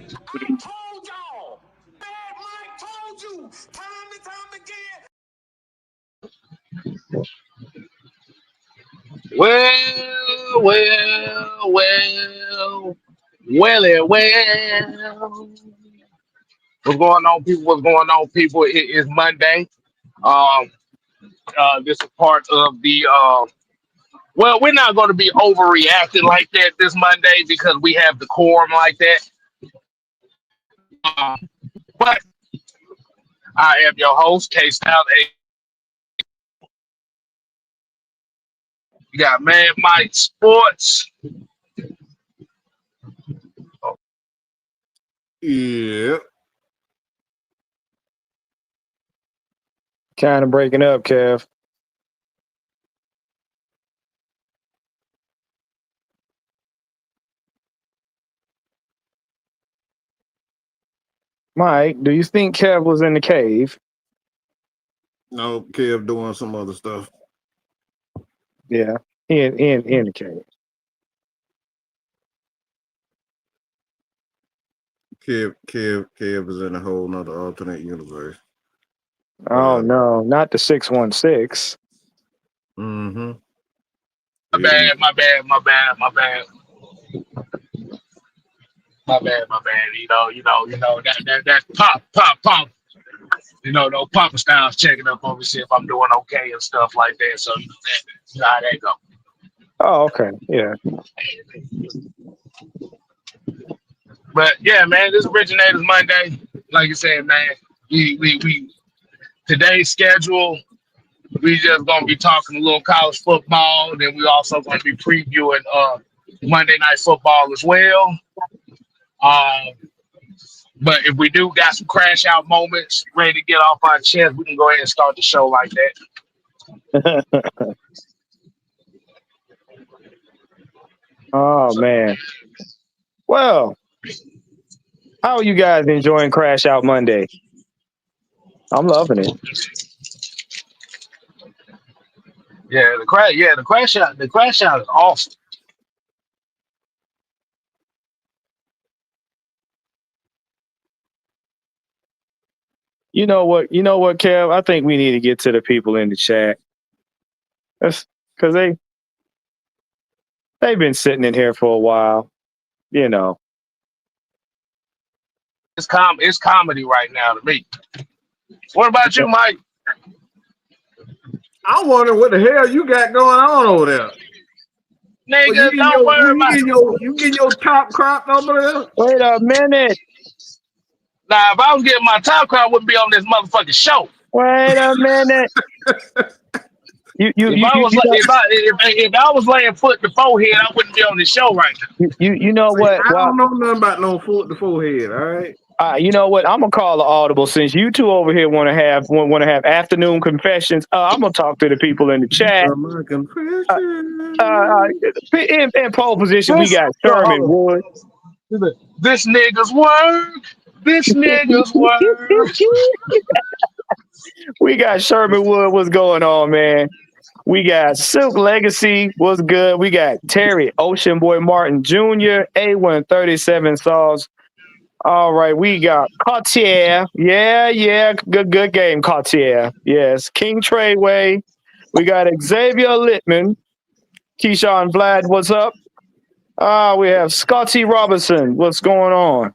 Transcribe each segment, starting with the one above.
I told y'all. Bad Mike told you time and time again. Well, well, well, well. What's going on, people? What's going on, people? It is Monday. Um, this is part of the. Well, we're not going to be overreacting like that this Monday because we have decorum like that. But I am your host, K Style. You got Mad Mike Sports. Yeah. Kind of breaking up, Kev. Mike, do you think Kev was in the cave? No, Kev doing some other stuff. Yeah, in the cave. Kev is in a whole nother alternate universe. Oh no, not the 616. Mm-hmm. My bad. That pop. You know, those Papa Styles checking up on me, see if I'm doing okay and stuff like that. So you know how that go. Oh, okay, yeah. But yeah, man, this Originators Monday. Like you said, man, we today's schedule. We just gonna be talking a little college football. Then we also gonna be previewing Monday Night Football as well. But if we do got some crash out moments ready to get off our chest, we can go ahead and start the show like that. Oh man. Well, how are you guys enjoying Crash Out Monday? I'm loving it. Yeah, the crash out is awesome. You know what, Kev? I think we need to get to the people in the chat. That's because they've been sitting in here for a while. You know. It's comedy right now to me. What about you, Mike? I wonder what the hell you got going on over there. Nigga, don't worry about it. You getting your top crop over there? Wait a minute. Nah, if I was getting my top crop, I wouldn't be on this motherfucking show. Wait a minute. If I was laying foot in the forehead, I wouldn't be on this show right now. You know what? I don't know nothing about no foot in the forehead. All right. You know what? I'm gonna call the audible since you two over here want to have afternoon confessions. I'm gonna talk to the people in the chat. In pole position, we got Sherman Wood. This nigga's work. We got Sherman Wood. What's going on, man? We got Silk Legacy. What's good? We got Terry Ocean Boy Martin Jr. A137 Sauce. All right, we got Cartier. Yeah, good game, Cartier. Yes, King Treyway. We got Xavier Littman. Keyshawn Vlad, what's up? We have Scotty Robinson. What's going on?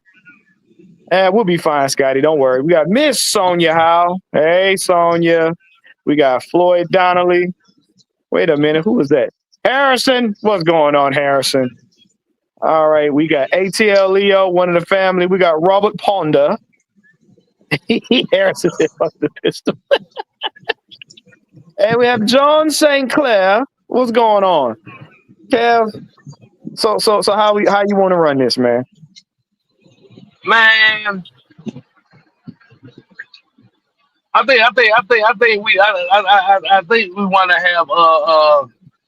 We'll be fine, Scotty. Don't worry. We got Miss Sonia Howe. Hey, Sonia. We got Floyd Donnelly. Wait a minute. Who is that? Harrison. What's going on, Harrison? All right. We got ATL Leo, one of the family. We got Robert Ponda. Harrison hit the pistol. And we have John St. Clair. What's going on? Kev. So how you want to run this, man? Man, I think we want to have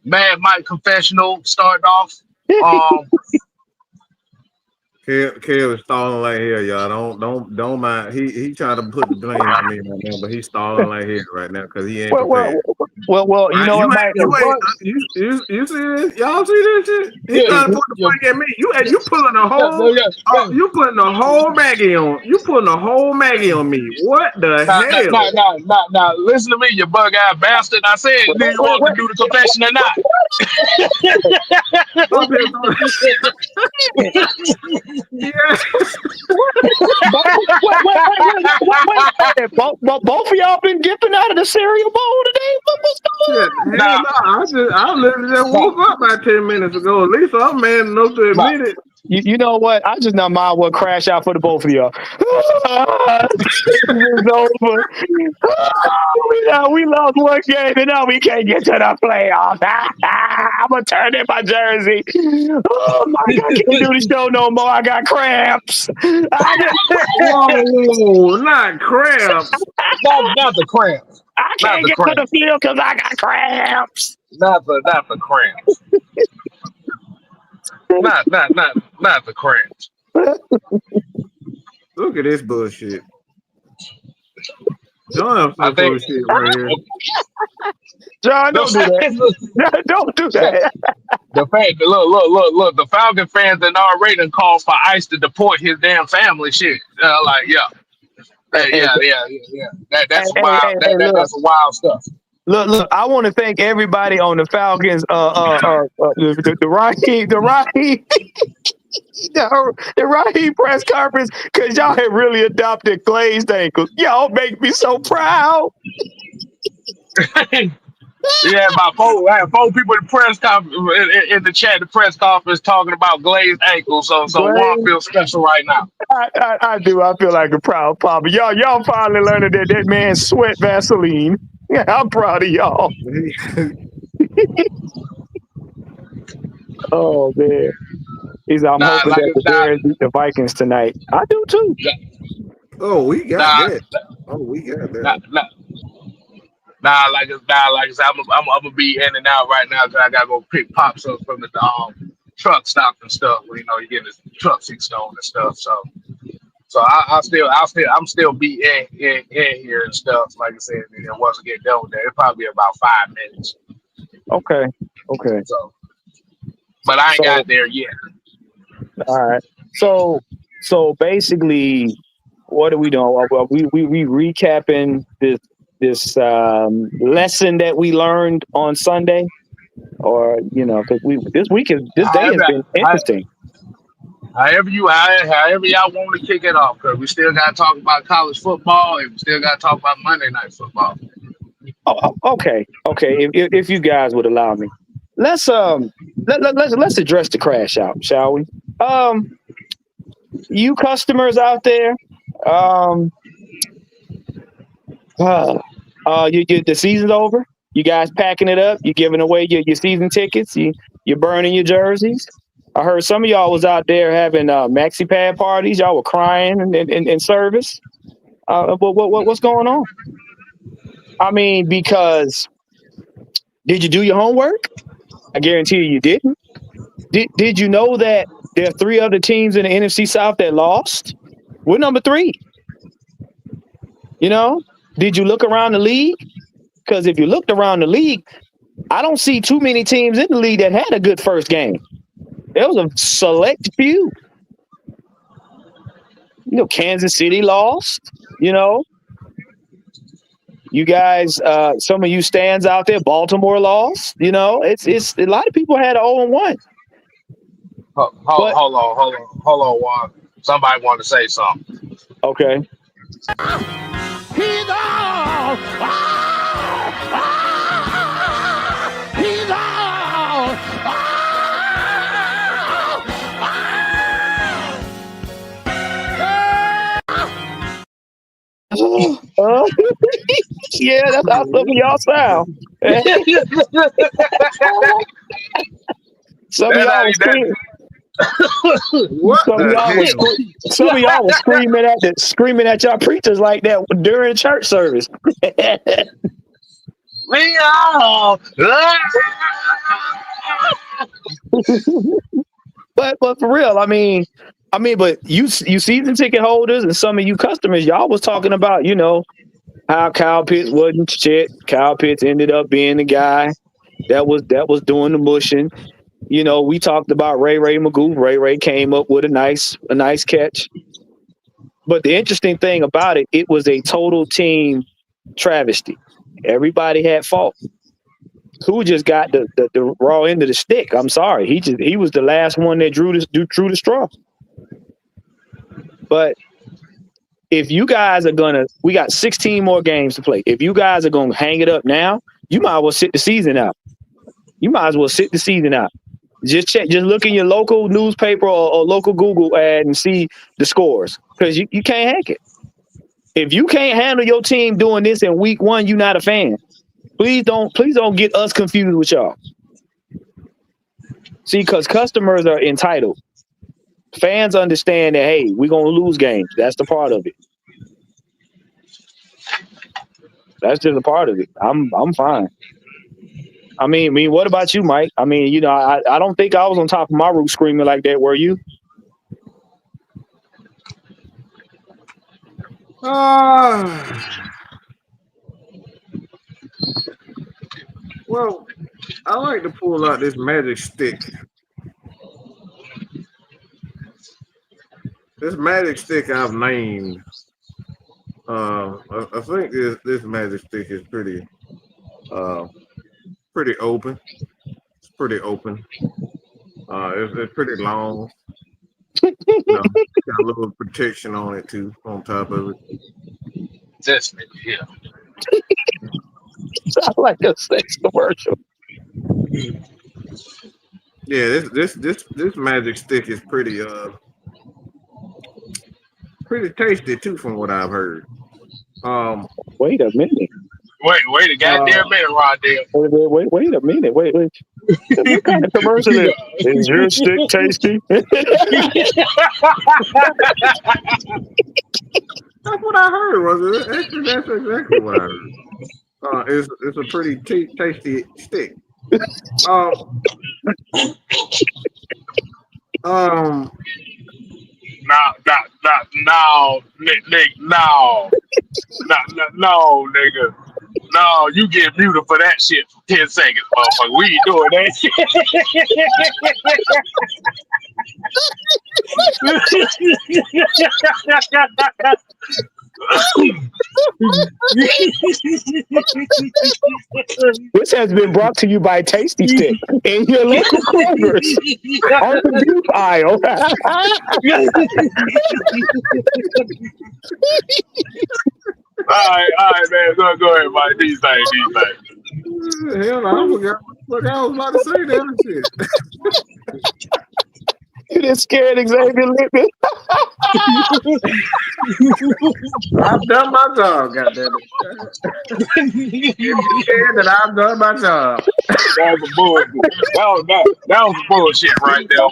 Mad Mike confessional start off. Kev is stalling like here, y'all. Don't mind. He trying to put the blame on me right now, but he's stalling like here right now because he ain't prepared. Well, you know what, Mike? You see this? Y'all see this shit? He Yeah, trying to put the yeah, mic at me. You pulling a whole, yeah, yeah. you putting a whole Maggie on. You putting a whole Maggie on me. What the hell? Now, listen to me, you bug-eyed bastard. I said, do you want to do the confession or not? I'm here yeah. Both of y'all been dipping out of the cereal bowl today? What's going Shit, on? hell no. I literally just woke up about 10 minutes ago. At least I'm man enough to admit it. You know what? I just not mind what crash out for the both of y'all. It's over. We lost one game and now we can't get to the playoffs. I'm gonna turn in my jersey. Oh my God, I can't do the show no more. I got cramps. Whoa, not cramps. Not the cramps. I can't get to the field because I got cramps. Not the cramps. Not the cramps. Look at this bullshit. John, some bullshit right here. John, don't do that. Don't do that. The fact that look, the Falcon fans that already done called for ICE to deport his damn family. Shit, yeah. That's wild. That's some wild stuff. Look, I want to thank everybody on the Falcons, the Raheem press conference, because y'all have really adopted glazed ankles. Y'all make me so proud. Yeah, about four people in the press conference in the chat, the press conference talking about glazed ankles. So Juan feels special right now. I do. I feel like a proud papa. Y'all finally learning that man sweat Vaseline. Yeah, I'm proud of y'all. Oh man, I'm hoping that the Bears beat the Vikings tonight. I do too. Oh, we got that. We got that. Like I said, I'm gonna be in and out right now because I gotta go pick pops up from the truck stop and stuff. You know, you get the truck seat stone and stuff. So I'm still be in here and stuff. Like I said, and once I get done with that, it'll probably be about 5 minutes. Okay. So, but I ain't got there yet. All right. So basically, what are we doing? We recapping this lesson that we learned on Sunday, or because this day has been interesting. However y'all want to kick it off, because we still got to talk about college football and we still got to talk about Monday Night Football. Oh, okay. If you guys would allow me, let's address the crash out, shall we? You customers out there, the season's over. You guys packing it up. You're giving away your season tickets. You're burning your jerseys. I heard some of y'all was out there having maxi pad parties. Y'all were crying in service. What's going on? I mean, because did you do your homework? I guarantee you didn't. Did you know that there are 3 other teams in the NFC South that lost? We're number 3. Did you look around the league? Because if you looked around the league, I don't see too many teams in the league that had a good first game. There was a select few. Kansas City lost. You guys, some of you stands out there, Baltimore lost. It's a lot of people had an 0-1. Hold on, Juan. Somebody want to say something. Okay. He's on! He's on! Yeah, that's how some of y'all sound. Some of y'all was screaming. Some of y'all was screaming at y'all preachers like that during church service. But for real, I mean, but you season ticket holders and some of you customers, y'all was talking about, how Kyle Pitts wasn't shit. Kyle Pitts ended up being the guy that was doing the mushing. You know, we talked about Ray Magoo. Ray came up with a nice catch. But the interesting thing about it, it was a total team travesty. Everybody had fault. Who just got the raw end of the stick? I'm sorry. He was the last one that drew the straw. But if you guys are we got 16 more games to play. If you guys are gonna hang it up now, you might as well sit the season out. Just check. Just look in your local newspaper or local Google ad and see the scores, because you can't hack it. If you can't handle your team doing this in week 1, you're not a fan. Please don't get us confused with y'all. See, because customers are entitled. Fans understand that, hey, we're gonna lose games. That's the part of it. That's just a part of it. I'm fine. I mean, what about you, Mike? I mean, you know, I don't think I was on top of my roof screaming like that. Were you? Well, I like to pull out this magic stick. This magic stick I've named. I think this magic stick is pretty open. It's pretty open. It's pretty long. You know, got a little protection on it too, on top of it. Definitely, yeah. Sound like a sex commercial. Yeah, this magic stick is pretty tasty too, from what I've heard. Wait a minute. Wait a goddamn minute, Rondell. Wait a minute. Wait. What kind of commercial is your stick tasty? That's what I heard. Was it? Actually, that's exactly what I heard. It's a pretty tasty stick. No, nigga. No, you get muted for that shit for 10 seconds, motherfucker. We ain't doing that shit. This has been brought to you by Tasty Stick in your local Kroger's on the beef aisle. All right, man. Go ahead, Mike. These things. Hell no, I forgot what I was about to say that shit. You didn't scare Xavier Lippin. I've done my job, goddammit. You scared that I've done my job. That was bullshit. That was bullshit right there, boy.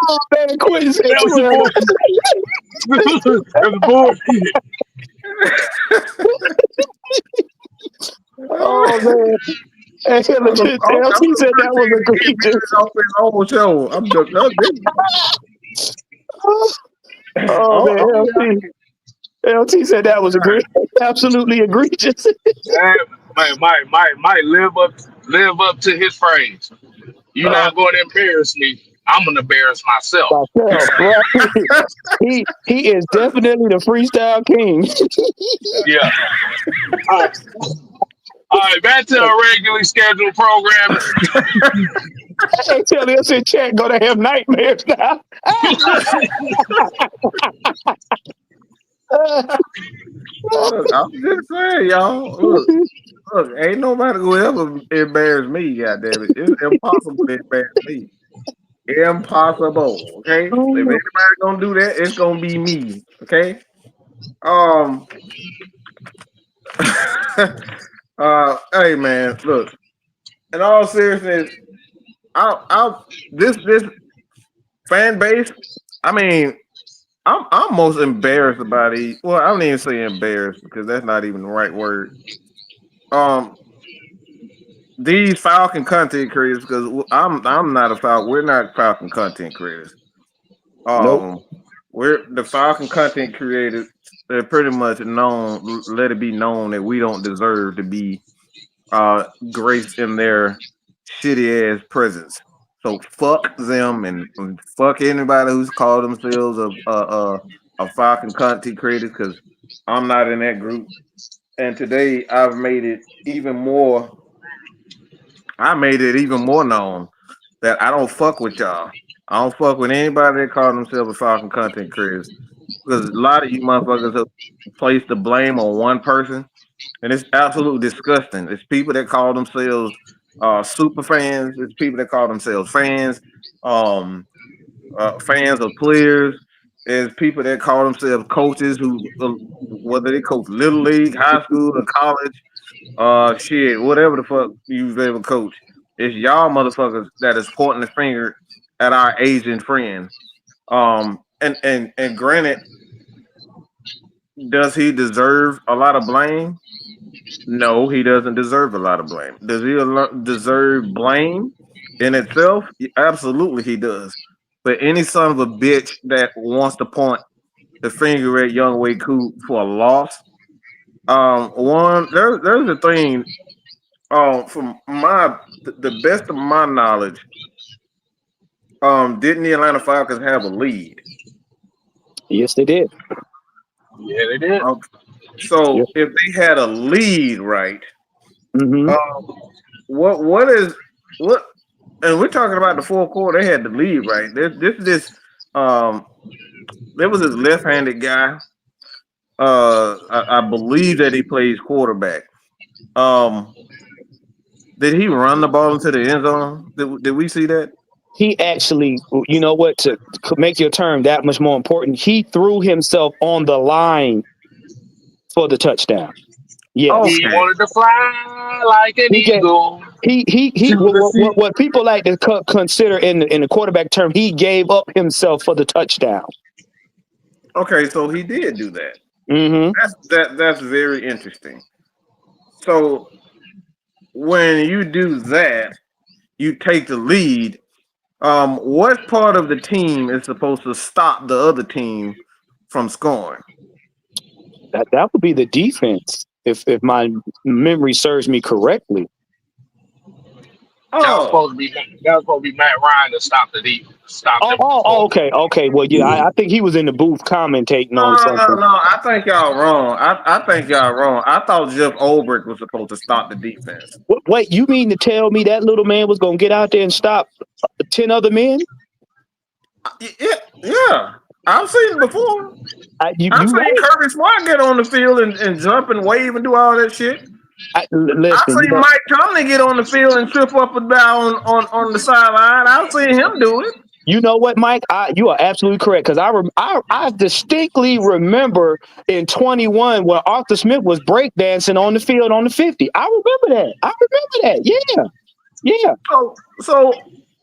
Oh man, quit saying That was bullshit. Oh man. Hey, legit, LT said that was egregious. Off his whole show. I'm just Oh man, LT said that was absolutely egregious. Might live up to his phrase. You're not going to embarrass me. I'm gonna embarrass myself. Right? he is definitely the freestyle king. Yeah. All right, back to our regularly scheduled program. Hey, tell us in chat, go to have nightmares now. Look, I'm just saying, y'all. Look, ain't nobody gonna ever embarrass me, goddammit. It's impossible to embarrass me. Impossible. Okay? If anybody gonna do that, it's gonna be me. Okay? Hey man, look. In all seriousness, this fan base. I mean, I'm most embarrassed about it. Well, I don't even say embarrassed because that's not even the right word. These Falcon content creators, because I'm not a Falcon. We're not Falcon content creators. Nope. We're the Falcon content creators. they're pretty much known. Let it be known that we don't deserve to be graced in their shitty ass presence. So fuck them and fuck anybody who's called themselves a Falcon content creator because I'm not in that group. And today I've made it even more. I made it even more known that I don't fuck with y'all. I don't fuck with anybody that call themselves a Falcon content creators because a lot of you motherfuckers have placed the blame on one person, and it's absolutely disgusting. It's people that call themselves super fans. It's people that call themselves fans, um, fans of players. There's people that call themselves coaches who, whether they coach little league, high school, or college, shit, whatever the fuck you've ever coached. It's y'all motherfuckers that is pointing the finger at our Asian friend. And granted, does he deserve a lot of blame? No, he doesn't deserve a lot of blame. Does he deserve blame in itself? Absolutely, he does. But any son of a bitch that wants to point the finger at Young Wei Koo for a loss, there's a thing. From the best of my knowledge, didn't the Atlanta Falcons have a lead? Yes, they did. Yeah, they did. So Yep. if they had a lead, right? Mm-hmm. What is what? And we're talking about the fourth quarter. They had the lead, right? There was this left-handed guy. I believe that he plays quarterback. Did he run the ball into the end zone? Did we see that? He actually, you know what, to make your term that much more important, he threw himself on the line for the touchdown. Yeah. Okay. He wanted to fly like an He gave- eagle. He what people like to consider in the quarterback term, he gave up himself for the touchdown. Okay, so he did do that. Mm-hmm. That's very interesting. So when you do that, you take the lead. What part of the team is supposed to stop the other team from scoring? That would be the defense, if my memory serves me correctly. That was supposed to be Matt Ryan to stop the deep. Okay. Well, yeah, I think he was in the booth commentating on something. No. I think y'all wrong. I think y'all wrong. I thought Jeff Ulbrich was supposed to stop the defense. Wait, you mean to tell me that little man was going to get out there and stop 10 other men? Yeah. I've seen it before. I've seen Kirby Smart get on the field and jump and wave and do all that shit. I've seen Mike Tomlin get on the field and trip up and down on the sideline. I've seen him do it. You know what, Mike? You are absolutely correct because I distinctly remember in 21 when Arthur Smith was breakdancing on the field on the 50. I remember that. Yeah. So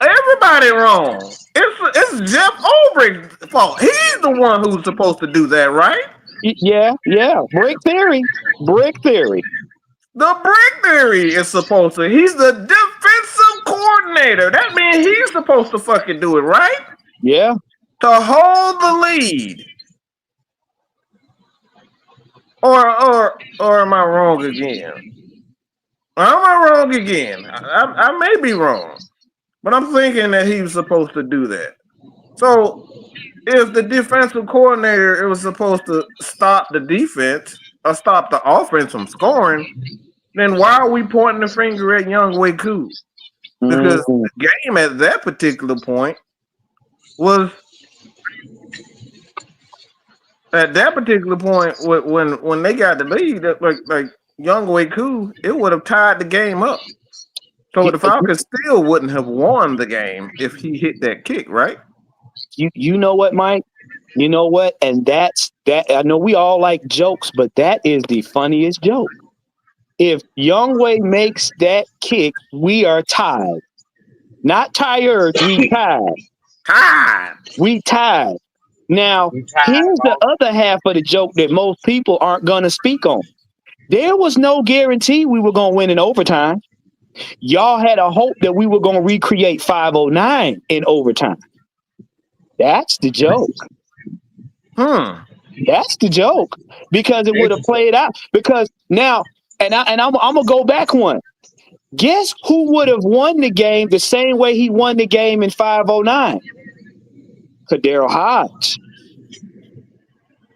everybody wrong. It's Jeff Ulbrich's fault. He's the one who's supposed to do that, right? Yeah. Brick theory. The brick theory is supposed to. He's the defensive coordinator. That means he's supposed to fucking do it, right? Yeah. To hold the lead. Or am I wrong again? Am I wrong again? I may be wrong, but I'm thinking that he was supposed to do that. So if the defensive coordinator was supposed to stop the defense or stop the offense from scoring, then why are we pointing the finger at Young Wei Koo? Because the game at that particular point was when they got the lead, like Young Wei Koo, it would have tied the game up. So the Falcons still wouldn't have won the game if he hit that kick, right? You know what, Mike? You know what? And that's that. I know we all like jokes, but that is the funniest joke. If Young Wei makes that kick, we are tied. Not tired, we tied. We tied. Now, here's the other half of the joke that most people aren't going to speak on. There was no guarantee we were going to win in overtime. Y'all had a hope that we were going to recreate 509 in overtime. That's the joke. That's the joke, because it would have played out. Because now, I'm gonna go back one. Guess who would have won the game the same way he won the game in 509? Kadero Hodge.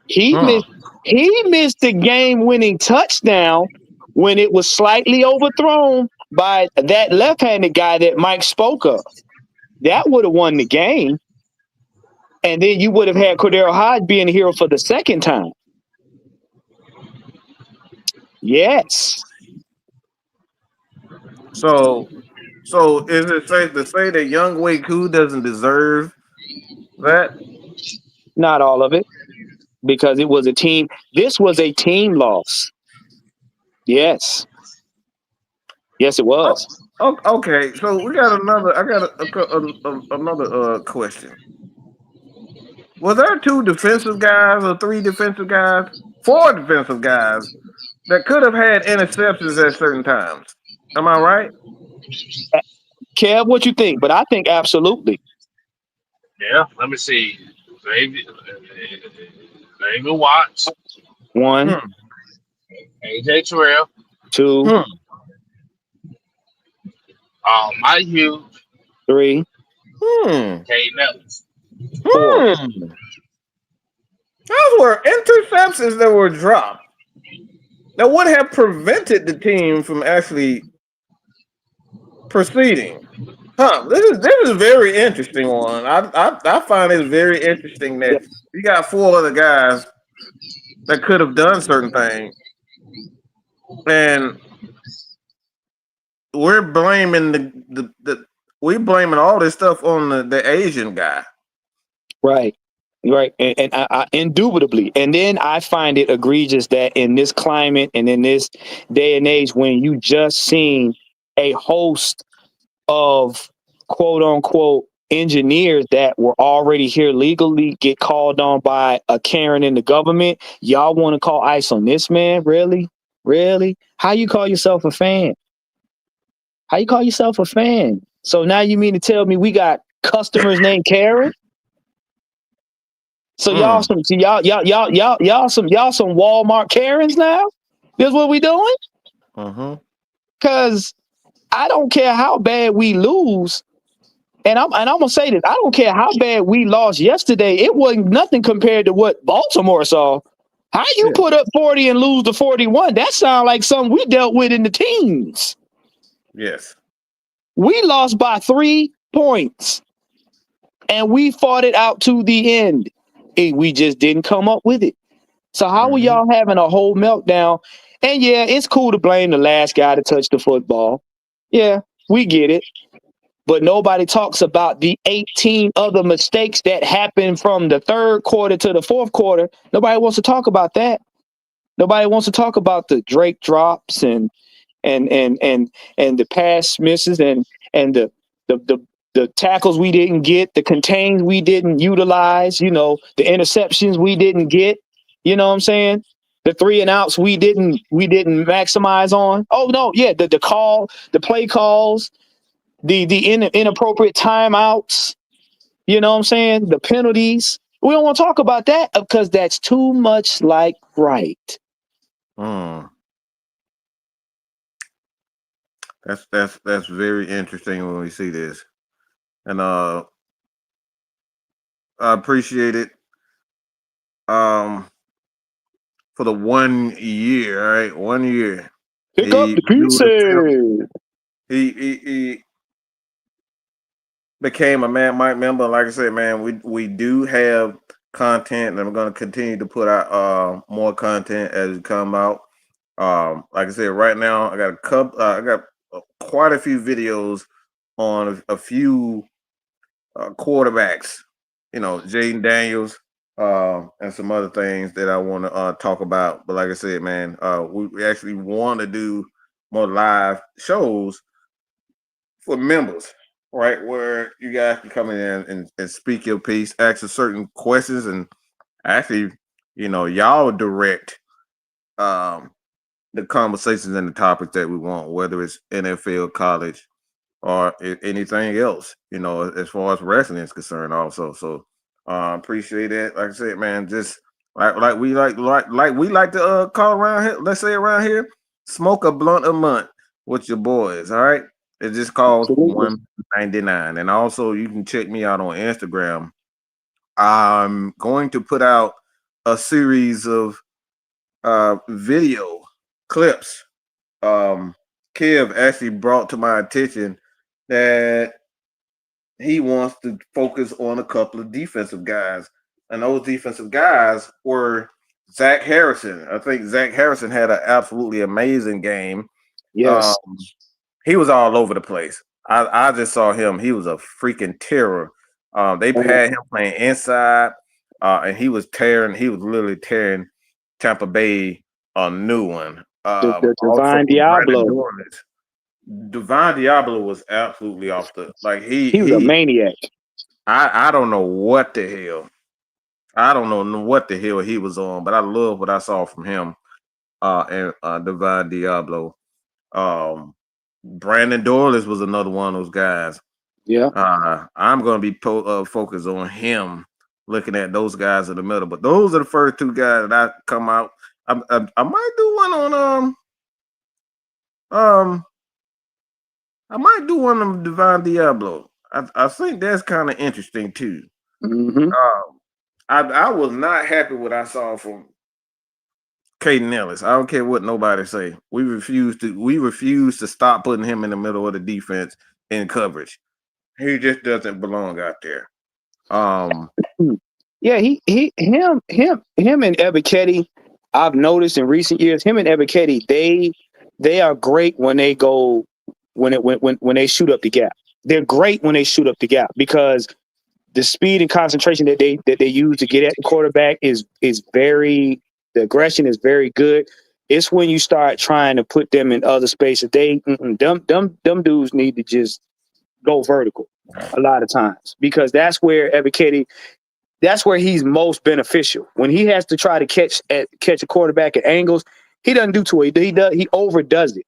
He Huh. missed he missed the game-winning touchdown when it was slightly overthrown by that left-handed guy that Mike spoke of. That would have won the game. And then you would have had Cordero Hodge being a hero for the second time. Yes. So is it safe to say that Young Wei Koo doesn't deserve that? Not all of it, because it was a team. This was a team loss. Yes. Yes, it was. Okay, so we got another. I got another question. Was there 2 defensive guys or 3 defensive guys, 4 defensive guys that could have had interceptions at certain times? Am I right? Kev, what you think? But I think absolutely. Yeah, let me see. Xavier Watts, 1, Hmm. AJ Terrell, 2, Hmm. Mike Hughes, 3, Hmm. Kate Nellis. 4. Hmm. Those were interceptions that were dropped that would have prevented the team from actually proceeding. Huh? This is a very interesting one. I find it very interesting that you got 4 other guys that could have done certain things, and we're blaming we blaming all this stuff on the Asian guy. Right. Right. And I indubitably. And then I find it egregious that in this climate and in this day and age, when you just seen a host of quote unquote engineers that were already here legally get called on by a Karen in the government, y'all want to call ICE on this man? Really? Really? How you call yourself a fan? How you call yourself a fan? So now you mean to tell me we got customers named Karen? So y'all some Walmart Karens now? This what we doing? Mm-hmm. Cause I don't care how bad we lose, and I'm gonna say this. I don't care how bad we lost yesterday. It wasn't nothing compared to what Baltimore saw. How you put up 40 and lose to 41? That sounds like something we dealt with in the teens. Yes. We lost by 3 points, and we fought it out to the end. We just didn't come up with it. So how are y'all having a whole meltdown? And yeah, it's cool to blame the last guy to touch the football. Yeah, we get it. But nobody talks about the 18 other mistakes that happened from the third quarter to the fourth quarter. Nobody wants to talk about that. Nobody wants to talk about the Drake drops and the pass misses and the tackles we didn't get, the contains we didn't utilize, the interceptions we didn't get, you know what I'm saying? The 3 and outs we didn't maximize on. Oh no, yeah, the play calls, the inappropriate timeouts, you know what I'm saying? The penalties. We don't want to talk about that because that's too much like right. That's very interesting when we see this, and I appreciate it. For the 1 year, all right, 1 year. Pick up the pieces. He became a Mike member. Like I said, man, we do have content, and I'm going to continue to put out more content as it come out. Like I said, right now I got quite a few videos on a few quarterbacks, Jaden Daniels, and some other things that I want to talk about. But like I said, man, we actually want to do more live shows for members, right? Where you guys can come in and speak your piece, ask certain questions, and actually, y'all direct the conversations and the topics that we want, whether it's NFL, college, or anything else, as far as wrestling is concerned also. So appreciate that. Like I said, man, just Like we like to call around here. Let's say around here, smoke a blunt a month with your boys. All right, it just costs Absolutely. $1.99, and also you can check me out on Instagram. I'm going to put out a series of video clips. Kev actually brought to my attention that he wants to focus on a couple of defensive guys, and those defensive guys were Zach Harrison. I think Zach Harrison had an absolutely amazing game. Um, Yes. he was all over the place. I just saw him. He was a freaking terror. They had him playing inside, and he was tearing. He was literally tearing Tampa Bay a new one. The Also, Divine Brandon Diablo. Dorlans. Divine Diablo was absolutely off the like He was a maniac. I don't know what the hell. I don't know what the hell he was on, but I love what I saw from him. And Divine Diablo. Brandon Dorless was another one of those guys. Yeah. I'm going to be focused on him, looking at those guys in the middle. But those are the first two guys that I come out. I might do one on I might do one on Divine Diablo. I think that's kind of interesting too. Mm-hmm. I was not happy with what I saw from Caden Ellis. I don't care what nobody say. We refuse to stop putting him in the middle of the defense in coverage. He just doesn't belong out there. Yeah, him and Ebiketie, I've noticed in recent years, him and Ebiketie, they are great when they go when they shoot up the gap. They're great when they shoot up the gap because the speed and concentration that they use to get at the quarterback is very, the aggression is very good. It's when you start trying to put them in other spaces, them dudes need to just go vertical a lot of times because that's where Ebiketie, that's where he's most beneficial. When he has to try to catch a quarterback at angles, he doesn't do too well. He overdoes it.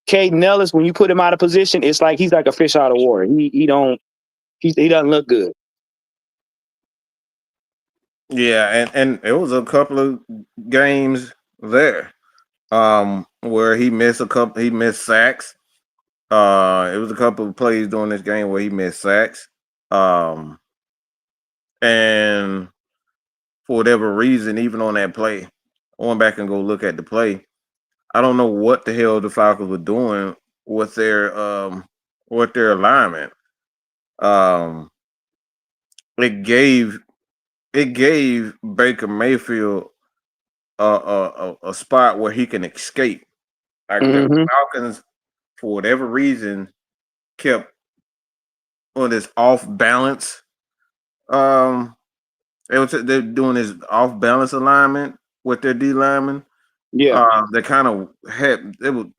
Caden Ellis, when you put him out of position, it's like he's like a fish out of water. He doesn't look good. Yeah, and it was a couple of games there where he missed sacks. It was a couple of plays during this game where he missed sacks. And for whatever reason, even on that play, I went back and go look at the play. I don't know what the hell the Falcons were doing with their alignment. It gave Baker Mayfield a spot where he can escape. Like the Falcons, for whatever reason, kept on this off balance. They're doing this off balance alignment with their D linemen. Yeah. They kind of had it was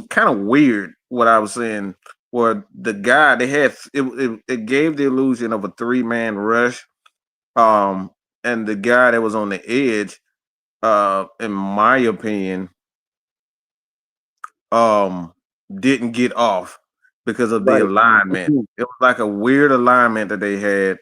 kind of weird what I was saying. Where the guy they had it gave the illusion of a 3-man rush. And the guy that was on the edge, in my opinion, didn't get off because of the alignment. It was like a weird alignment that they had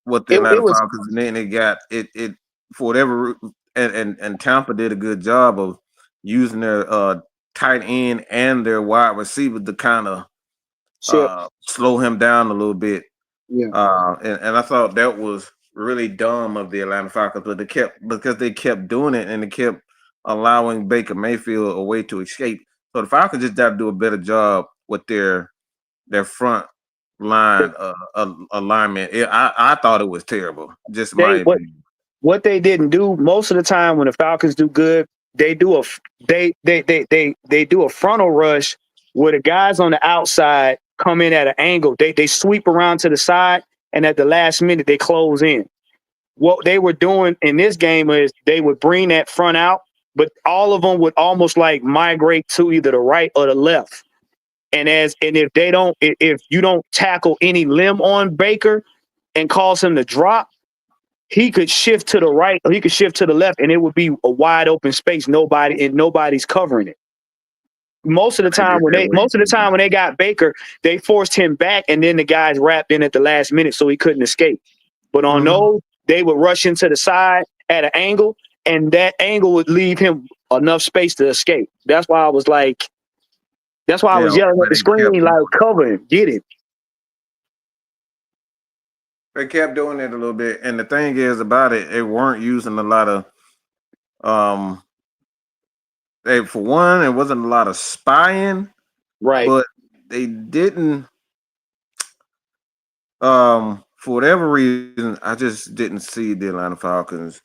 with the Atlanta Falcons, and then it got it for whatever and Tampa did a good job of using their tight end and their wide receiver to kind of slow him down a little bit. Yeah. And I thought that was really dumb of the Atlanta Falcons, but they kept doing it and they kept allowing Baker Mayfield a way to escape. So the Falcons just got to do a better job with their front line alignment. I thought it was terrible. Just my opinion. What they didn't do most of the time when the Falcons do good, they do a frontal rush where the guys on the outside come in at an angle. They sweep around to the side, and at the last minute they close in. What they were doing in this game is they would bring that front out, but all of them would almost like migrate to either the right or the left. And if you don't tackle any limb on Baker and cause him to drop, he could shift to the right or he could shift to the left, and it would be a wide open space. Nobody's covering it. Most of the time when they got Baker, they forced him back, and then the guys wrapped in at the last minute so he couldn't escape. But on they would rush into the side at an angle, and that angle would leave him enough space to escape. That's why I was like, that's why I was yelling at the screen, like, cover him, get him. They kept doing it a little bit, and the thing is about it, they weren't using a lot of for one, it wasn't a lot of spying, right? But they didn't. For whatever reason, I just didn't see the Atlanta Falcons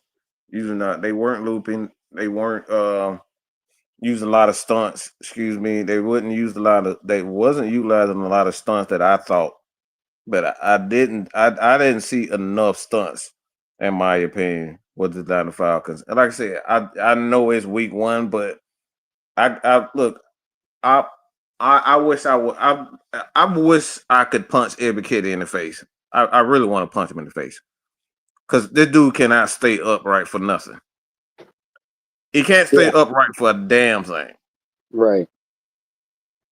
using that. They weren't looping. They weren't using a lot of stunts. Excuse me. They wouldn't use a lot of. They wasn't utilizing a lot of stunts that I thought. But I didn't. I didn't see enough stunts, in my opinion, with the Atlanta Falcons. And like I said, I know it's week one, but I look. I wish I would. I wish I could punch every kid in the face. I really want to punch him in the face because this dude cannot stay upright for nothing. He can't stay upright for a damn thing. Right.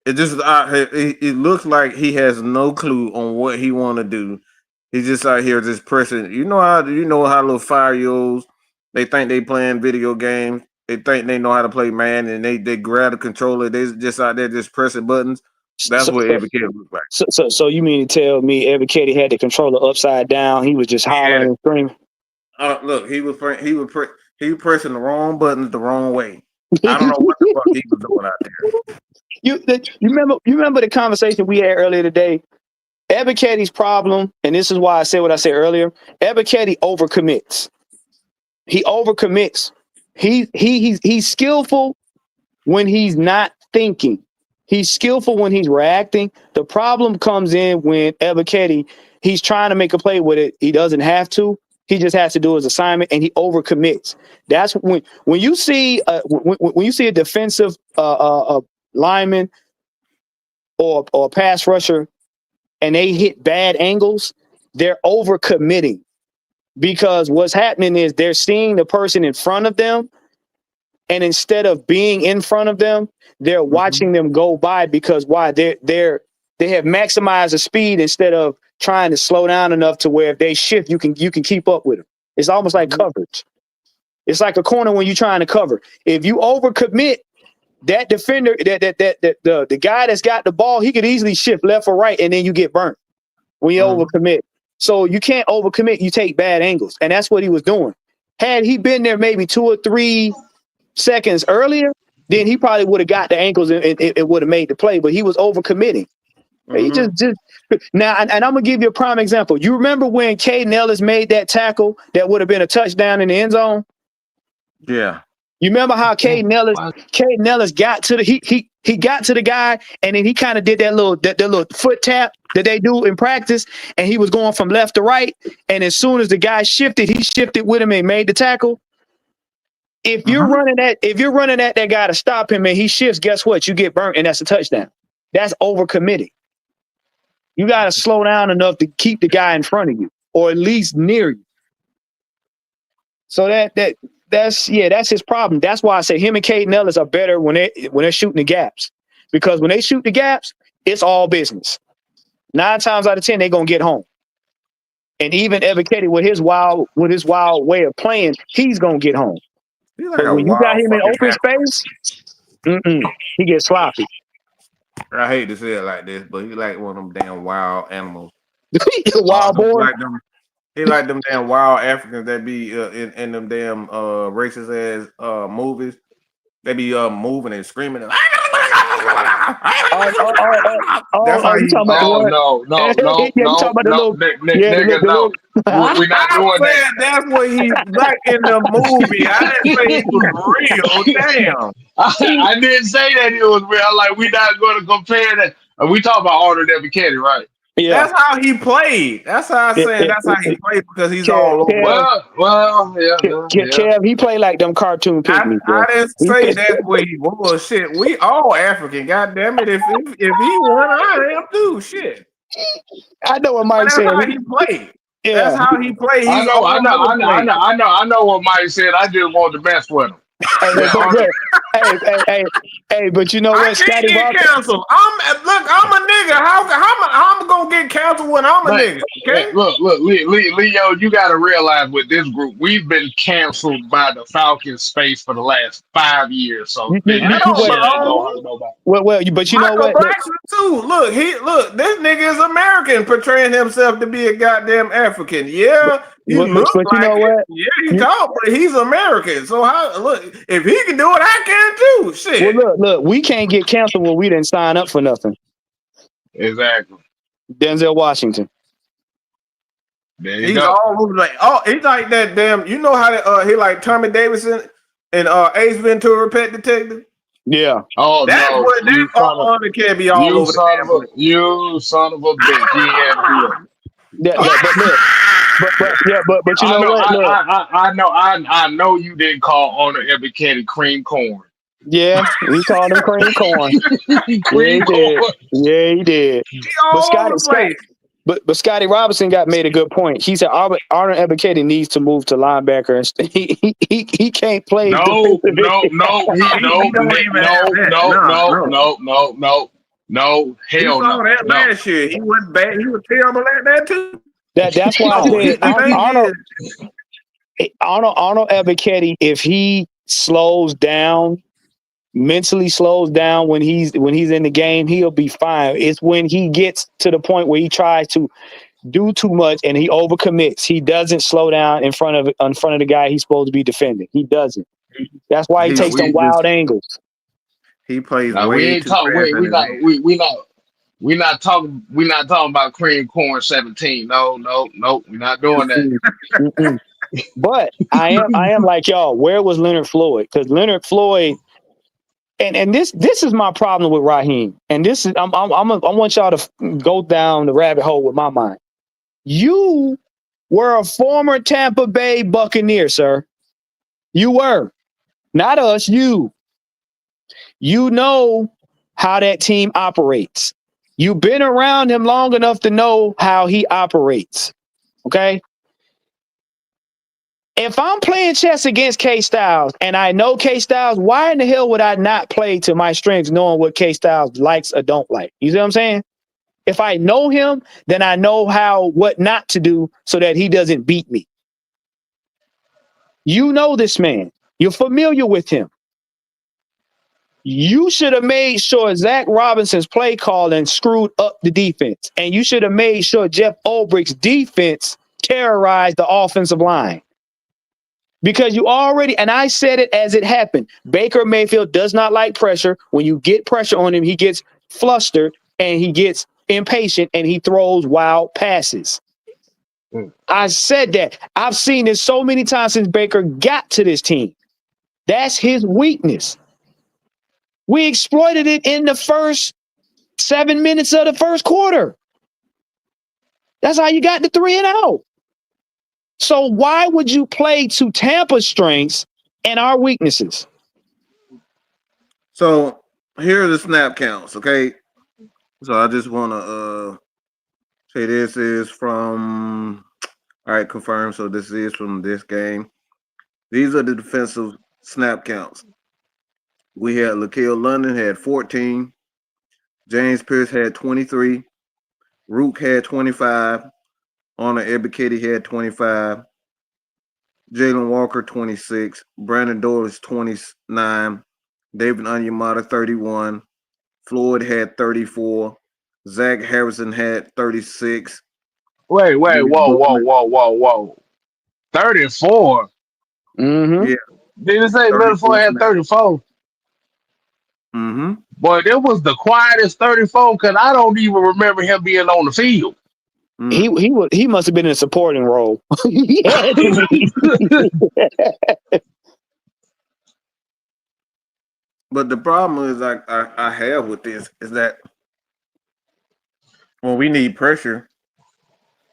It just it looks like he has no clue on what he want to do. He's just out here just pressing. You know how little 5-year-olds, they think they playing video games. They think they know how to play man, and they grab the controller. They just out there just pressing buttons. That's what every kid looks like. So you mean to tell me every kid he had the controller upside down? He was just hollering and screaming. Look, he was pressing the wrong buttons the wrong way. I don't know what the fuck he was doing out there. You remember the conversation we had earlier today? Ebiketti's problem, and this is why I said what I said earlier. Ebiketti overcommits. He overcommits. He's skillful when he's not thinking. He's skillful when he's reacting. The problem comes in when Ebiketti, he's trying to make a play with it. He doesn't have to. He just has to do his assignment, and he overcommits. That's when you see when you see a defensive lineman or pass rusher, and they hit bad angles, they're overcommitting. Because what's happening is they're seeing the person in front of them, and instead of being in front of them, they're watching them go by. Because why? They have maximized the speed instead of trying to slow down enough to where if they shift, you can keep up with them. It's almost like coverage. It's like a corner when you're trying to cover. If you overcommit, that defender, the guy that's got the ball, he could easily shift left or right, and then you get burnt when you overcommit. So you can't overcommit. You take bad angles. And that's what he was doing. Had he been there maybe 2 or 3 seconds earlier, then he probably would have got the ankles and it would have made the play. But he was overcommitting. He just now, and I'm going to give you a prime example. You remember when Caden Ellis made that tackle that would have been a touchdown in the end zone? Yeah. You remember how Caden Ellis got to he got to the guy, and then he kind of did that little foot tap that they do in practice, and he was going from left to right, and as soon as the guy shifted, he shifted with him and made the tackle. If you're running at that guy to stop him and he shifts, guess what? You get burnt, and that's a touchdown. That's overcommitting. You got to slow down enough to keep the guy in front of you, or at least near you. So that's his problem. That's why I say him and Caden Ellis are better when they're shooting the gaps, because when they shoot the gaps, it's all business. 9 times out of 10, they're gonna get home. And even Ebiketti with his wild way of playing, he's gonna get home. But when you got him in open space, he gets sloppy. I hate to say it like this, but he like one of them damn wild animals. Wild boy. He like them damn wild Africans that be in them damn racist ass movies. They be moving and screaming. That's how you talking about. No. We're not doing that. That's what he's like in the movie. I didn't say he was real. Damn. I didn't say that it was real. Like, we're not going to compare that. We talk about Arnold Ebiketti, right? Yeah. That's how he played. That's how I said that's how he played, because he's all over. Kev, he played like them cartoon pygmies. I didn't say that's what he was. Shit, we all African. God damn it! If he won, I am too. Shit. I know what Mike said. That's how he played. Yeah. That's how he played. I know what Mike said. I just want the best for him. Hey, but you know I what, can't Scotty get Robinson? canceled. I'm a nigga. How am I gonna get canceled when I'm a But nigga? Okay. look, Leo, you got to realize with this group, we've been canceled by the Falcons space for the last 5 years. So I that don't shit ain't gonna belong. hurt nobody. But you know Michael what? Blackson too. Look. This nigga is American, portraying himself to be a goddamn African. Yeah, he looks But you like know it. what? Yeah, he talk, but he's American. So how? Look, if he can do it, I can too. Well, Shit. look, we can't get canceled when we didn't sign up for nothing. Exactly. Denzel Washington. There you He's go. all over he's like that damn. You know how he like Tommy Davidson and Ace Ventura, Pet Detective. Yeah. Oh That's no, what you son of that can be all you over the son damn of a place. you son of a bitch. You ain't had to do that. Yeah, but look, but you I know know, what? Look, I know you didn't call Honor Ebiketie cream corn. yeah, he called him cream corn. Yeah, he Cream did. corn. Yeah, he did. He But all over the place. But Scotty Robinson made a good point. He said Arnold Ebiketie needs to move to linebacker, and he can't play No, defensive end. no, no, He don't even have that. no, We hell saw no, that no. last year. He was bad. He was terrible at that too. That's why I No, said the thing Arnold Ebiketie, if he slows down, mentally slows down when he's in the game, he'll be fine. It's when he gets to the point where he tries to do too much and he overcommits. He doesn't slow down in front of the guy he's supposed to be defending. He doesn't. That's why he takes them wild angles. he plays Now we way ain't too talking. fast in his head. We not talking. We not talking about cream corn 17. No, we're not doing that. Mm-mm. But I am like y'all. Where was Leonard Floyd? Because Leonard Floyd, and this is my problem with Raheem. And this is I want y'all to go down the rabbit hole with my mind. You were a former Tampa Bay Buccaneer, sir. You were. Not us, you. You know how that team operates. You've been around him long enough to know how he operates. Okay? If I'm playing chess against K-Styles and I know K-Styles, why in the hell would I not play to my strengths knowing what K-Styles likes or don't like? You see what I'm saying? If I know him, then I know what not to do so that he doesn't beat me. You know this man. You're familiar with him. You should have made sure Zach Robinson's play calling screwed up the defense. And you should have made sure Jeff Ulbricht's defense terrorized the offensive line. Because you already, and I said it as it happened, Baker Mayfield does not like pressure. When you get pressure on him, he gets flustered and he gets impatient and he throws wild passes. I said that. I've seen this so many times since Baker got to this team. That's his weakness. We exploited it in the first 7 minutes of the first quarter. That's how you got the 3-and-out. So why would you play to Tampa's strengths and our weaknesses? So here are the snap counts, okay? So I just want to say this is from, all right, confirm. So this is from this game. These are the defensive snap counts. We had Laquille London had 14. James Pierce had 23. Rook had 25. Honor Ebiketie had 25. Jalen Walker 26. Brandon Doyle 29. David Onyemata 31. Floyd had 34. Zach Harrison had 36. Wait, whoa. 34. Mm-hmm. Yeah, Did it say Leonard 34 Floyd had snaps. 34? Mm-hmm. Boy, it was the quietest 34 because I don't even remember him being on the field. He must have been in a supporting role. He had to be. But the problem is I have with this is that when we need pressure,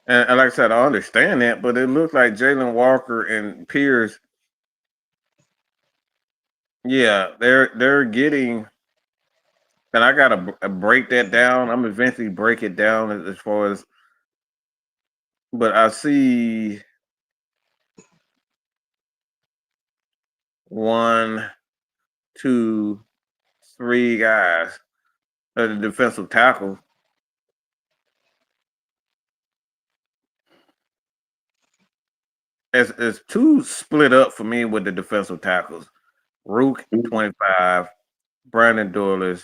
and like I said, I understand that, but it looks like Jalen Walker and Pierce, yeah, they're getting, and I gotta break that down. I'm eventually break it down as far as, but I see 1, 2, 3 guys at the defensive tackle. It's two split up for me with the defensive tackles. Rook 25, Brandon Dorless,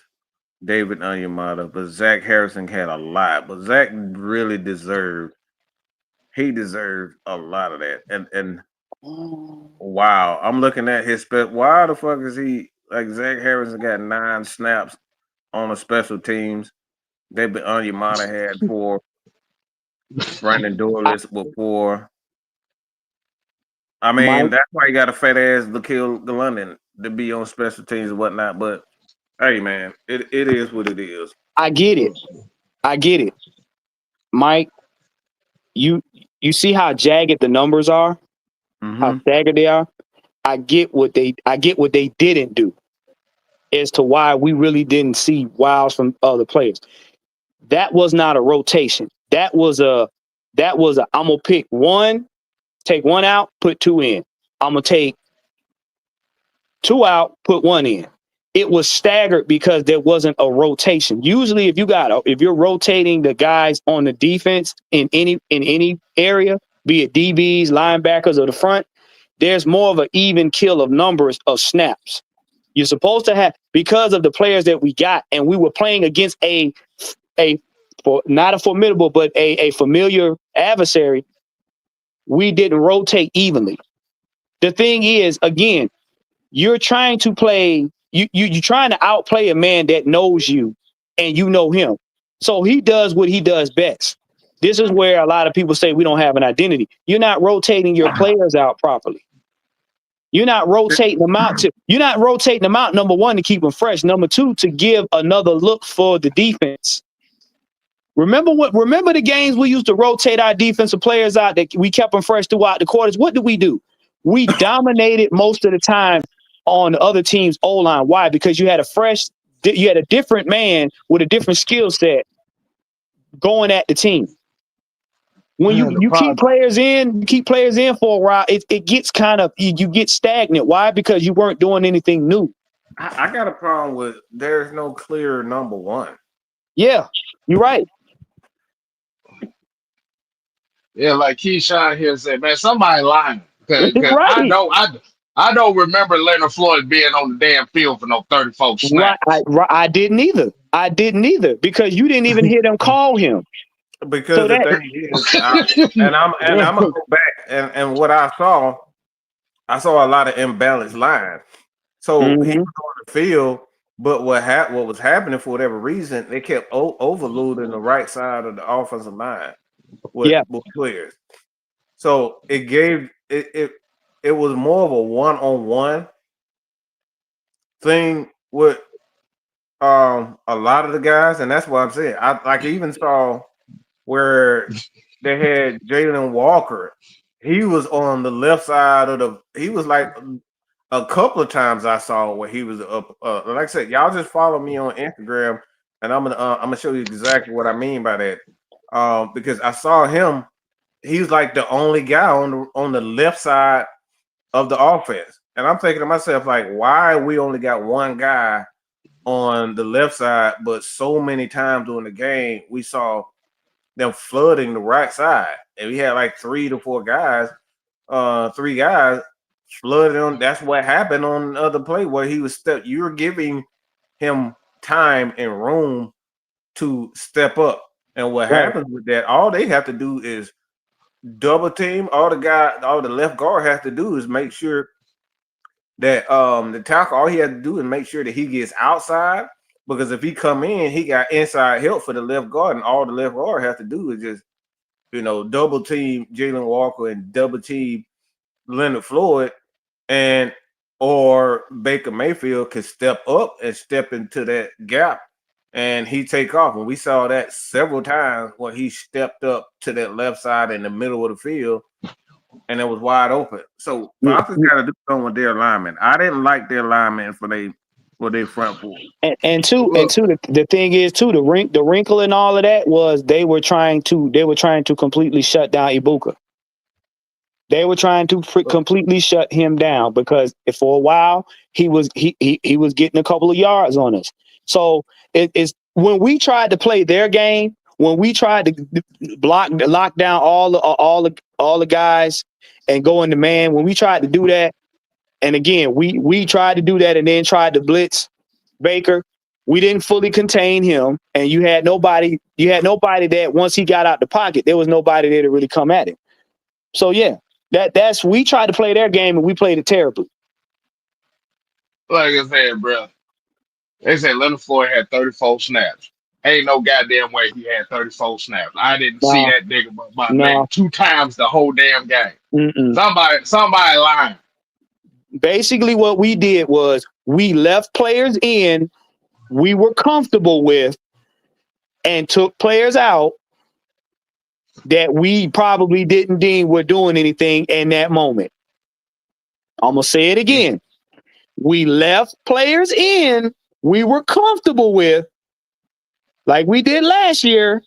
David Onyemata, but Zach Harrison had a lot. But Zach really deserved a lot of that. And wow, I'm looking at his why the fuck is he like Zach Harrison got 9 snaps on the special teams. David Onyemata had 4. Brandon Dorless with 4. I mean, that's why you got a fat ass Laquille London to be on special teams and whatnot. But hey, man, it is what it is. I get it. Mike, you see how jagged the numbers are, how staggered they are. I get what they didn't do as to why we really didn't see wows from other players. That was not a rotation. That was a I'm gonna pick one, take 1 out, put 2 in. I'm gonna take 2 out, put 1 in. It was staggered because there wasn't a rotation. Usually if you're rotating the guys on the defense in any area, be it DBs, linebackers, or the front, there's more of an even kill of numbers of snaps. You're supposed to have, because of the players that we got, and we were playing against not a formidable, but a familiar adversary, we didn't rotate evenly. The thing is, again, you're trying to play, you're trying to outplay a man that knows you and you know him. So he does what he does best. This is where a lot of people say we don't have an identity. You're not rotating your players out properly. You're not rotating them out number 1, to keep them fresh. Number 2, to give another look for the defense. Remember the games we used to rotate our defensive players out, that we kept them fresh throughout the quarters? What did we do? We dominated most of the time on the other team's O-line. Why? Because you had a different man with a different skill set going at the team. When you keep players in for a while, it gets kind of, you get stagnant. Why? Because you weren't doing anything new. I got a problem with there's no clear number 1. Yeah, you're right. Yeah, like Keyshawn here said, man, somebody lying. Cause Right. I don't remember Leonard Floyd being on the damn field for no 34 snaps. I didn't either because you didn't even hear them call him. Because so the thing is, I'm gonna go back and what I saw a lot of imbalanced lines. So he was on the field, but what was happening for whatever reason, they kept overloading the right side of the offensive line with players. So it was more of a one-on-one thing with a lot of the guys, and that's what I'm saying. I even saw where they had Jalen Walker. He was on the left side of he was like a couple of times I saw where he was up. Like I said, y'all just follow me on Instagram, and I'm gonna show you exactly what I mean by that. Because I saw him, he was like the only guy on the left side of the offense, and I'm thinking to myself, like, why we only got one guy on the left side, but so many times during the game we saw them flooding the right side, and we had like 3 to 4 guys, 3 guys flooded on. That's what happened on the other play where he was you're giving him time and room to step up, and what happens with that, all they have to do is double team. All the left guard has to do is make sure that the tackle, all he had to do is make sure that he gets outside, because if he come in, he got inside help for the left guard, and all the left guard has to do is just, double team Jalen Walker and double team Leonard Floyd, or Baker Mayfield could step up and step into that gap, and he take off. And we saw that several times when he stepped up to that left side in the middle of the field, and it was wide open. So Falcons got to do something with their linemen. I didn't like their linemen for their front four. And two, the thing is too, the wrinkle in all of that was they were trying to completely shut down Ibuka. They were trying to completely shut him down because for a while he was getting a couple of yards on us. So it's when we tried to play their game, when we tried to lock down all the guys and go into man, when we tried to do that, and again we tried to do that and then tried to blitz Baker, we didn't fully contain him, and you had nobody that once he got out the pocket, there was nobody there to really come at him. So yeah. That's we tried to play their game and we played it terribly. Like I said, bro, they said Leonard Floyd had 34 snaps. Ain't no goddamn way he had 34 snaps. I didn't see No, that nigga but maybe no. 2 times the whole damn game. Mm-mm. Somebody lying. Basically, what we did was we left players in we were comfortable with and took players out that we probably didn't deem were doing anything in that moment. I'm going to say it again. We left players in we were comfortable with, like we did last year,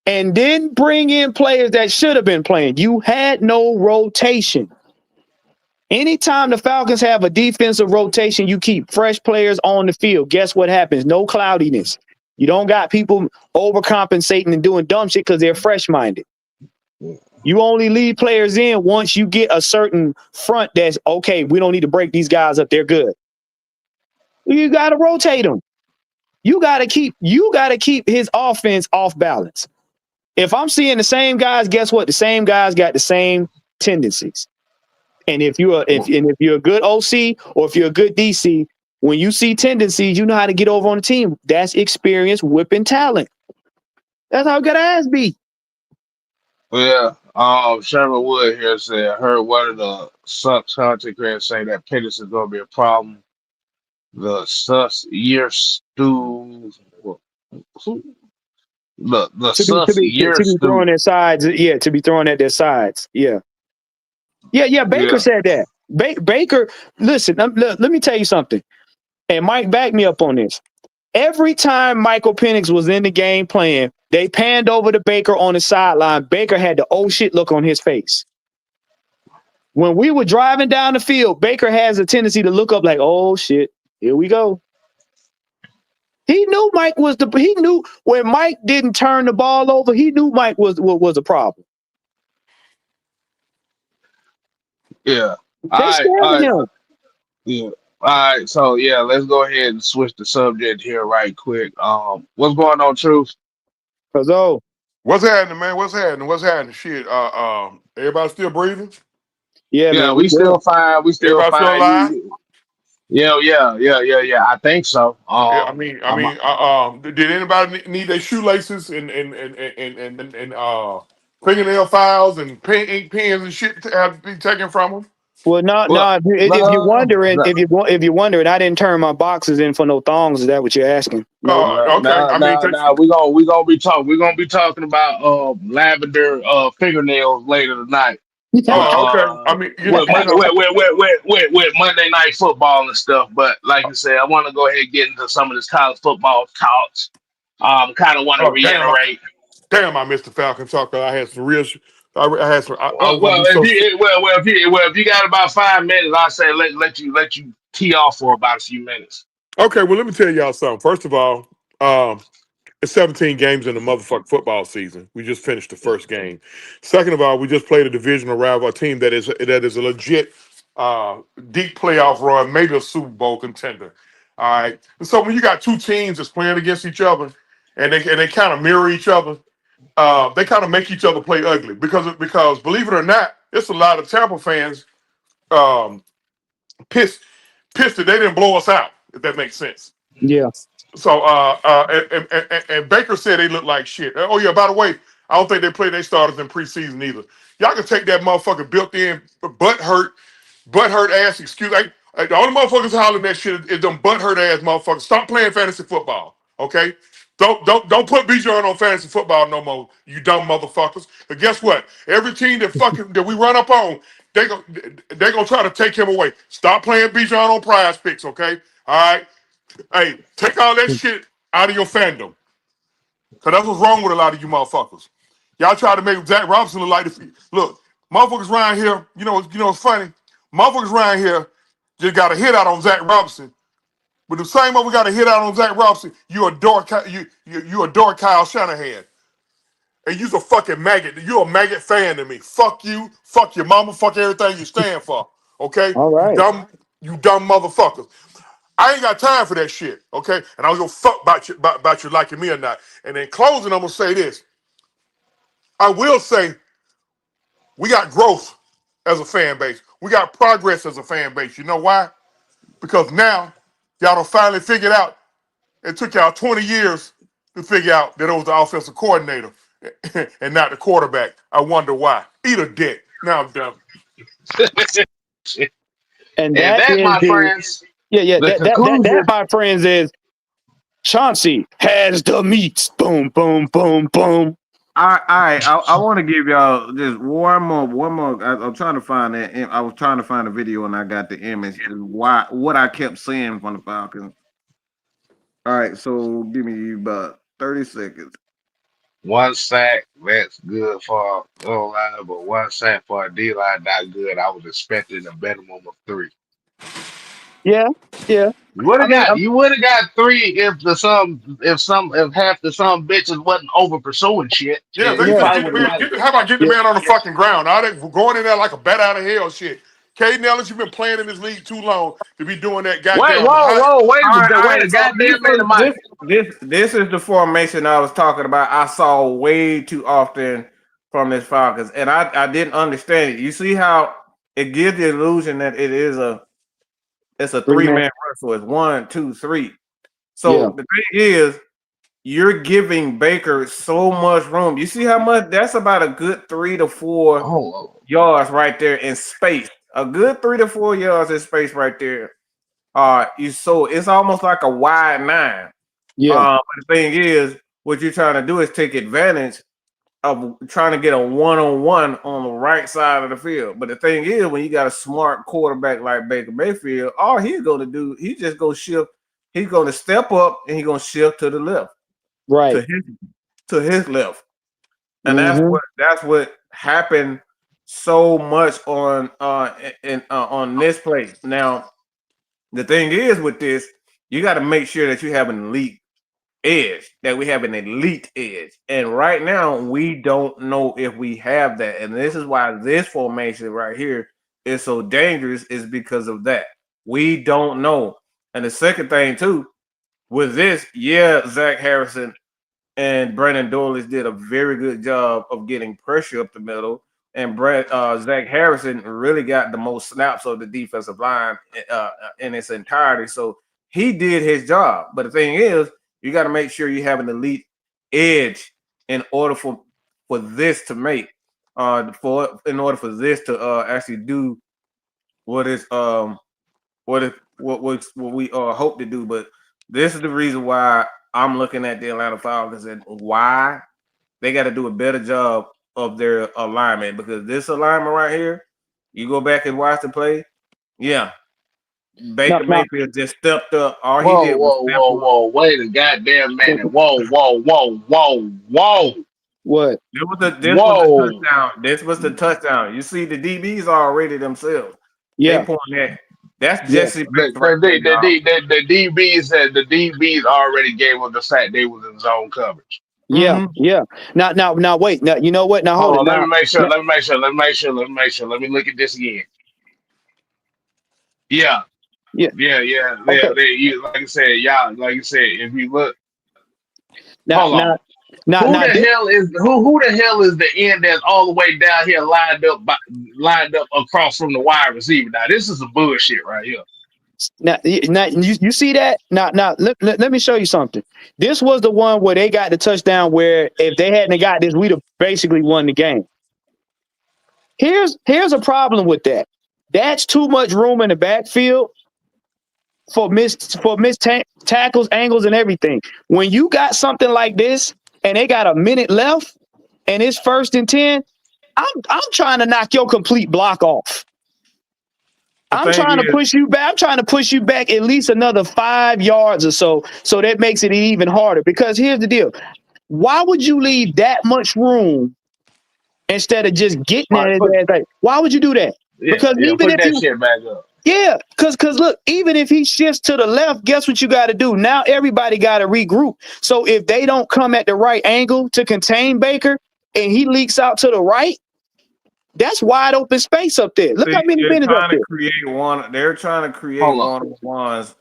and didn't bring in players that should have been playing. You had no rotation. Anytime the Falcons have a defensive rotation, you keep fresh players on the field. Guess what happens? No cloudiness. You don't got people overcompensating and doing dumb shit because they're fresh-minded. You only leave players in once you get a certain front that's, okay, we don't need to break these guys up. They're good. You got to rotate them. You got to keep his offense off balance. If I'm seeing the same guys, guess what? The same guys got the same tendencies. And if you're a good OC or if you're a good DC, when you see tendencies, you know how to get over on the team. That's experience whipping talent. That's how it got ass beat. Yeah. Sherman Wood here said, I heard one of the Sucks content creators say that Pettis is going to be a problem. The sus year stew. The sus year To be stew. throwing their sides. Yeah, to be throwing at their sides. Yeah. Baker said that. Baker, listen, let me tell you something. And Mike backed me up on this. Every time Michael Penix was in the game playing, they panned over to Baker on the sideline. Baker had the oh shit look on his face. When we were driving down the field, Baker has a tendency to look up like, oh shit, here we go. He knew Mike was he knew when Mike didn't turn the ball over, he knew Mike was a problem. Yeah. They scared him. Yeah. All right, so yeah, let's go ahead and switch the subject here right quick. What's going on, Truth? Cause What's happening, man? What's happening? Shit. Everybody still breathing? yeah, man, we still fine. We still Everybody still fine. alive? Yeah. I think so. Yeah, did anybody need their shoelaces and fingernail files and ink pens and shit to have to be taken from them? Well, no. If you're wondering, I didn't turn my boxes in for no thongs. Is that what you're asking? No. No. We're gonna be talking about lavender fingernails later tonight. Okay. I mean, With Monday Night Football and stuff. But like you said, I want to go ahead and get into some of this college football talks. Kind of want to reiterate. Damn, I missed the Falcon talk. I had some real. I had some. If you got about 5 minutes, I say let you tee off for about a few minutes. Okay, well, let me tell y'all something. First of all, it's 17 games in the motherfucking football season. We just finished the first game. Second of all, we just played a divisional rival, a team that is a legit deep playoff run, maybe a Super Bowl contender. All right. And so when you got two teams that's playing against each other and they kind of mirror each other, they kind of make each other play ugly because believe it or not, it's a lot of Tampa fans pissed that they didn't blow us out, if that makes sense. Yeah. So and Baker said they look like shit. Oh yeah, by the way, I don't think they played their starters in preseason either. Y'all can take that motherfucker built-in butt hurt ass excuse. The only motherfuckers hollering that shit is them butt hurt ass motherfuckers. Stop playing fantasy football, okay? Don't put Bijan on fantasy football no more, you dumb motherfuckers. But guess what? Every team that we run up on, they gonna try to take him away. Stop playing Bijan on prize picks, okay? All right. Hey, take all that shit out of your fandom. Because that's what's wrong with a lot of you motherfuckers. Y'all try to make Zach Robinson look like look, Motherfuckers around here, you know what's funny? Motherfuckers around here just got a hit out on Zach Robinson. But the same motherfucker got a hit out on Zach Robinson, you adore Kyle Shanahan. And you's a fucking maggot. You're a maggot fan to me. Fuck you, fuck your mama, fuck everything you stand for. Okay? All right. You dumb motherfuckers. I ain't got time for that shit. Okay? And I was gonna fuck about you liking me or not. And in closing, I'm gonna say this. I will say we got growth as a fan base. We got progress as a fan base. You know why? Because now y'all done finally figured out. It took y'all 20 years to figure out that it was the offensive coordinator and not the quarterback. I wonder why. Eat a dick. Now I'm done. And And that that, is my the friends, yeah. the That conclusion. my friends is Chauncey has the meats. Boom, boom, boom, boom. I want to give y'all just one more. I'm trying to find that. I was trying to find a video and I got the image. What I kept seeing from the Falcons. All right, so give me about 30 seconds. 1 sack, that's good for O line, but 1 sack for a D line, not good. I was expecting a minimum of 3. Yeah. I mean, You would have got 3 if half the some bitches wasn't over pursuing shit. Yeah, You they just probably get the would have man. got it. How about getting yeah. the man on the fucking ground? All that going in there like a bat out of hell shit. Caden Ellis, you've been playing in this league too long to be doing that Wait, goddamn whoa, high. whoa, All wait right. a So goddamn minute, Mike. this is the formation I was talking about. I saw way too often from this Falcons, and I didn't understand it. You see how it gives the illusion that it's a 3-man. three-man rush, so it's 1, 2, 3. Yeah. So the thing is, you're giving Baker so much room. You see how much? That's about a good 3 to 4 Oh, yards right there in space. A good 3 to 4 yards in space right there. It's almost like a wide 9. Yeah. But the thing is, what you're trying to do is take advantage of trying to get a one-on-one on the right side of the field. But the thing is, when you got a smart quarterback like Baker Mayfield, all he's going to do, he just go shift. He's going to step up and he's going to shift to the left, Right. to his left, and Mhm. that's what happened so much on this play. Now, the thing is with this, you got to make sure that you have an elite edge, that we have an elite edge. And right now, we don't know if we have that. And this is why this formation right here is so dangerous, is because of that. We don't know. And the second thing, too, with this, Zach Harrison and Brandon Dolis did a very good job of getting pressure up the middle. And Zach Harrison really got the most snaps of the defensive line in its entirety. So he did his job. But the thing is, you got to make sure you have an elite edge in order for this to make. In order for this to actually do what we hope to do. But this is the reason why I'm looking at the Atlanta Falcons and why they got to do a better job of their alignment, because this alignment right here, you go back and watch the play. Yeah, Baker Mayfield just stepped up. All he did was step up. whoa, wait a goddamn minute. Whoa. What? This was the touchdown. This was the touchdown. You see, the DBs are already themselves. Yeah. They point that. That's Yeah. Jesse Bates right there, y'all. The DBs already gave us the sack. They was in zone coverage. Yeah. Yeah. Now wait. Now you know what? Now hold Hold it. on, Now, let me make sure. Let me look at this again. Yeah. Yeah. Okay. Like I said, if you look, hold on. Now, Who the hell is the end that's all the way down here lined up across from the wide receiver? Now this is a bullshit right here. Now you see that? Now let me show you something. This was the one where they got the touchdown where if they hadn't got this, we'd have basically won the game. Here's a problem with that. That's too much room in the backfield for missed tackles, angles, and everything. When you got something like this and they got a minute left and it's 1st and 10, I'm trying to knock your complete block off. I'm trying to push you back. I'm trying to push you back at least another 5 yards or so. So that makes it even harder. Because here's the deal. Why would you leave that much room instead of just getting Right, at his put, ass. Like, why would you do that? yeah, Because yeah, even put if that you, shit back up. yeah, because look, even if he shifts to the left, guess what you got to do? Now everybody got to regroup. So if they don't come at the right angle to contain Baker and he leaks out to the right, that's wide open space up there. Look See, how many they're minutes up trying to there. create one. They're trying to create Hold on. one-on-ones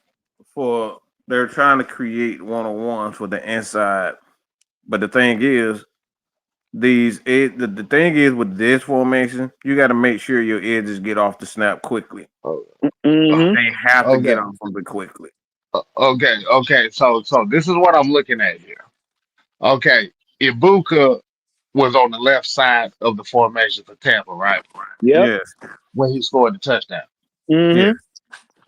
for. They're trying to create one-on-ones for the inside. But the thing is, the thing is with this formation, you got to make sure your edges get off the snap quickly. Mm-hmm. They have to get Okay. off of it quickly. Okay. So this is what I'm looking at here. Okay. Ibuka was on the left side of the formation for Tampa, right? Yep. Yes, When he scored the touchdown. Mm-hmm. yes.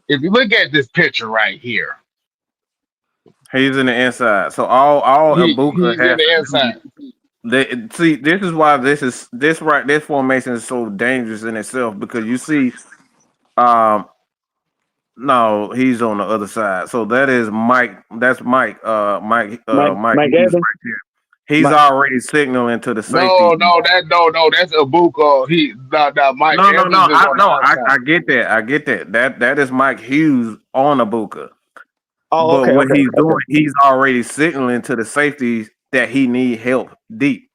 If you look at this picture right here, He's in the inside. So all Ibuka he's in has the to inside. do. See, this is why this formation is so dangerous in itself because you see, no, he's on the other side. So that is Mike. That's Mike. Mike Mike Hughes Evans. right there. He's Mike, already signaling to the safety. No, that's Ibuka. Mike No, Evans is on the I outside. get that. I get that. That is Mike Hughes on Ibuka. oh, But okay, what okay, he's doing, okay. he's already signaling to the safeties that he need help deep.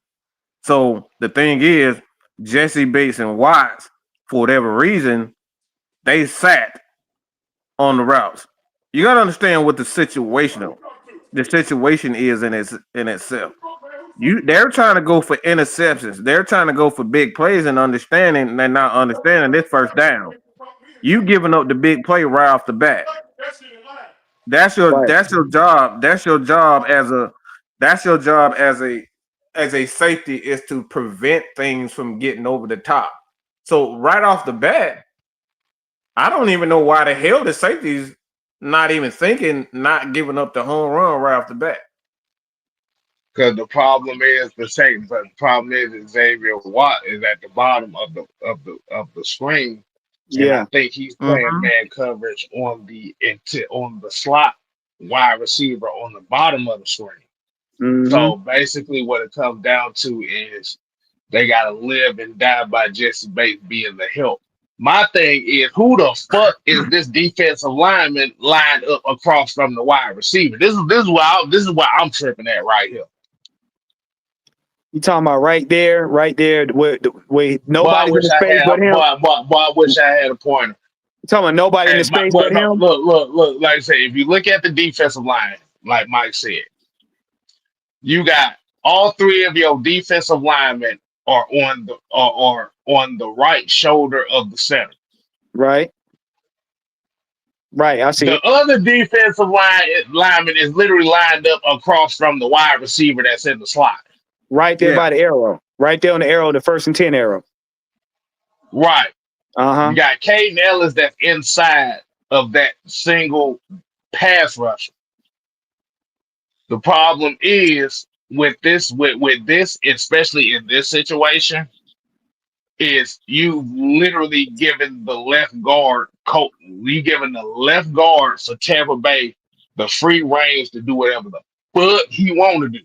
So the thing is, Jesse Bates and Watts, for whatever reason, they sat on the routes. You gotta understand what the situation is in itself. They're trying to go for interceptions. They're trying to go for big plays and understanding and not understanding this first down. You giving up the big play right off the bat. Right. That's your job. That's your job as a safety is to prevent things from getting over the top. So right off the bat, I don't even know why the hell the safety's not even thinking, not giving up the home run right off the bat. Because the problem is the same. But the problem is Xavier Watt is at the bottom of the screen, and I Yeah. think he's playing Mm-hmm. man coverage on the slot wide receiver on the bottom of the screen. Mm-hmm. So basically, what it comes down to is they got to live and die by Jesse Bates being the help. My thing is, who the fuck is this defensive lineman lined up across from the wide receiver? This is why I'm tripping at right here. You talking about right there, where Boy, I nobody's in wish the I space had. but him. Boy, I wish I had a pointer. You talking about nobody in the space but No, him. look. Like I said, if you look at the defensive line, like Mike said, you got all three of your defensive linemen are on the right shoulder of the center. Right. Right. I see The it. other defensive lineman is literally lined up across from the wide receiver that's in the slot. Right there Yeah. by the arrow. Right there on the arrow, the 1st and 10 arrow. Right. Uh-huh. You got Caden Ellis that's inside of that single pass rusher. The problem is with this, especially in this situation, is you literally given the left guard for Tampa Bay the free range to do whatever the fuck he want to do.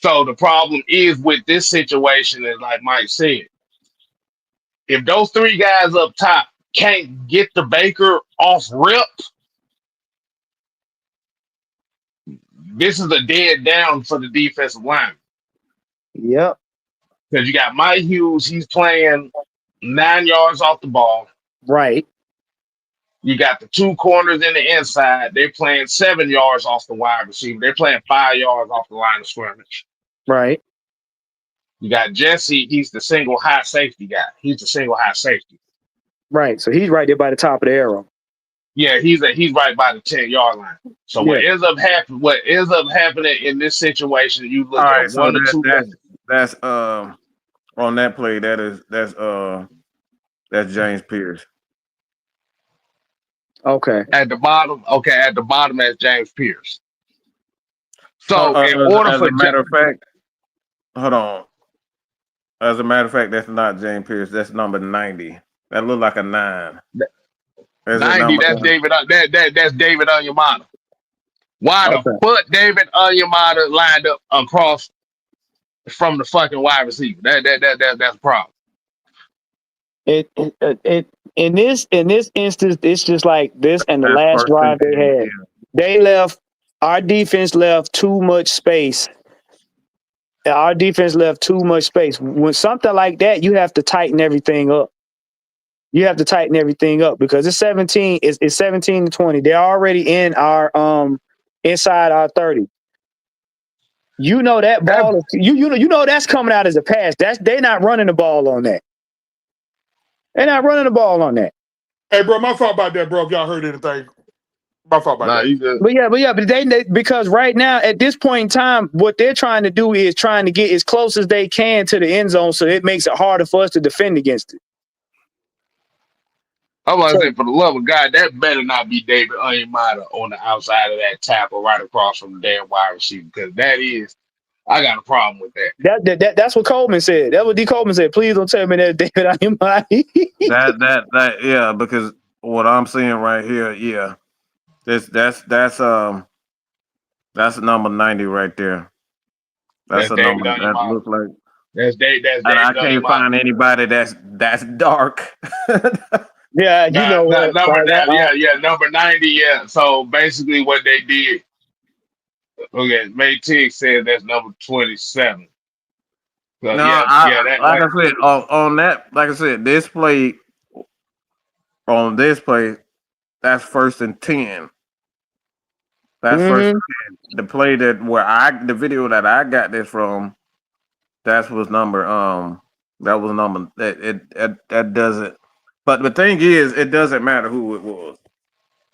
So the problem is with this situation is like Mike said, if those three guys up top can't get the Baker off rip, this is a dead down for the defensive line. Yep. Because you got Mike Hughes, he's playing 9 yards off the ball. Right. You got the two corners in the inside. They're playing 7 yards off the wide receiver. They're playing 5 yards off the line of scrimmage. Right. You got Jesse. He's the single high safety guy. He's the single high safety. Right. So he's right there by the top of the arrow. Yeah, he's right by the 10-yard line. So Yeah. what ends up happening in this situation, you look All at right, so one or two things. that's on that play. That's James Pierce. Okay. At the bottom, that's James Pierce. So in As order a for matter of fact, hold on. As a matter of fact, that's not James Pierce. That's number 90. That looked like a 9. Is it 90, number that's 9? David. That's David Onyemata. Why Okay. the fuck David Onyemata lined up across from the fucking wide receiver. That's a problem. It in this instance, it's just like this and the That's last first and drive they 10. had. They left our defense left too much space. Our defense left too much space. When something like that, you have to tighten everything up. You have to tighten everything up because it's 17. It's 17-20. They're already in our inside our 30. You know that That, ball is you know that's coming out as a pass. They're not running the ball on that. They're not running the ball on that. Hey, bro, my fault about that, bro. If y'all heard anything, my fault about nah, that. you good. But they because right now at this point in time, what they're trying to do is trying to get as close as they can to the end zone, so it makes it harder for us to defend against it. I was So gonna say, for the love of God, that better not be David Onyemata on the outside of that tackle right across from the damn wide receiver, because that is, I got a problem with that. that's what Coleman said. That's what D. Coleman said. Please don't tell me that David Ayumai. Yeah, because what I'm seeing right here, yeah, that's number 90 right there. That's That's a David number that Onyemata. looks like, That's and I David can't Onyemata. find anybody that's dark. Yeah, you know what? Number 90, yeah. So basically what they did, okay, May Tig said that's number 27. So No, like I said on that, like I said, this play on this play, that's first and 10. That's first Mm-hmm. and 10. The play the video that I got this from, that was number that doesn't. But the thing is, it doesn't matter who it was.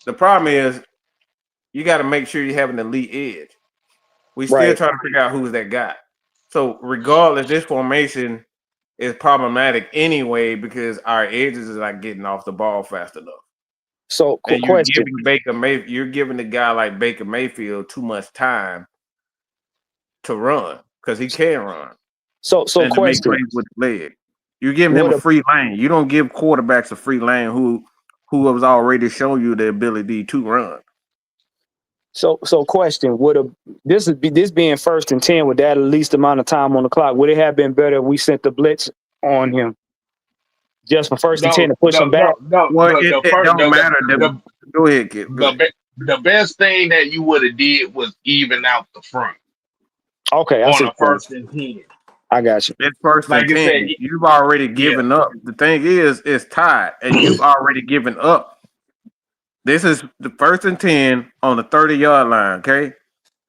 The problem is you got to make sure you have an elite edge. We still Right. trying to figure out who's that guy. So regardless, this formation is problematic anyway because our edges is not getting off the ball fast enough. So, And question. you're giving a guy like Baker Mayfield too much time to run because he can run So and to make question. plays with the leg. You give him Would a a free lane. You don't give quarterbacks a free lane who has already shown you the ability to run. so question. This being first and 10 with that least amount of time on the clock? Would it have been better if we sent the blitz on him just for first and 10 No, to push him back? Well, The it first, don't matter. Go ahead, kid. Go ahead. the best thing that you would have did was even out the front Okay, I on see. a first and 10. I got you. It's first and Like I 10. said, You've already yeah. given up. The thing is, it's tied, and you've already given up. This is the first and 10 on the 30-yard line, okay?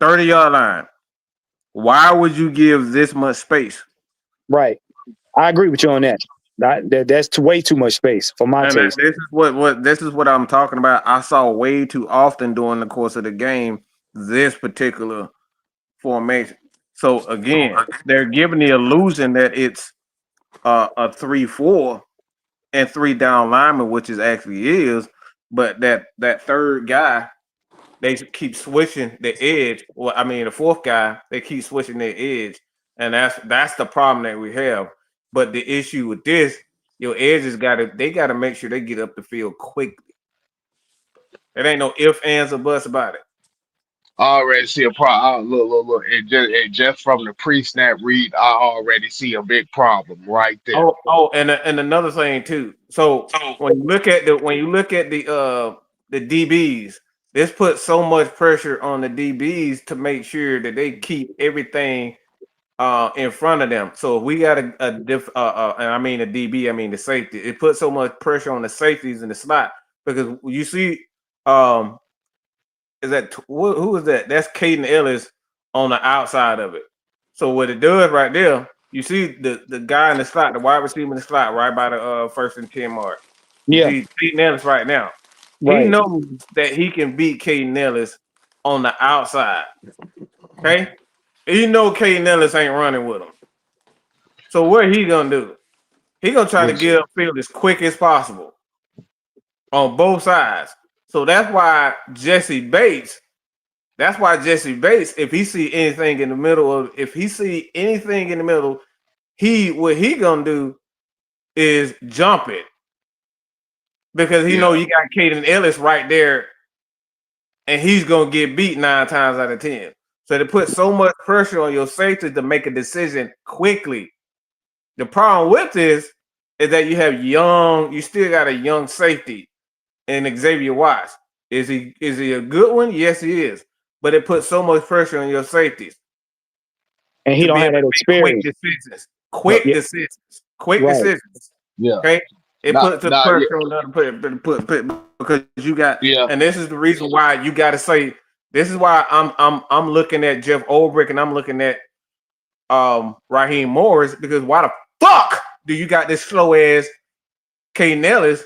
30-yard line. Why would you give this much space? Right. I agree with you on that. That's way too much space for my And taste. this is what I'm talking about. I saw way too often during the course of the game this particular formation. So again, they're giving the illusion that it's a 3-4 and 3 down lineman, which it actually is, but that third guy, they keep switching the edge. Well, I mean the fourth guy, they keep switching their edge, and that's the problem that we have. But the issue with this, your edges gotta make sure they get up the field quickly. It ain't no ifs, ands, or buts about it. I already see a problem. Look. It just from the pre-snap read, I already see a big problem right there. And another thing too. So when you look at the DBs, this puts so much pressure on the DBs to make sure that they keep everything in front of them. So if we got and I mean a DB, I mean the safety. It puts so much pressure on the safeties in the slot because you see, who is that? That's Caden Ellis on the outside of it. So what it does right there, you see the guy in the slot, the wide receiver in the slot, right by the first and 10 mark. You see Caden Ellis right now. He Right. knows that he can beat Caden Ellis on the outside. Okay, he know Caden Ellis ain't running with him. So what he gonna do? He gonna try to get upfield as quick as possible on both sides. So that's why Jesse Bates, if he see anything in the middle, what he gonna do is jump it because he know you got Caden Ellis right there, and he's gonna get beat 9 times out of 10. So they put so much pressure on your safety to make a decision quickly. The problem with this is that you still got a young safety in Xavier Watts. Is he a good one? Yes, he is. But it puts so much pressure on your safeties And he to don't be have able that to make experience. quick Yeah. decisions, quick Right. decisions. Yeah. Okay, it Not, puts the not, pressure on them because you got, yeah. and this is the reason why you got to say. This is why I'm looking at Jeff Ulbrich and I'm looking at Raheem Morris, because why the fuck do you got this slow ass Caden Ellis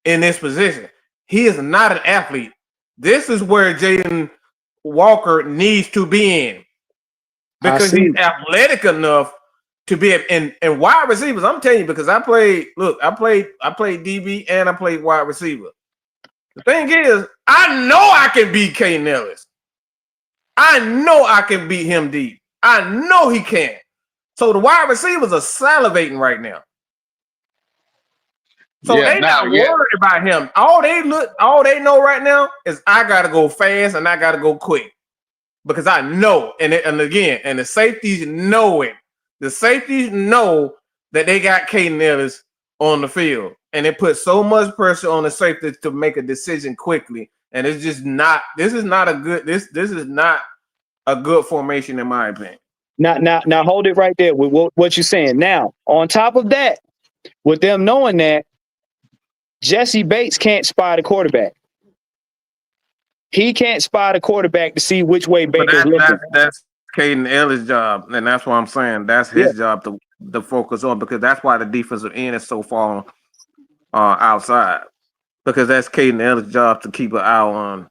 in this position? He is not an athlete. This is where Jaden Walker needs to be in, because he's athletic enough to be in wide receivers. I'm telling you, because I played DB and I played wide receiver. The thing is, I know I can beat Caden Ellis. I know I can beat him deep. I know he can. So the wide receivers are salivating right now. So they not worried about him. All they know right now is I gotta go fast and I gotta go quick. Because I know, and the safeties know it. The safeties know that they got Caden Ellis on the field, and it puts so much pressure on the safeties to make a decision quickly. And it's just not. This is not a good formation in my opinion. Now, hold it right there with what you're saying. Now, on top of that, with them knowing that, Jesse Bates can't spy the quarterback. He can't spy the quarterback to see which way Baker's looking. That's Caden Ellis' job, and that's what I'm saying. That's his job to focus on, because that's why the defensive end is so far outside, because that's Caden Ellis' job to keep an eye on.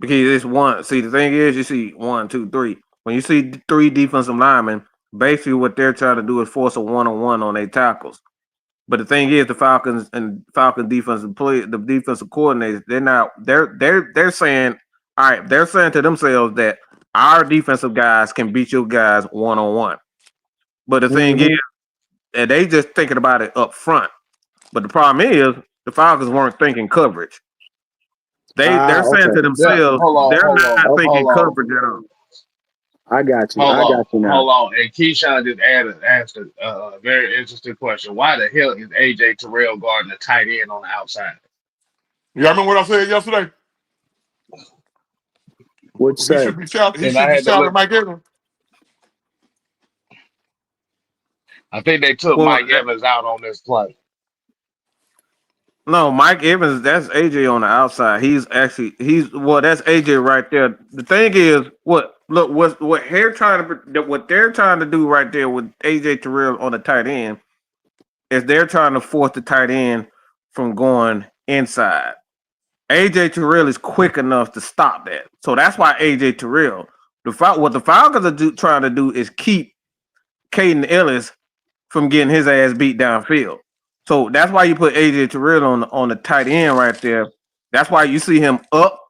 Because it's one. See, the thing is, you see 1, 2, 3. When you see 3 defensive linemen, basically what they're trying to do is force a one-on-one on their tackles. But the thing is, the Falcons and Falcon defensive the defensive coordinators, they're saying, all right, they're saying to themselves that our defensive guys can beat your guys one-on-one. But the thing is, and they just thinking about it up front. But the problem is, the Falcons weren't thinking coverage. They're saying to themselves, they're not thinking coverage at all. I got you. Hold on. And Keyshawn just asked a very interesting question. Why the hell is AJ Terrell guarding the tight end on the outside? Y'all remember what I said yesterday? What's He that? should be shouting Mike Evans. I think they took Mike Evans out on this play. No, Mike Evans, that's AJ on the outside. That's AJ right there. The thing is, what they're trying to do right there with AJ Terrell on the tight end is they're trying to force the tight end from going inside. AJ Terrell is quick enough to stop that. So that's why AJ Terrell. What the Falcons are trying to do is keep Caden Ellis from getting his ass beat downfield. So that's why you put AJ Terrell on the tight end right there. That's why you see him up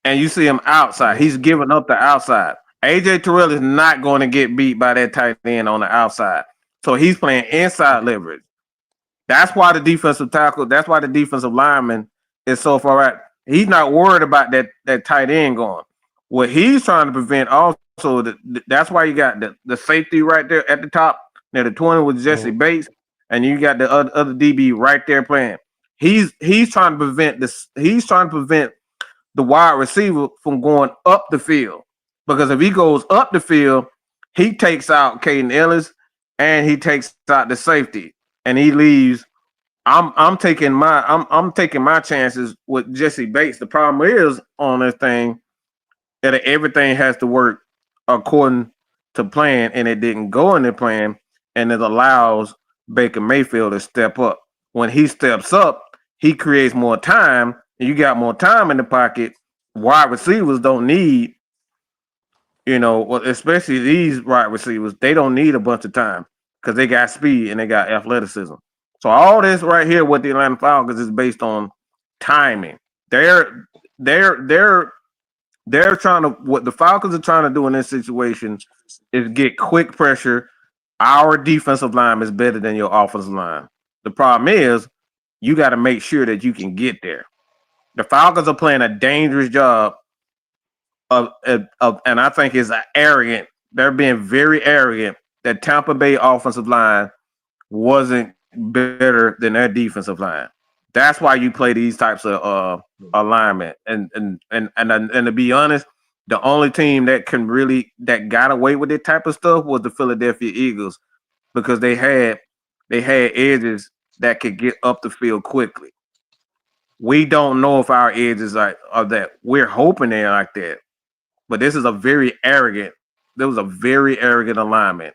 and you see him outside. He's giving up the outside. AJ Terrell is not going to get beat by that tight end on the outside. So he's playing inside leverage. That's why the defensive lineman is so far out. He's not worried about that tight end going. What he's trying to prevent also, that's why you got the safety right there at the top. Now the 20 with Jesse Bates, and you got the other DB right there playing. He's trying to prevent this. He's trying to prevent the wide receiver from going up the field, because if he goes up the field, he takes out Caden Ellis and he takes out the safety, and he leaves. I'm taking my chances with Jesse Bates. The problem is on this thing that everything has to work according to plan, and it didn't go in the plan, and it allows Baker Mayfield to step up. When he steps up, he creates more time, and you got more time in the pocket. Wide receivers don't need, especially these wide receivers, they don't need a bunch of time because they got speed and they got athleticism. So all this right here with the Atlanta Falcons is based on timing. They're trying to, what the Falcons are trying to do in this situation is get quick pressure. Our defensive line is better than your offensive line. The problem is you got to make sure that you can get there. The Falcons are playing a dangerous job and I think it's arrogant. They're being very arrogant that Tampa Bay offensive line wasn't better than their defensive line. That's why you play these types of alignment. And to be honest, the only team that got away with that type of stuff was the Philadelphia Eagles because they had edges that could get up the field quickly. We don't know if our edges are that. We're hoping they're like that. But this is a very arrogant. There was a very arrogant alignment.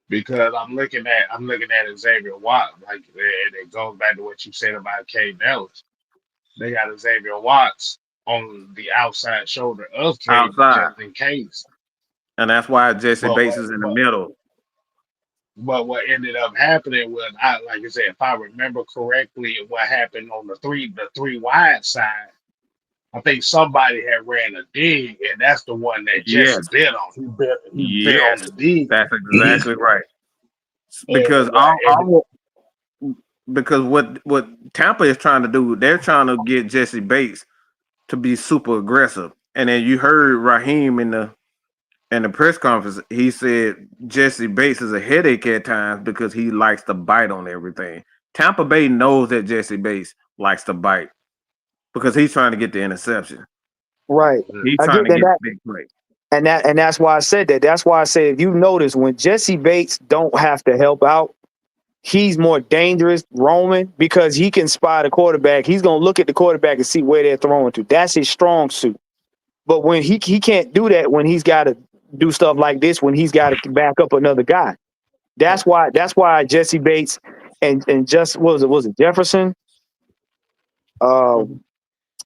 because I'm looking at Xavier Watt, like, and it goes back to what you said about Cade Nellis. They got Xavier Watts on the outside shoulder of Cade Outside. just in case. And that's why Jesse But Bates what is in the but middle. but what ended up happening was, like I said, if I remember correctly, what happened on the three wide side, I think somebody had ran a dig, and that's the one that Jesse Yes. bit on. He bit on Yes. the dig, That's exactly right. Because and what ended because what Tampa is trying to do, they're trying to get Jesse Bates to be super aggressive. And then you heard Raheem in the press conference, he said Jesse Bates is a headache at times because he likes to bite on everything. Tampa Bay knows that Jesse Bates likes to bite because he's trying to get the interception. Right. He's I trying get to get that. the big play. And that's why I said that. That's why I said if you notice when Jesse Bates don't have to help out, he's more dangerous roaming because he can spot a quarterback. He's gonna look at the quarterback and see where they're throwing to. That's his strong suit. But when he can't do that when he's got to do stuff like this, when he's got to back up another guy. That's why Jesse Bates and just was it Jefferson?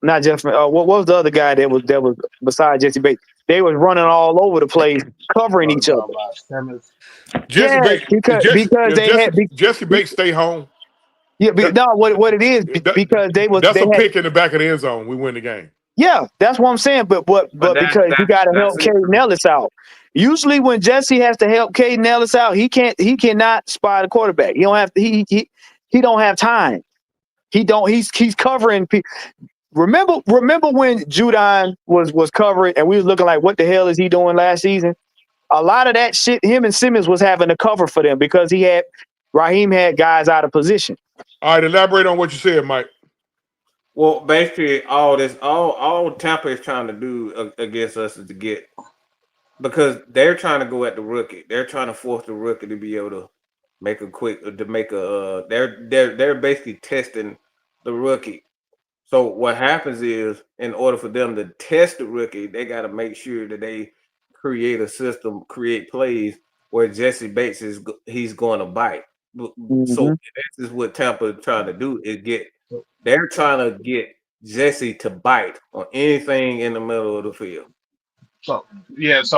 Not Jefferson. What was the other guy that was besides Jesse Bates? They was running all over the place, covering each other. about Simmons. Jesse Yeah, Bates, because they had Jesse Bates stay home. That, no, what it is because that's they a had pick in the back of the end zone. We win the game. yeah, that's what I'm saying. But But because you got to help that's it. Caden Ellis out. Usually when Jesse has to help Caden Ellis out, he cannot spot a quarterback. He don't have he don't have time. He's covering people. Remember when Judon was covering and we was looking like what the hell is he doing last season? A lot of that shit, him and Simmons was having to cover for them because Raheem had guys out of position. All right, elaborate on what you said, Mike. Well, basically, all Tampa is trying to do against us is to get because they're trying to go at the rookie. They're trying to force the rookie to be able to make a quick to make a. They're basically testing the rookie. So what happens is, in order for them to test the rookie, they got to make sure that they create a system, create plays where Jesse Bates he's going to bite. So this is what Tampa is trying to do is they're trying to get Jesse to bite on anything in the middle of the field. So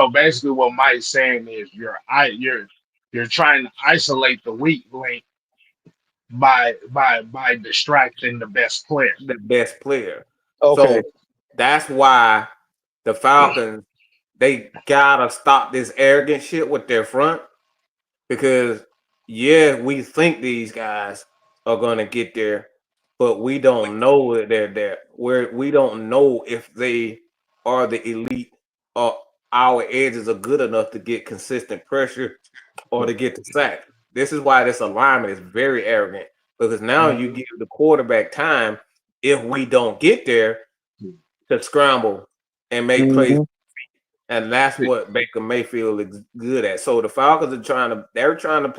basically, what Mike's saying is you're trying to isolate the weak link by distracting the best player. The best player. Okay. So that's why the Falcons they gotta stop this arrogant shit with their front because we think these guys are gonna get there, but we don't know that they're there. We don't know if they are the elite or our edges are good enough to get consistent pressure or to get the sack. This is why this alignment is very arrogant because now you give the quarterback time if we don't get there to scramble and make plays. And that's what Baker Mayfield is good at. So the Falcons are they're trying to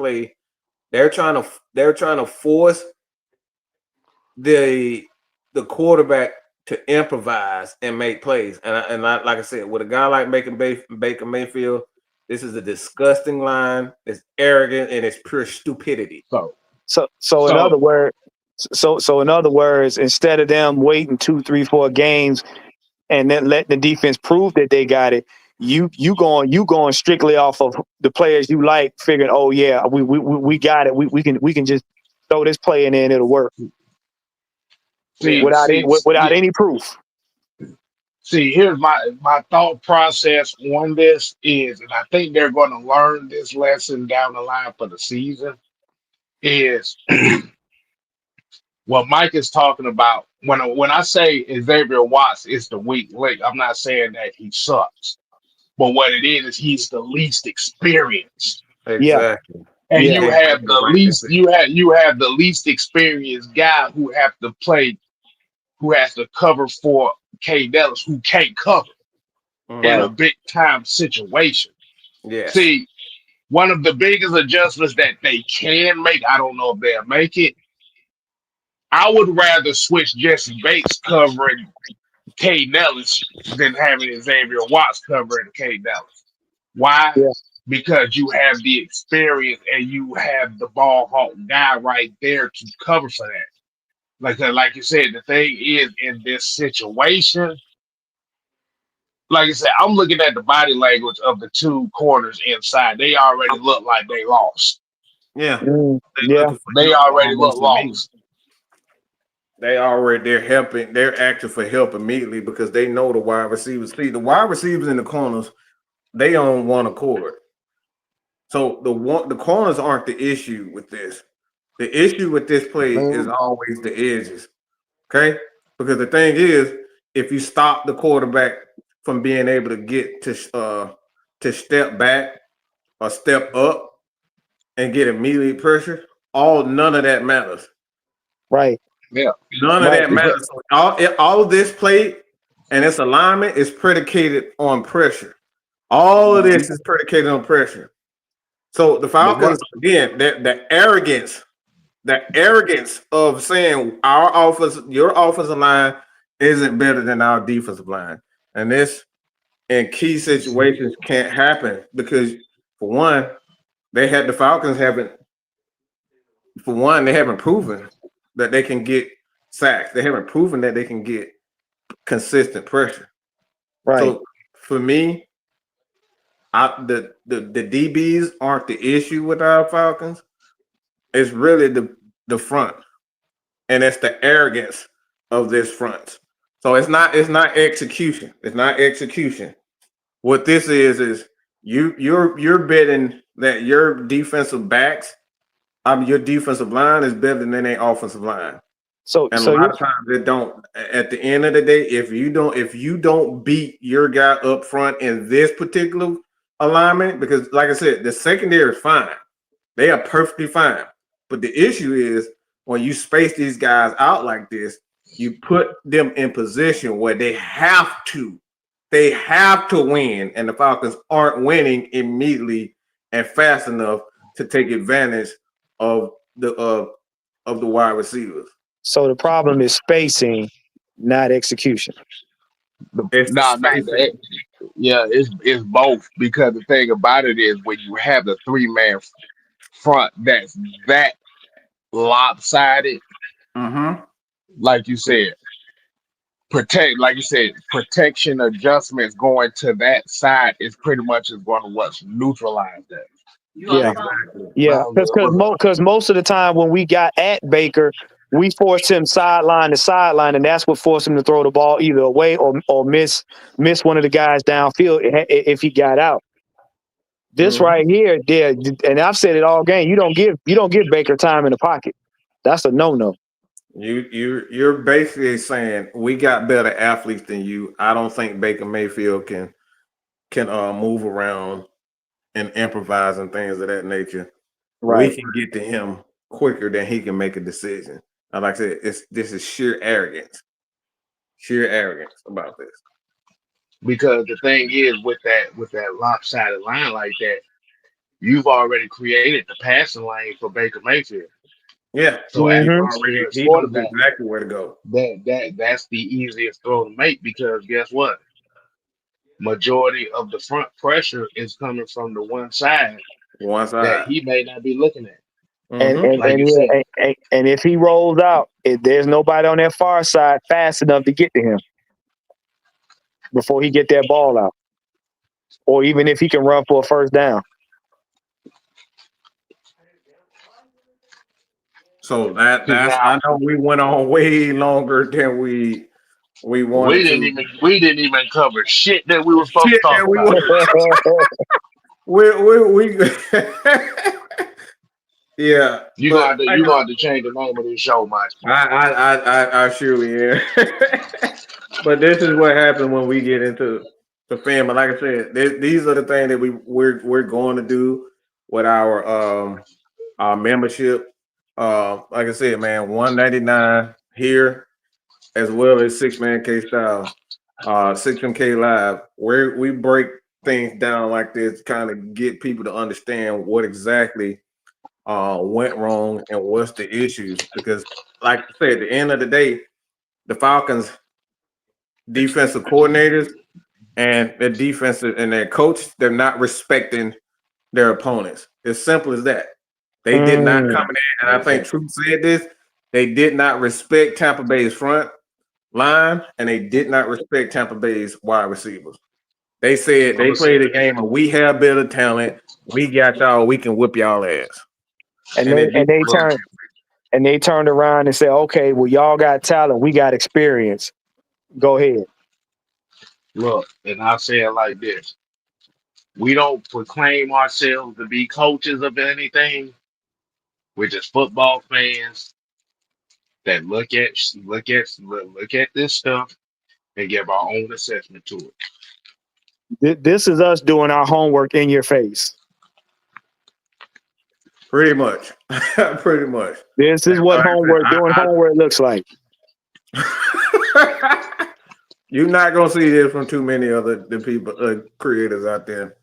force the quarterback to improvise and make plays. And like I said, with a guy like Baker Mayfield, this is a disgusting line. It's arrogant and it's pure stupidity. So in other words, instead of them waiting 2, 3, 4 games and then letting the defense prove that they got it, you going strictly off of the players you like, figuring, oh yeah, we got it. We can just throw this play in there and it'll work. Without any proof. See, here's my thought process on this is, and I think they're going to learn this lesson down the line for the season, is What Mike is talking about when I say Xavier Watts is the weak link, I'm not saying that he sucks, but what it is he's the least experienced, Yeah, Exactly. and You yeah, you can't have make the the right least decision. you have the least experienced guy who have to play who has to cover for K. Nellis who can't cover in a right. Mm-hmm. big time situation. Yes. See, one of the biggest adjustments that they can make, I don't know if they'll make it. I would rather switch Jesse Bates covering K. Nellis than having Xavier Watts covering K. Nellis. Why? Yeah, Because you have the experience and you have the ball hawk guy right there to cover for that. Like you said, the thing is in this situation, like I said, I'm looking at the body language of the two corners inside. They already look like they lost. Yeah. They yeah. looking for They help already look almost immediately. lost. They're helping. They're acting for help immediately because they know the wide receivers. See, the wide receivers in the corners, they on one accord. So the corners aren't the issue with this. The issue with this play is always the edges. Okay, because the thing is, if you stop the quarterback from being able to get to step back or step up and get immediate pressure, none of that matters. Right, Yeah. None of right. that matters. So all of this play and its alignment is predicated on pressure. All of this is predicated on pressure. So the But what Falcons, again, the arrogance of saying your offensive line isn't better than our defensive line. And this in key situations can't happen because for one, the Falcons haven't they haven't proven that they can get sacks. They haven't proven that they can get consistent pressure. Right. So for me, the DBs aren't the issue with our Falcons. It's really the front, and it's the arrogance of this front. So it's not execution. It's not execution. What this is you're betting that your defensive backs, your defensive line is better than their offensive line. So, And a so lot you of times it don't. At the end of the day, if you don't beat your guy up front in this particular alignment, because like I said, the secondary is fine. They are perfectly fine. But the issue is when you space these guys out like this, you put them in position where they have to win, and the Falcons aren't winning immediately and fast enough to take advantage of the wide receivers. so the problem is spacing, not execution. It's the nah, spacing. yeah, it's both because the thing about it is when you have the 3-man front that's that lopsided, Mm-hmm. like you said, protection adjustments going to that side is pretty much is going to what's neutralize that. Yeah, Exactly. yeah. Because most of the time when we got at Baker, we forced him sideline to sideline, and that's what forced him to throw the ball either away or miss one of the guys downfield if he got out. This Mhm. right here, there, and I've said it all game. You don't give Baker time in the pocket. That's a no. You're basically saying we got better athletes than you. I don't think Baker Mayfield can move around and improvise and things of that nature. We Right. can get to him quicker than he can make a decision. And like I said, this is sheer arrogance about this. Because the thing is with that lopsided line like that, you've already created the passing lane for Baker Mayfield. Yeah, So as Mm-hmm. an experienced he knows quarterback, exactly where to go. that's the easiest throw to make because guess what? Majority of the front pressure is coming from the one side One that side. he may not be looking at. And Mm-hmm. and Like you and, said, yeah, and if he rolls out, if there's nobody on that far side fast enough to get to him before he get that ball out, or even if he can run for a first down. So see that's now I know we went on way longer than we we wanted didn't to. even we didn't even cover shit that we were supposed to Shit talk that we about. we Yeah, You but gonna have to change the name of this show, Mike. I surely am. But this is what happens when we get into the family. Like I said, these are the things that we're going to do with our membership. Like I said, man, $199 here as well as 6-man K style, 6MK live, where we break things down like this, kind of get people to understand what exactly went wrong and what's the issues. Because, like I said, at the end of the day, the Falcons defensive coordinators and their defensive and their coach, they're not respecting their opponents. As simple as that. They did not come in, and I think Truth said this. They did not respect Tampa Bay's front line, and they did not respect Tampa Bay's wide receivers. They said they played a game of we have better talent. We got y'all. We can whip y'all ass. And they turned around and said, okay, well, y'all got talent. We got experience. Go ahead. Look, and I'll say it like this. We don't proclaim ourselves to be coaches of anything. We're just football fans that look at this stuff and give our own assessment to it. This is us doing our homework in your face. Pretty much. Pretty much. This is what homework looks like. You're not gonna see this from too many other the people creators out there.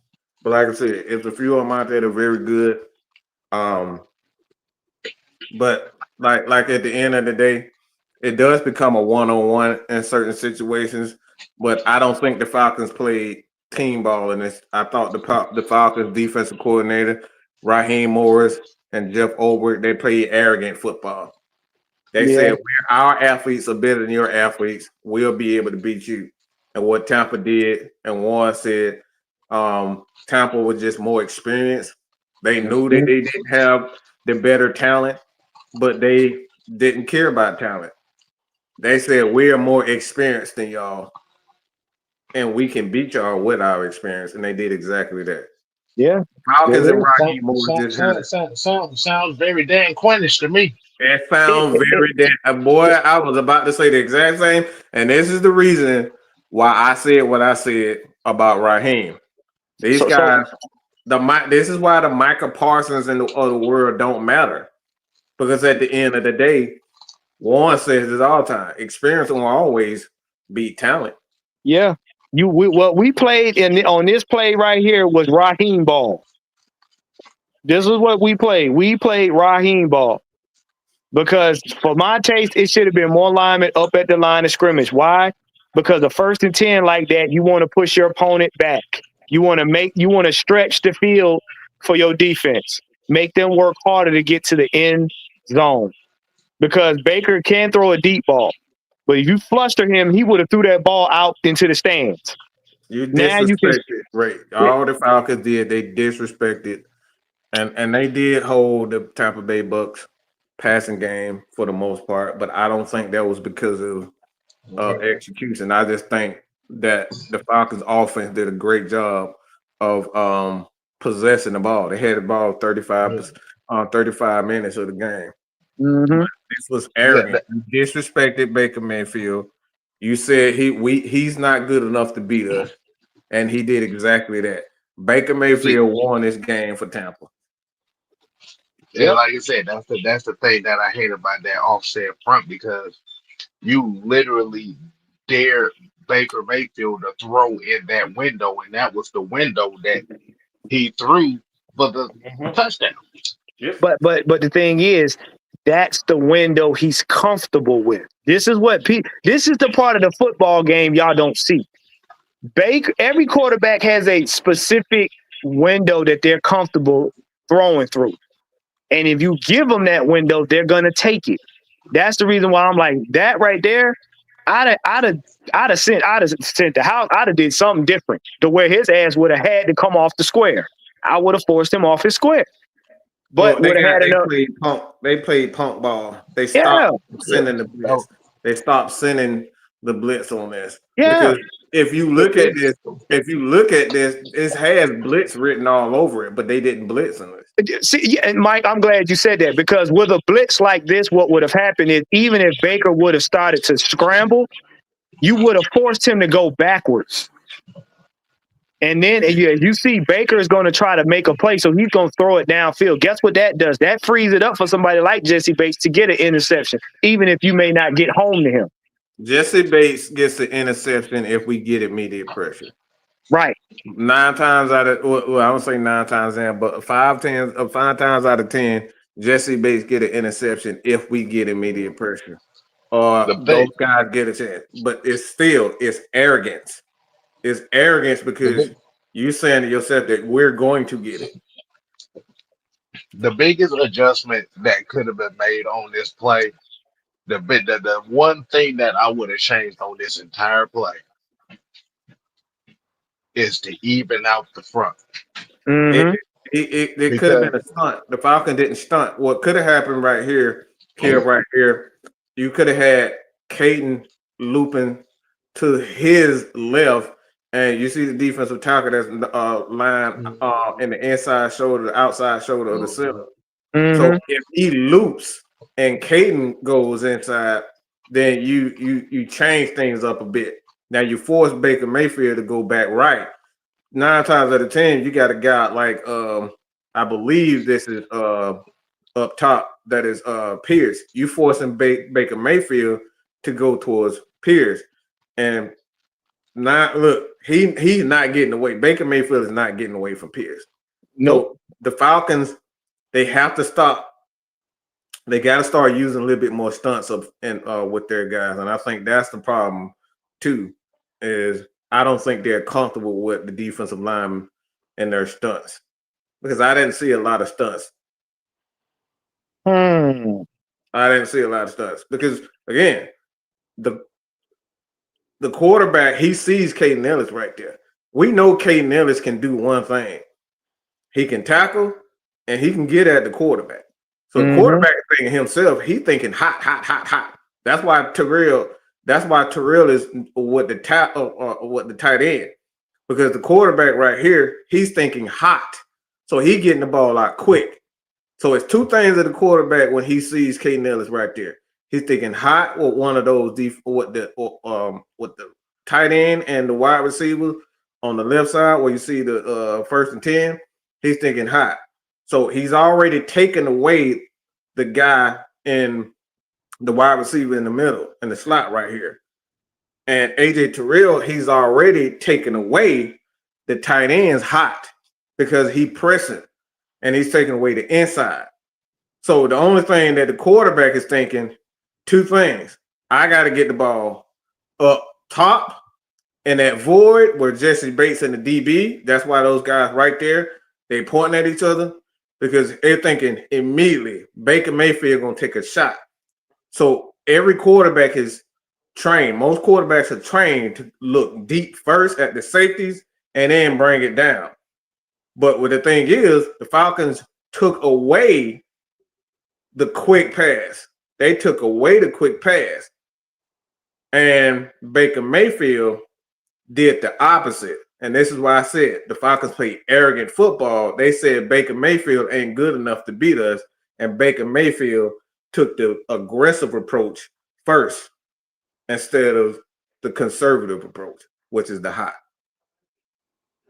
But like I said, it's a few of them out there that are very good. But like at the end of the day, it does become a one-on-one in certain situations. But I don't think the Falcons played team ball in this. I thought the Falcons defensive coordinator, Raheem Morris and Jeff Ulbrich, they played arrogant football. They said our athletes are better than your athletes. We'll be able to beat you. And what Tampa did, and Warren said, Tampa was just more experienced. They knew that they didn't have the better talent, but they didn't care about talent. They said we are more experienced than y'all, and we can beat y'all with our experience. And they did exactly that. Yeah. Falcons and Raheem Morris Sounds very Dan Quinnish to me. That sounds very damn. Boy, I was about to say the exact same, and this is the reason why I said what I said about Raheem. These guys, this is why the Micah Parsons and the other world don't matter, because at the end of the day, Warren says this all the time: experience will always beat talent. Yeah, what we played on this play right here was Raheem ball. This is what we played. We played Raheem ball. Because for my taste, it should have been more linemen up at the line of scrimmage. Why? Because the 1st and 10 like that, you want to push your opponent back. You want to stretch the field for your defense. Make them work harder to get to the end zone. Because Baker can throw a deep ball. But if you fluster him, he would have threw that ball out into the stands. You disrespected, right? All the Falcons did, they disrespected, and they did hold the Tampa Bay Bucks passing game for the most part, but I don't think that was because of execution. I just think that the Falcons offense did a great job of possessing the ball. They had the ball 35 minutes of the game. Mm-hmm. This was arrogant. You disrespected Baker Mayfield. You said he's not good enough to beat us, and he did exactly that. Baker Mayfield won this game for Tampa. Yeah, like I said, that's the thing that I hate about that offset front, because you literally dare Baker Mayfield to throw in that window, and that was the window that he threw for the touchdown. Yep. But the thing is, that's the window he's comfortable with. This is this is the part of the football game y'all don't see. Every quarterback has a specific window that they're comfortable throwing through. And if you give them that window, they're gonna take it. That's the reason why I'm like that right there. I'd have sent the house. I'd have did something different to where his ass would have had to come off the square. I would have forced him off his square. But they played punk ball. They stopped sending the blitz. They stopped sending the blitz on this. Yeah. Because if you look at this, it has blitz written all over it, but they didn't blitz on this. See, yeah, and Mike, I'm glad you said that because with a blitz like this, what would have happened is even if Baker would have started to scramble, you would have forced him to go backwards. And then you see Baker is going to try to make a play, so he's going to throw it downfield. Guess what that does? That frees it up for somebody like Jesse Bates to get an interception, even if you may not get home to him. Jesse Bates gets the interception if we get immediate pressure. Right. 9 times out of I don't say 9 times in, but 5 times out of 10, Jesse Bates get an interception if we get immediate pressure. Those guys get a chance. But it's arrogance. It's arrogance because you're saying to yourself that we're going to get it. The biggest adjustment that could have been made on this play, the one thing that I would have changed on this entire play is to even out the front. Mm-hmm. It could have been a stunt. The Falcon didn't stunt. What could have happened right here, you could have had Caden looping to his left, and you see the defensive tackle that's line in the inside shoulder, the outside shoulder of the center. Mm-hmm. So if he loops and Caden goes inside, then you change things up a bit. Now you force Baker Mayfield to go back right. 9 times out of 10, you got a guy like I believe this is up top, that is Pierce. You forcing Baker Mayfield to go towards Pierce, and he's not getting away. Baker Mayfield is not getting away from Pierce. Nope. So the Falcons, they have to stop. They got to start using a little bit more stunts with their guys, and I think that's the problem too. Is I don't think they're comfortable with the defensive linemen and their stunts, because I didn't see a lot of stunts. I didn't see a lot of stunts because, again, the quarterback, he sees Caden Ellis right there. We know Caden Ellis can do one thing. He can tackle and he can get at the quarterback. So the quarterback is thinking himself, he's thinking hot, hot, hot, hot. That's why Terrell is with the tight end, because the quarterback right here, he's thinking hot. So he getting the ball out quick. So it's 2 things of the quarterback when he sees Caden Ellis right there. He's thinking hot with one of those with the tight end and the wide receiver on the left side where you see the 1st and 10. He's thinking hot. So he's already taken away the guy in the wide receiver in the middle, in the slot right here. And AJ Terrell, he's already taken away the tight ends hot because he pressing and he's taking away the inside. So the only thing that the quarterback is thinking, 2 things. I got to get the ball up top in that void where Jesse Bates and the DB, that's why those guys right there, they pointing at each other, because they're thinking immediately Baker Mayfield going to take a shot. So every quarterback is trained. Most quarterbacks are trained to look deep first at the safeties and then bring it down. But what the thing is, the Falcons took away the quick pass. They took away the quick pass. And Baker Mayfield did the opposite. And this is why I said the Falcons played arrogant football. They said Baker Mayfield ain't good enough to beat us. And Baker Mayfield took the aggressive approach first instead of the conservative approach, which is the hot.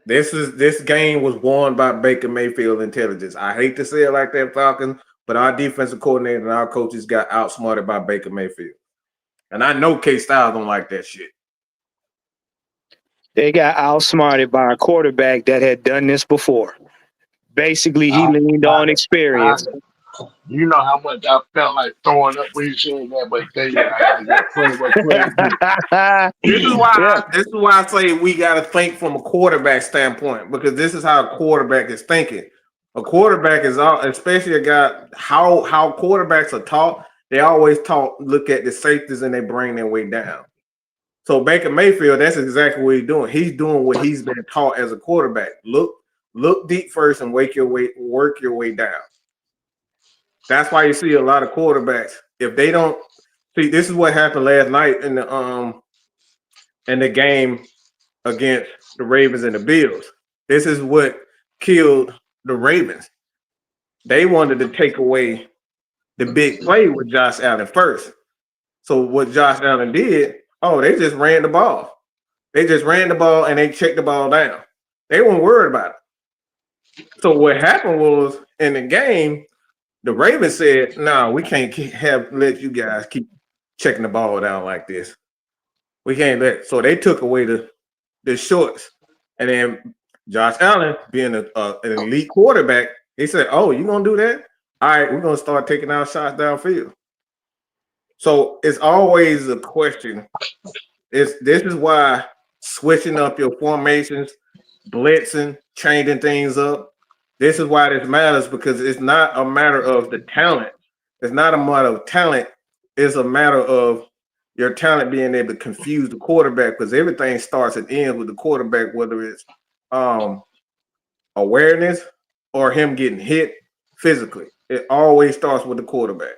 This game was won by Baker Mayfield intelligence. I hate to say it like that, Falcons, but our defensive coordinator and our coaches got outsmarted by Baker Mayfield. And I know K-Styles don't like that shit. They got outsmarted by a quarterback that had done this before. Basically, he leaned on experience. You know how much I felt like throwing up when you said that, but This is why I say we got to think from a quarterback standpoint, because this is how a quarterback is thinking. A quarterback is especially a guy, how quarterbacks are taught. They always look at the safeties and they bring their way down. So Baker Mayfield, that's exactly what he's doing. He's doing what he's been taught as a quarterback. Look deep first and work your way down. That's why you see a lot of quarterbacks. If they don't see, this is what happened last night in the game against the Ravens and the Bills. This is what killed the Ravens. they wanted to take away the big play with Josh Allen first. So what Josh Allen did, they just ran the ball. They just ran the ball and they checked the ball down. They weren't worried about it. So what happened was in the game, the Ravens said, "No, we can't let you guys keep checking the ball down like this. We can't let." So they took away the shorts, and then Josh Allen, being an elite quarterback, he said, "Oh, you gonna do that? All right, we're gonna start taking our shots downfield." So it's always a question. This is why switching up your formations, blitzing, changing things up. This is why this matters, because it's not a matter of the talent. It's not a matter of talent. It's a matter of your talent being able to confuse the quarterback, because everything starts and ends with the quarterback, whether it's awareness or him getting hit physically. It always starts with the quarterback.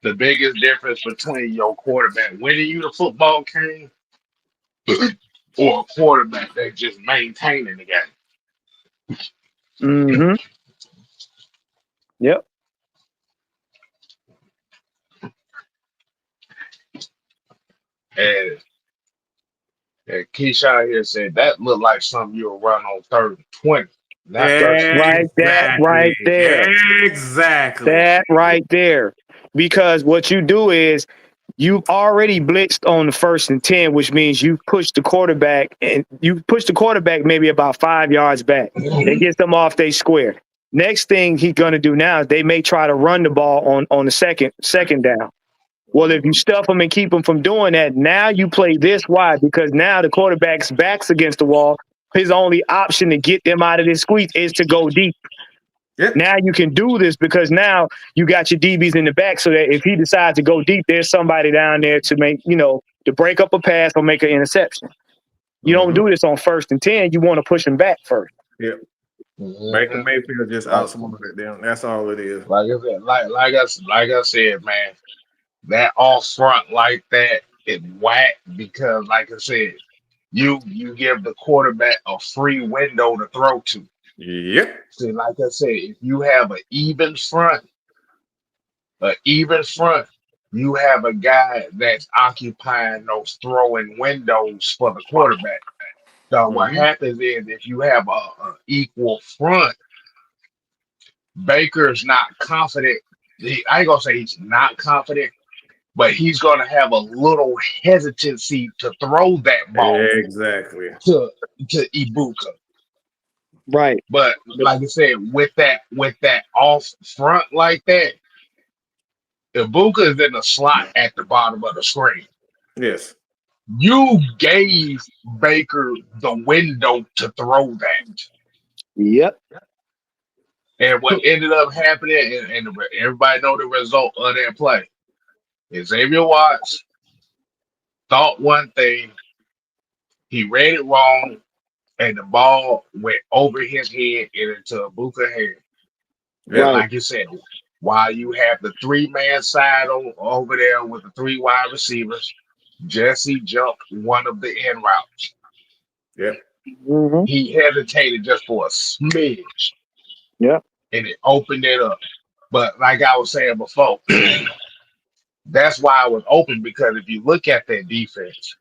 The biggest difference between your quarterback winning you the football game or a quarterback that's just maintaining the game. Mm-hmm. Yep. And Keyshawn here said that looked like something you'll run on 3rd and 20. Not first. Right there. Exactly. That right there. Because what you do is you've already blitzed on the 1st and 10, which means you push the quarterback maybe about 5 yards back. It gets them off their square. Next thing he's gonna do now is they may try to run the ball on the second down. Well, if you stuff them and keep them from doing that, now you play this wide, because now the quarterback's back's against the wall. His only option to get them out of this squeeze is to go deep. Yep. Now you can do this because now you got your DBs in the back, so that if he decides to go deep, there's somebody down there to make, to break up a pass or make an interception. You don't do this on 1st and 10. You want to push him back first. Yep. Baker Mayfield just outsmarted them. That's all it is. Like I said, like I said, man, that off front like that is whack, because, like I said, you give the quarterback a free window to throw to. Yep. See, like I said, if you have an even front, you have a guy that's occupying those throwing windows for the quarterback. So what happens is, if you have a equal front, Baker's not confident. I ain't gonna say he's not confident, but he's gonna have a little hesitancy to throw that ball exactly to Ibuka. Right. But like I said, with that off front like that, Ibuka is in the slot at the bottom of the screen. Yes. You gave Baker the window to throw that. Yep. And what ended up happening, and everybody know the result of that play, Xavier Watts thought one thing, he read it wrong, and the ball went over his head and into Ibuka's hand. Yeah. Like you said, while you have the 3-man side over there with the 3 wide receivers, Jesse jumped one of the end routes. Yep. Mm-hmm. He hesitated just for a smidge. Yep. And it opened it up. But like I was saying before, that's why I was open, because if you look at that defense,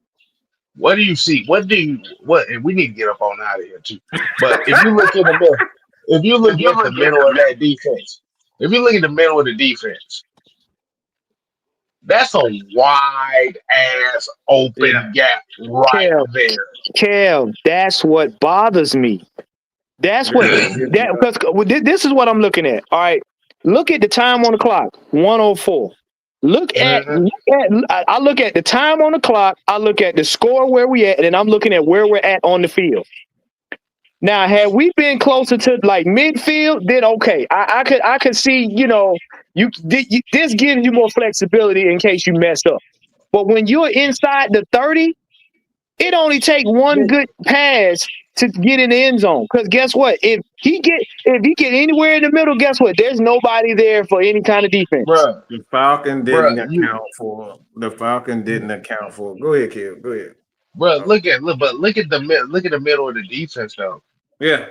what do you see? And we need to get up on out of here too. But if you look at the middle, if you look at the middle of that defense, that's a wide ass open gap right there. Kel, that's what bothers me. That's what because this is what I'm looking at. All right, look at the time on the clock, 1:04. I look at the time on the clock. I look at the score where we at, and then I'm looking at where we're at on the field. Now, had we been closer to like midfield, then okay, I could see, this gives you more flexibility in case you mess up. But when you're inside the 30, it only takes one good pass to get in the end zone. Because guess what? If he get anywhere in the middle, guess what? There's nobody there for any kind of defense. Bruh, The Falcon didn't account for. Go ahead, kid. Go ahead. Bro, look at the middle of the defense though. Yeah.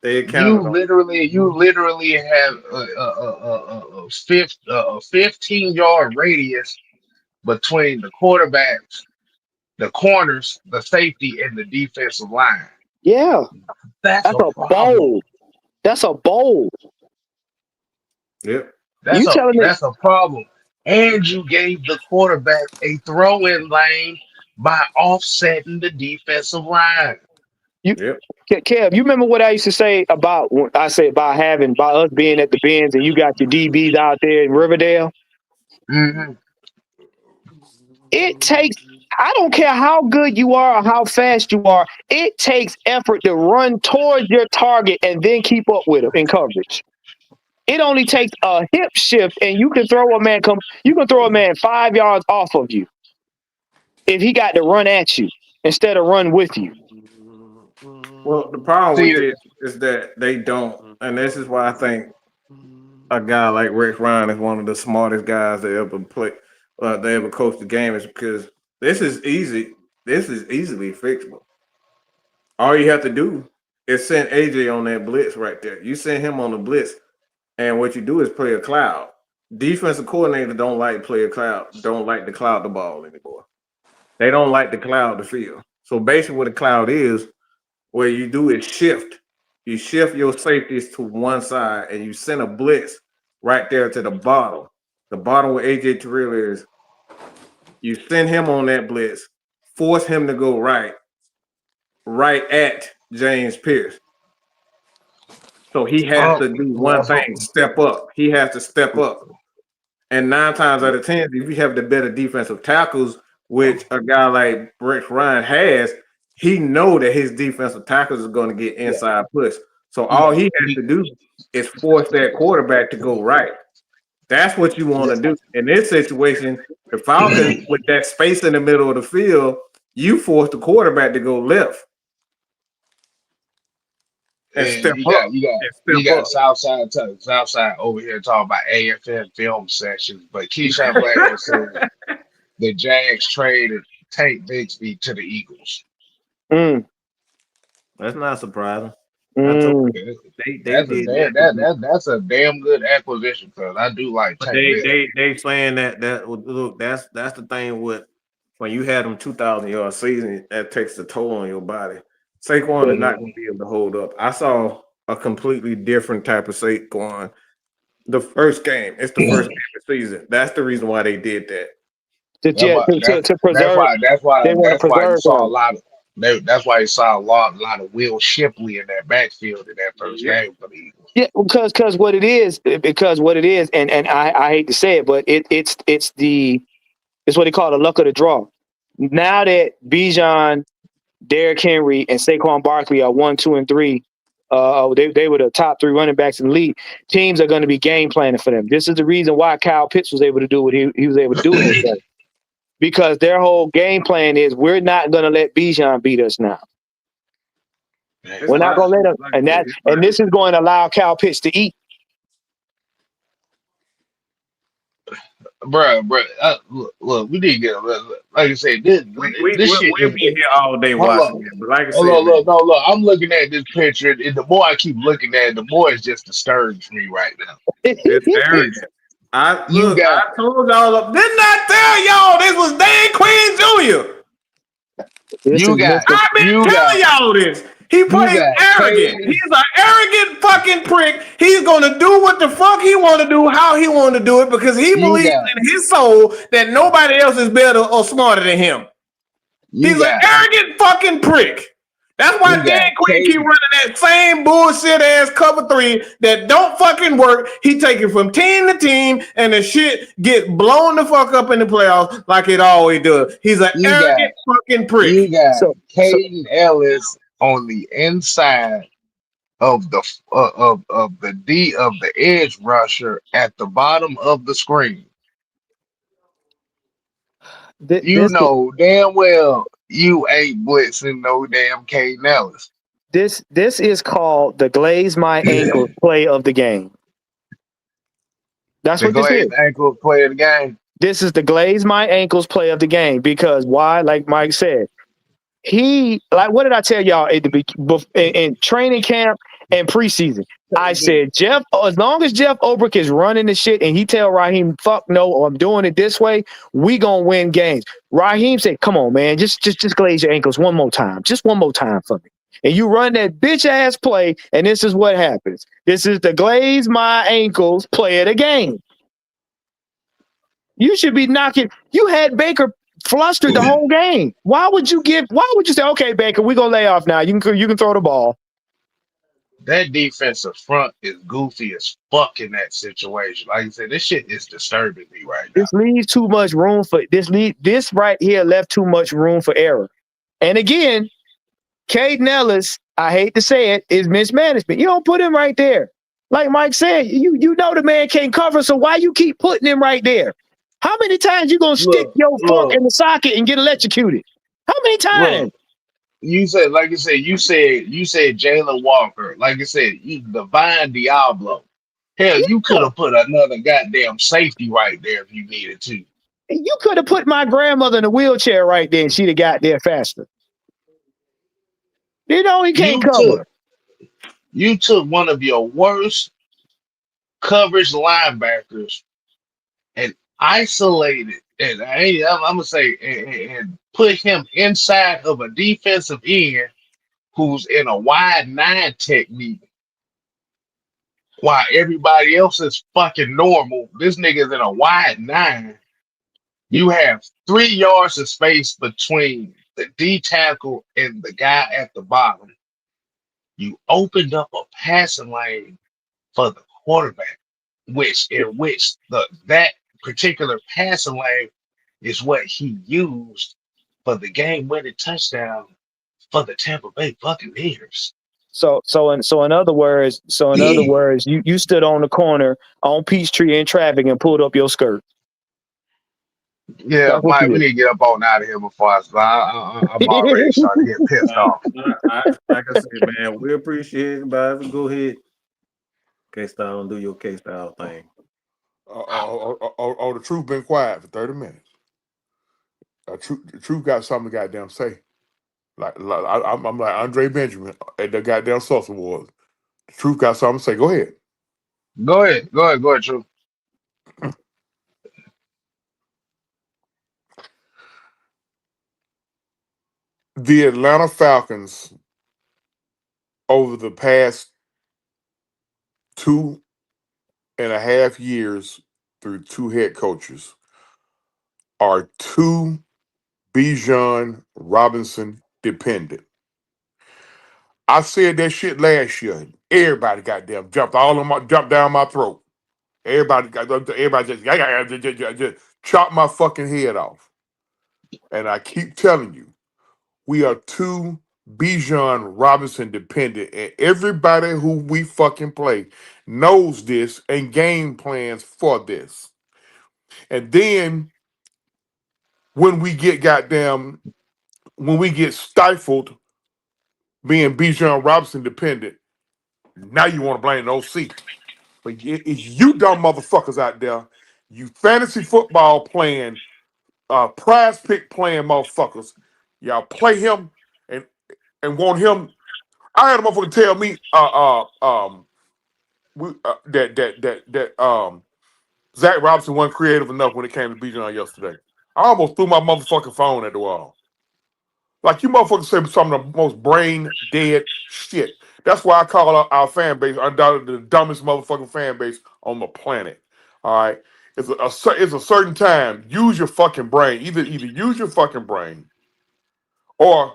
They You counted on. literally have a 15-yard radius between the quarterbacks, the corners, the safety, and the defensive line. Yeah, That's that's a a problem. bowl. That's a bowl. Yep. You telling me That's a problem. And you gave the quarterback a throw-in lane by offsetting the defensive line. you Yep. Kev, you remember what I used to say about about us being at the bins and you got your DBs out there in Riverdale? Hmm. It takes, I don't care how good you are or how fast you are, it takes effort to run towards your target and then keep up with them in coverage. It only takes a hip shift and you can throw a man 5 yards off of you if he got to run at you instead of run with you. Well, the problem with See, this is that they don't, and this is why I think a guy like Rex Ryan is one of the smartest guys that ever play, they ever coached the game, is because this is easy. This is easily fixable. All you have to do is send AJ on that blitz right there. You send him on the blitz, and what you do is play a cloud. Defensive coordinator don't like play a cloud, don't like to cloud the ball anymore. They don't like to cloud the field. So basically, what a cloud is, what you do is shift. You shift your safeties to one side, and you send a blitz right there to the bottom. The bottom where AJ Terrell is. You send him on that blitz, force him to go right at James Pierce. So he has to do one thing: step up. He has to step up. And 9 times out of 10, if you have the better defensive tackles, which a guy like Rex Ryan has, he know that his defensive tackles are going to get inside push. So all he has to do is force that quarterback to go right. That's what you want to do. In this situation, the Falcons, with that space in the middle of the field, you force the quarterback to go left and and step up. you got Southside over here talking about AFN film sessions, but Keyshawn Black said the Jags traded Tank Bigsby to the Eagles. Mm, That's not surprising. I told mm. you, they did that. That's a damn good acquisition because I do like But Tank Bigsby. they saying that look, that's the thing with when you had them 2,000-yard season, that takes a toll on your body. Saquon is not going to be able to hold up. I saw a completely different type of Saquon the first game. It's the first game of the season. That's the reason why they did that. To preserve, they want to That's why you preserve saw a him. lot of that's why you saw a lot of Will Shipley in that backfield in that first Yep. game for the Eagles. Yeah, because what it is, and I hate to say it, but it's what they call the luck of the draw. Now that Bijan, Derrick Henry, and Saquon Barkley are 1, 2, and 3, they were the top 3 running backs in the league. Teams are going to be game planning for them. This is the reason why Kyle Pitts was able to do what he was able to do in this game. Because their whole game plan is we're not going to let Bijan beat us now. We're not going to let him, and this is going to allow Kyle Pitts to eat. Bruh, look, we need to get like I said, this shit We'll be here all day hold watching on. it. But like I Hold said, on, look, I'm looking at this picture, and the more I keep looking at it, the more it's just disturbs me right now. it's arrogant. I got- told y'all, didn't I tell y'all this was Dan Quinn Jr.? I've been telling y'all this. He plays arrogant. He's an arrogant fucking prick. He's gonna do what the fuck he want to do, how he want to do it, because he believes in his soul that nobody else is better or smarter than him. He's an arrogant fucking prick. That's why Dan Quinn keep running that same bullshit ass cover 3 that don't fucking work. He take it from team to team, and the shit gets blown the fuck up in the playoffs like it always does. He's an arrogant fucking prick. You got Caden Ellis on the inside of the of the edge rusher at the bottom of the screen. Know damn well you ain't blitzing no damn Caden Ellis. This is called the glaze my ankle play of the game. That's what this is. Ankle play of the game. This is the glaze my ankles play of the game because why? Like Mike said, what did I tell y'all in training camp in preseason. I said, as long as Jeff Ulbrich is running the shit and he tell Raheem, fuck no, I'm doing it this way, we gonna win games. Raheem said, come on, man, just glaze your ankles one more time. Just one more time for me. And you run that bitch ass play, and this is what happens. This is the glaze my ankles play of the game. You should be knocking. You had Baker flustered the whole game. Why would you say, okay, Baker, we're gonna lay off now. You can throw the ball. That defensive front is goofy as fuck in that situation. Like you said, this shit is disturbing me right now. This leaves too much room for this right here left too much room for error. And again, Caden Ellis, I hate to say it, is mismanagement. You don't put him right there. Like Mike said, you know the man can't cover, so why you keep putting him right there? How many times you gonna stick your fork in the socket and get electrocuted? How many times? You said Jalen Walker. Like I said, Divine Diablo. Hell, you could have put another goddamn safety right there if you needed to. You could have put my grandmother in a wheelchair right there and she'd have got there faster. You know he can't cover. You took one of your worst coverage linebackers and isolated, and I'm gonna say, and put him inside of a defensive end who's in a wide 9 technique, while everybody else is fucking normal. This nigga's in a wide 9. You have 3 yards of space between the D tackle and the guy at the bottom. You opened up a passing lane for the quarterback, which that particular passing lane is what he used for the game-winning touchdown for the Tampa Bay Buccaneers. So in other words, you stood on the corner on Peachtree in traffic and pulled up your skirt. Yeah, Mike, we need to get up on out of here before I'm already starting to get pissed off. Like I said, man, we appreciate it, but go ahead. K-Style and do your K-Style thing. The truth been quiet for 30 minutes. The truth got something to goddamn say. I'm like Andre Benjamin at the goddamn Source Awards. The truth got something to say. Go ahead. Go ahead, Truth. The Atlanta Falcons over the past 2.5 years through 2 head coaches are too Bijan Robinson dependent. I said that shit last year. Everybody goddamn jumped down my throat. Everybody just chopped my fucking head off. And I keep telling you, we are too Bijan Robinson dependent, and everybody who we fucking play knows this and game plans for this. And then when we get stifled being Bijan Robinson dependent, now you want to blame the OC. But it's you dumb motherfuckers out there, you fantasy football playing, prize pick playing motherfuckers. Y'all play him and want him. I had a motherfucker tell me that Zach Robinson wasn't creative enough when it came to Bijan yesterday. I almost threw my motherfucking phone at the wall. Like, you motherfuckers say some of the most brain dead shit. That's why I call our fan base undoubtedly the dumbest motherfucking fan base on the planet. All right, it's a certain time. Use your fucking brain. Either use your fucking brain, or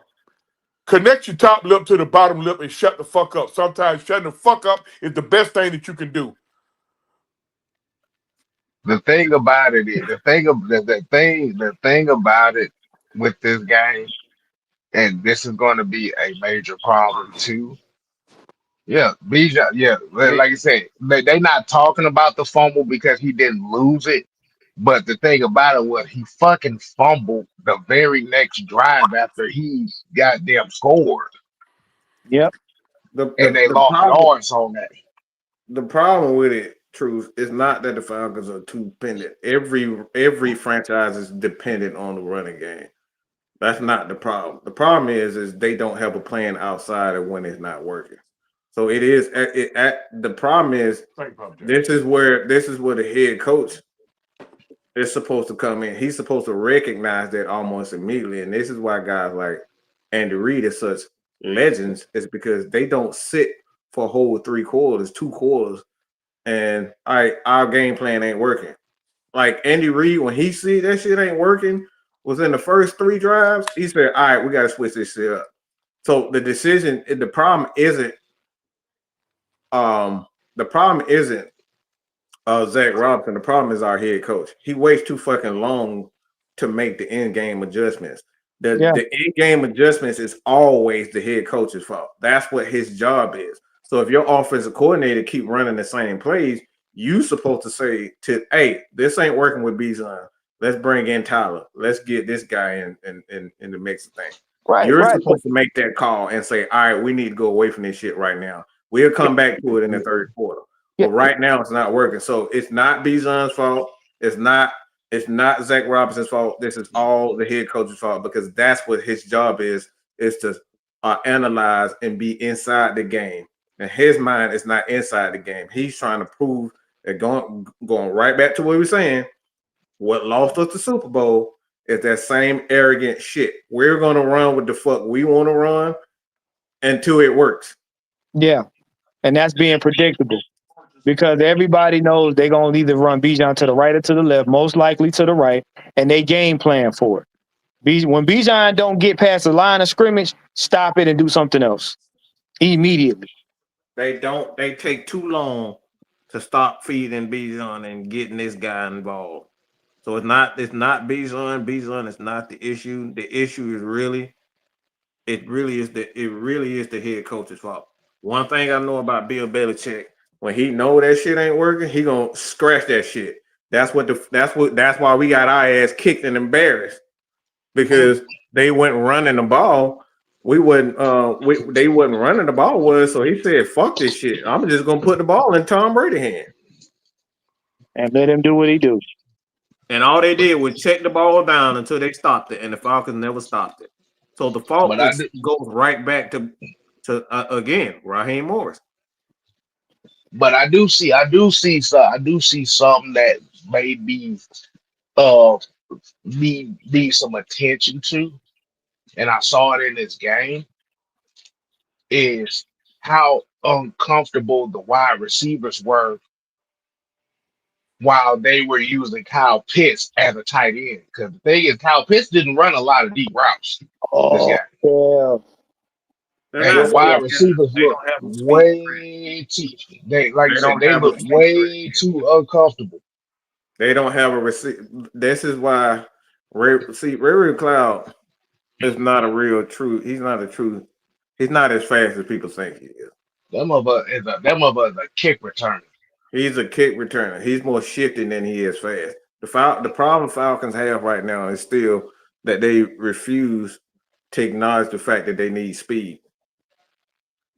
connect your top lip to the bottom lip and shut the fuck up. Sometimes shutting the fuck up is the best thing that you can do. The thing about it is the thing about it with this game, and this is going to be a major problem too. Yeah, Bijan. Yeah, like I said, they not talking about the fumble because he didn't lose it. But the thing about it was he fucking fumbled the very next drive after he goddamn scored. Yep. And they lost yards on that. The problem with it, Truth, is not that the Falcons are too dependent. Every franchise is dependent on the running game. That's not the problem. The problem is they don't have a plan outside of when it's not working. So it is. The problem is this is where the head coach is supposed to come in. He's supposed to recognize that almost immediately, and this is why guys like Andy Reid is such legends. Is because they don't sit for a whole 3 quarters, 2 quarters, and our game plan ain't working. Like Andy Reid, when he see that shit ain't working, was in the first 3 drives, he said, "All right, we got to switch this shit up." So the problem isn't the problem isn't Zach Robinson. The problem is our head coach. He waits too fucking long to make the end game adjustments. The end game adjustments is always the head coach's fault. That's what his job is. So if your offensive coordinator keep running the same plays, you supposed to say to, "Hey, this ain't working with Bijan. Let's bring in Tyler. Let's get this guy in the mix of things." You're supposed to make that call and say, "All right, we need to go away from this shit right now. We'll come back to it in the third quarter." But right now it's not working. So it's not Bijan's fault. It's not Zach Robinson's fault. This is all the head coach's fault because that's what his job is to analyze and be inside the game. And his mind is not inside the game. He's trying to prove that going right back to what we were saying, what lost us the Super Bowl is that same arrogant shit. We're going to run with the fuck we want to run until it works. Yeah. And that's being predictable because everybody knows they're going to either run Bijan to the right or to the left, most likely to the right, and they game plan for it. When Bijan don't get past the line of scrimmage, stop it and do something else immediately. They take too long to stop feeding Bijan and getting this guy involved. So it's not Bijan. Bijan is not the issue. The issue is really is the head coach's fault. One thing I know about Bill Belichick, when he know that shit ain't working, he gonna scratch that shit. That's why we got our ass kicked and embarrassed because they went running the ball. They wasn't running the ball so he said, "Fuck this shit. I'm just gonna put the ball in Tom Brady's hand and let him do what he do." And all they did was check the ball down until they stopped it, and the Falcons never stopped it. So the fault goes right back to again Raheem Morris. But I do see something that maybe need some attention to, and I saw it in this game, is how uncomfortable the wide receivers were while they were using Kyle Pitts as a tight end. Because the thing is, Kyle Pitts didn't run a lot of deep routes. This guy. Yeah. And the wide receivers look way too. They look way too uncomfortable. They don't have a receiver. This is why Ray Cloud is not a real true. He's not as fast as people think he is. Them of us is a kick returner. He's a kick returner. He's more shifting than he is fast. The problem Falcons have right now is still that they refuse to acknowledge the fact that they need speed.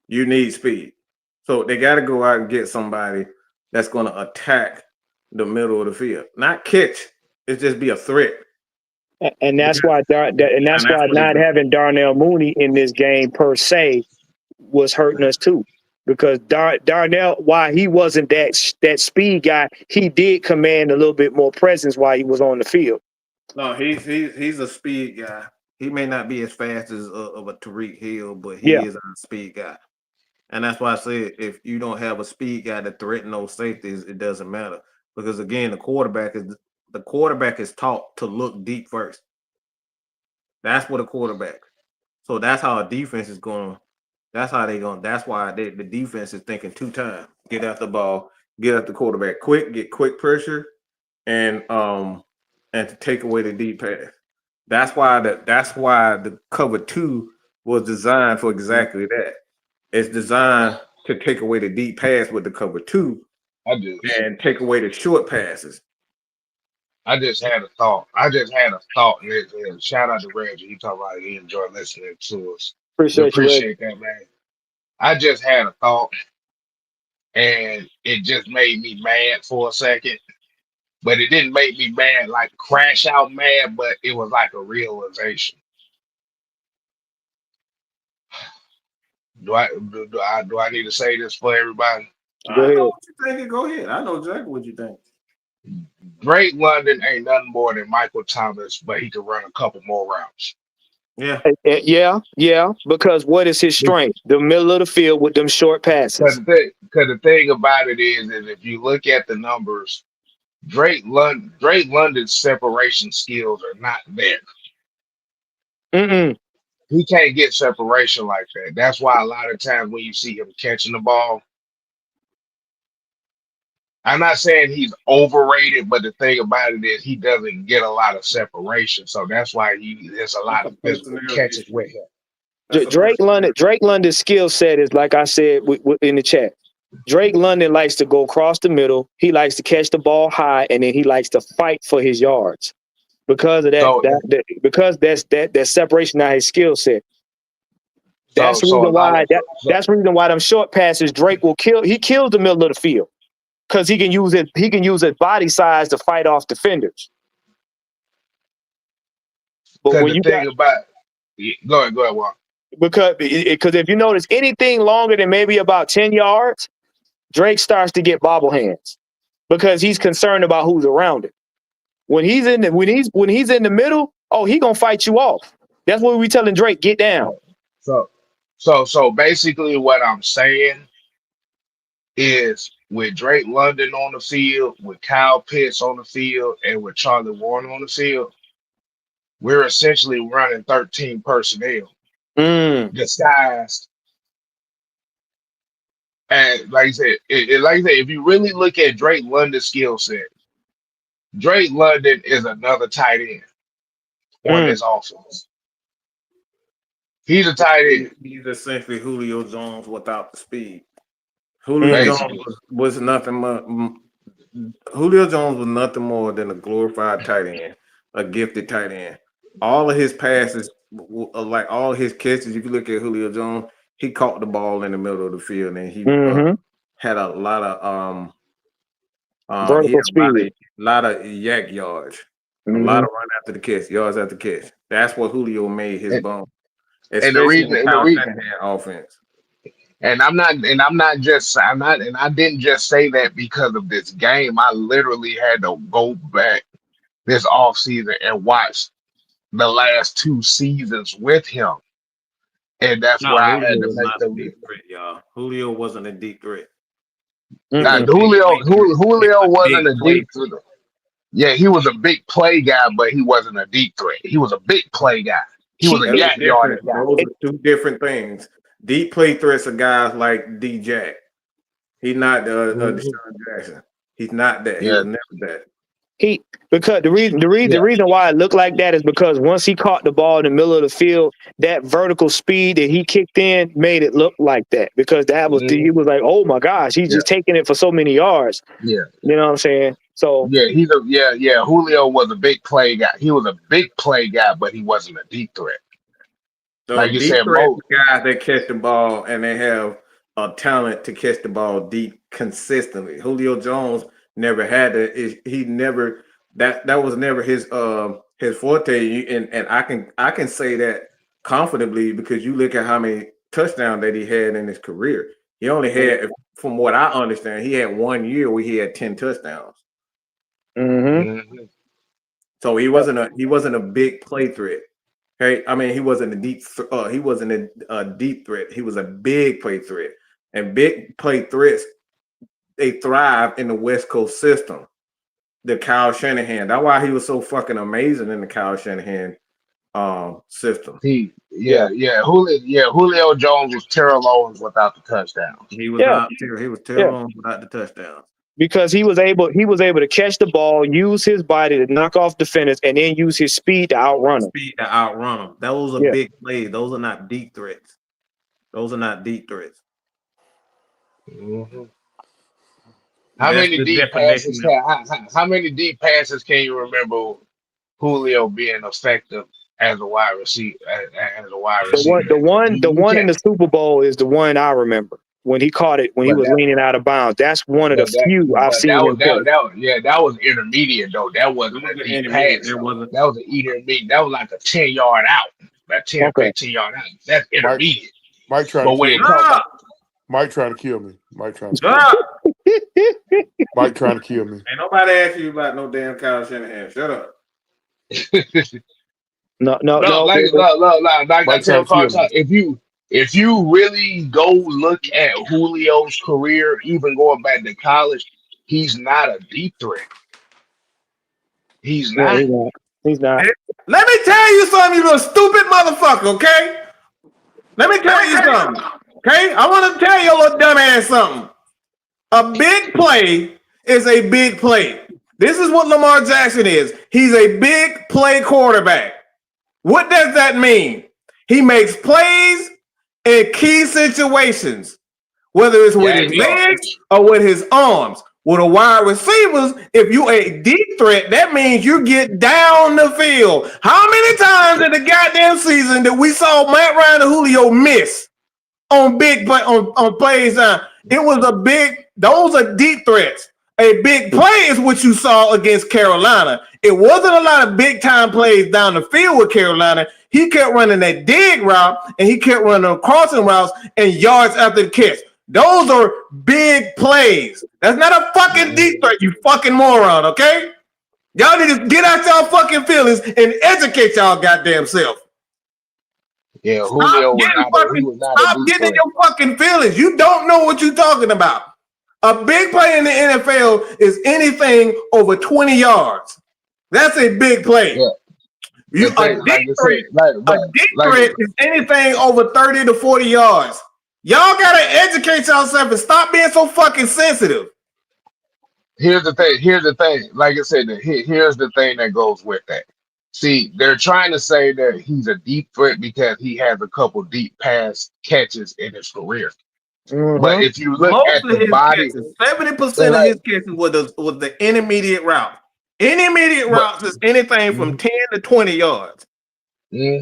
You need speed. So they got to go out and get somebody that's going to attack the middle of the field. Not catch. It's just be a threat. And that's why not having Darnell Mooney in this game per se was hurting us too. Because Darnell, while he wasn't that speed guy, he did command a little bit more presence while he was on the field. No, he's a speed guy. He may not be as fast as of a Tariq Hill, but he is a speed guy. And that's why I said if you don't have a speed guy to threaten those safeties, it doesn't matter. Because again, the quarterback is taught to look deep first. That's what a quarterback. So that's how a defense is going. That's how they're going. That's why the defense is thinking 2 times. Get out the ball, get out the quarterback quick, get quick pressure, and to take away the deep pass. That's why the cover 2 was designed for exactly that. It's designed to take away the deep pass with the cover 2. And take away the short passes. I just had a thought. And shout out to Reggie. He talked about he enjoyed listening to us. Appreciate that, man. I just had a thought, and it just made me mad for a second. But it didn't make me mad, like crash out mad, but it was like a realization. Do I need to say this for everybody? Go I know ahead. what you thinking. Go ahead. I know exactly what you think. Drake London ain't nothing more than Michael Thomas, but he could run a couple more routes. Yeah. Yeah. Because what is his strength? The middle of the field with them short passes. Because the thing about it is if you look at the numbers, Drake London's separation skills are not there. Mm-mm. He can't get separation like that. That's why a lot of times when you see him catching the ball, I'm not saying he's overrated, but the thing about it is he doesn't get a lot of separation. So that's why there's a That's lot a of physical personnel catches issue. with him. That's a personnel. Drake London's skill set is like I said in the chat. Drake London likes to go across the middle. He likes to catch the ball high, and then he likes to fight for his yards. Because of So because that separation out his skill set. so That's the so a reason lot why of that's the reason why them short passes Drake will kill. He kills the middle of the field because he can use his body size to fight off defenders. But because when the you got thing about go ahead, Juan. because if you notice anything longer than maybe about 10 yards, Drake starts to get bobble hands because he's concerned about who's around him. When he's in the middle, oh, he gonna fight you off. That's what we telling Drake, get down. So so basically what I'm saying is with Drake London on the field, with Kyle Pitts on the field, and with Charlie Warren on the field, we're essentially running 13 personnel Mm, disguised. And like I said, if you really look at Drake London's skill set, Drake London is another tight end on mm. this offense. He's a tight end, He's essentially Julio Jones without the speed. Julio Mm. Jones basically. was nothing more. Julio Jones was nothing more than a glorified tight end, a gifted tight end. All of his passes, like all his catches, if you look at Julio Jones, he caught the ball in the middle of the field, and he Mm-hmm. had a lot of he had Vertical speed. a lot of yak yards, a lot Mm-hmm. of run after the catch, yards after catch. That's what Julio made his And, bone, and the especially reason in and the Kyle reason Shanahan offense. I didn't just say that because of this game. I literally had to go back this offseason and watch the last two seasons with him. And that's No, where I Julio had to was make not a the deep threat, y'all. Julio wasn't a deep threat. He was Mm-mm. a big play threat. He was Julio a wasn't big a play deep threat. threat. Yeah, he was a big play guy, but he wasn't a deep threat. He was a big play guy. He was He, a That's yak yardage different. guy. Those are two different things. Deep play threats are guys like D Jack. He's not Mhm. Deshaun Jackson. He's not that. He Yeah, was never that. because the yeah. reason why it looked like that is because once he caught the ball in the middle of the field, that vertical speed that he kicked in made it look like that because he Mhm. was like, oh my gosh, he's Yeah, just taking it for so many yards. yeah. You know what I'm saying? So Yeah. Julio was a big play guy. He was a big play guy, but he wasn't a deep threat. Like So you deep said, threats Mo. are guys that catch the ball and they have a talent to catch the ball deep consistently. Julio Jones never had that. He never that was never his forte. And I can say that confidently because you look at how many touchdowns that he had in his career. He only had, from what I understand, he had 1 year where he had 10 touchdowns. mm-hmm. Mhm. So he wasn't a big play threat. Okay, I mean he wasn't a deep threat. He was a big play threat, and big play threats they thrive in the West Coast system. The Kyle Shanahan. That's why he was so fucking amazing in the Kyle Shanahan system. Yeah. Julio Jones was Terrell Owens without the touchdowns. He was Yeah. not. He was Yeah. terrible without the touchdowns. Because he was able to catch the ball, use his body to knock off defenders, and then use his speed to outrun them. Speed to outrun them. Those are Yeah. big plays. Those are not deep threats. Those are not deep threats. Mhm. How That's many the deep definition passes? of How many deep passes can you remember Julio being effective as a wide receiver? As a wide receiver, The you one in can't. the Super Bowl is the one I remember when he caught it when he But was that, leaning out of bounds. That's one of the few I've but that seen was him catch. that was intermediate though. That wasn't a those are deep intermediate. pass though. That was an intermediate. That was like a 10-yard out, a 10, Okay. 15-yard out. That's Mike, intermediate. Mike trying But to when kill it me. comes, Mike trying to kill me. Mike trying to Shut kill up. me. Mike trying to kill me. Ain't nobody asked you about no damn Kyle Shanahan. Shut up. No. like I Mike tell trying to Carl, kill me. if you really go look at Julio's career, even going back to college, he's not a deep threat. He's Yeah, not. he's not. Let me tell you something, you little stupid motherfucker, okay? Let me tell you something, okay? I want to tell your little dumb ass something. A big play is a big play. This is what Lamar Jackson is. He's a big play quarterback. What does that mean? He makes plays in key situations, whether it's with his legs or with his arms. With a wide receivers, if you a deep threat, that means you get down the field. How many times in the goddamn season that we saw Matt Ryan and Julio miss on big play on plays? It was a big. Those are deep threats. A big play is what you saw against Carolina. It wasn't a lot of big time plays down the field with Carolina. He kept running that dig route and he kept running crossing routes and yards after the catch. Those are big plays. That's not a fucking deep threat, you fucking moron, okay? Y'all need to get out y'all fucking feelings and educate y'all goddamn self. Yeah, Julio was not a deep Stop getting in threat. your fucking feelings. You don't know what you're talking about. A big play in the NFL is anything over 20 yards. That's a big play. Yeah. A deep threat is anything over 30 to 40 yards. Y'all gotta educate yourself and stop being so fucking sensitive. Here's the thing. Like I said, here's the thing that goes with that. See, they're trying to say that he's a deep threat because he has a couple deep pass catches in his career. But if you look at the body, 70% of his catches was the intermediate route. Intermediate routes is anything from 10 to 20 yards. Yeah,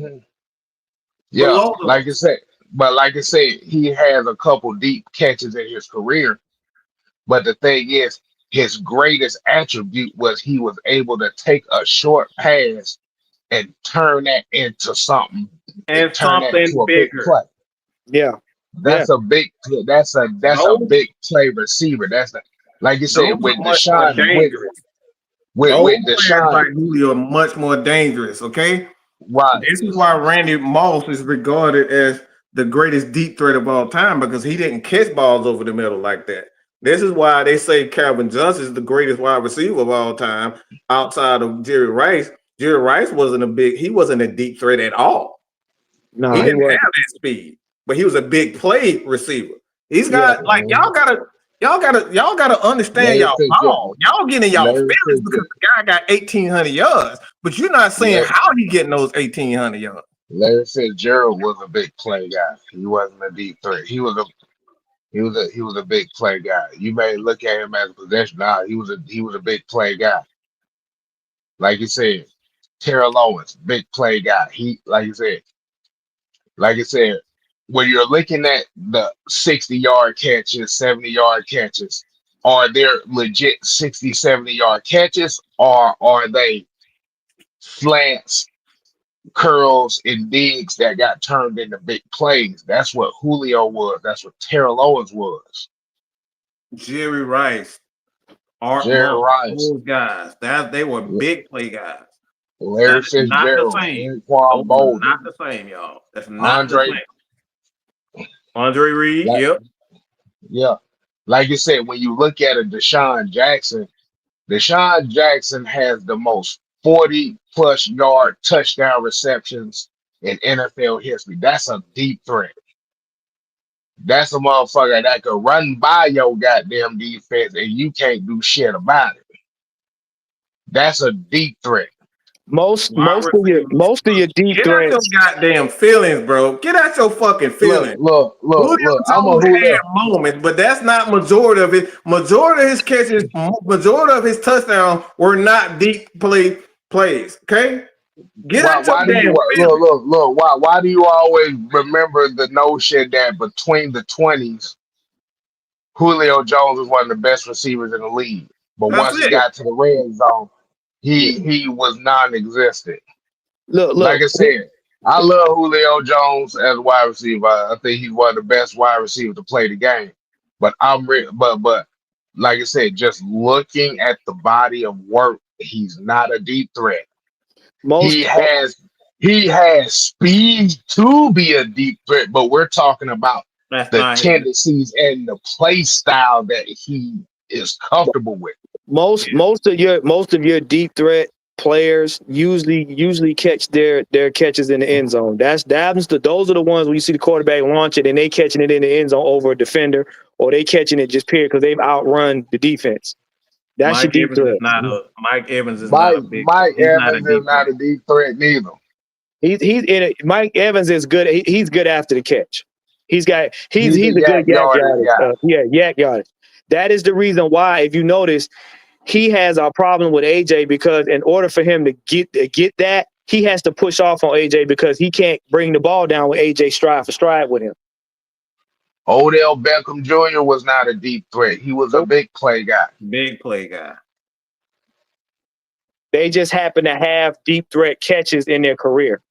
like I said, he has a couple deep catches in his career. But the thing is, his greatest attribute was he was able to take a short pass and turn that into something and turn that into a big play. Yeah. That's a big big play receiver. That's like you said with Deshaun. With Deshaun, like Julio are much more dangerous. Okay, right. This is why Randy Moss is regarded as the greatest deep threat of all time because he didn't catch balls over the middle like that. This is why they say Calvin Johnson is the greatest wide receiver of all time outside of Jerry Rice. Jerry Rice wasn't a deep threat at all. No, he didn't have that speed, but he was a big play receiver. He's got y'all gotta understand y'all ball. Y'all getting y'all feelings because the guy got 1,800 yards, but you're not saying how he getting those 1,800 yards. Larry said Gerald was a big play guy. He wasn't a deep threat. He was a big play guy. You may look at him as a possession. Nah, he was a big play guy. Like you said, Terrell Owens, big play guy. Like I said, when you're looking at the 60-yard catches, 70-yard catches, are there legit 60, 70-yard catches, or are they slants, curls, and digs that got turned into big plays? That's what Julio was. That's what Terrell Owens was. Jerry Rice, those guys, they were big play guys. Larry Fitzgerald, Anquan Bolden, not the same, y'all. That's not the same. Andre Reed, yeah. Like you said, when you look at a Deshaun Jackson has the most 40+ yard touchdown receptions in NFL history. That's a deep threat. That's a motherfucker that could run by your goddamn defense and you can't do shit about it. That's a deep threat. Most of your deep Get threats. out your goddamn feelings, bro. Get out your fucking feelings. Look. I'm a Julio moment, but that's not majority of it. Majority of his catches, majority of his touchdowns were not deep plays. Okay. Why do you always remember the notion that between the 20s, Julio Jones was one of the best receivers in the league, but once he got to the red zone, he was non-existent. Look. Like I said, I love Julio Jones as a wide receiver. I think he's one of the best wide receivers to play the game. But but like I said, just looking at the body of work, he's not a deep threat. He Most has he has speed to be a deep threat, but we're talking about That's the not his. tendencies and the play style that he is comfortable with. most of your deep threat players usually catch their catches in the end zone. Those are the ones where you see the quarterback launch it and they catching it in the end zone over a defender, or they catching it just period because they've outrun the defense. That's your deep threat. Mike Evans is not Mike a big. Mike He's not a Evans is deep not threat. a deep threat neither. He's in it. Mike Evans is good. He's good after the catch. He's He's a a good yak yak yardage yardage. guy. Yak yardage. That is the reason why, if you notice, he has a problem with AJ, because in order for him to get that, he has to push off on AJ because he can't bring the ball down with AJ stride for stride with him. Odell Beckham Jr. was not a deep threat. He was a big play guy. Big play guy. They just happen to have deep threat catches in their career.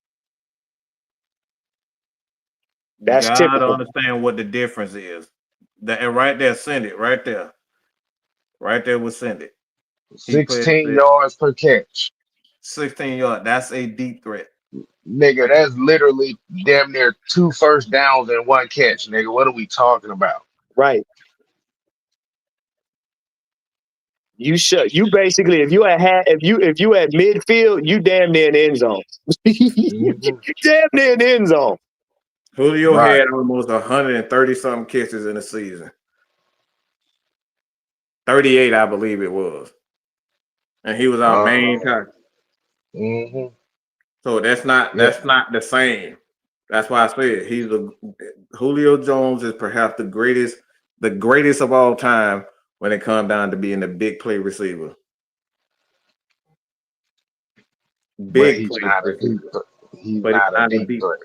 That's You gotta typical. understand what the difference is. That and right there, send it right there. Right there will send it. 16 yards per catch. 16 yards. That's a deep threat. Nigga, that's literally damn near 2 first downs and 1 catch, nigga. What are we talking about? Right. You basically, if you at midfield, you damn near in the end zone. Damn near in the end zone. Julio Right. had almost 130 something catches in the season. 38, I believe it was. And he was our main tackle. Mm-hmm. So that's not the same. That's why I said Julio Jones is perhaps the greatest of all time when it comes down to being a big play receiver. But he's not a deep threat.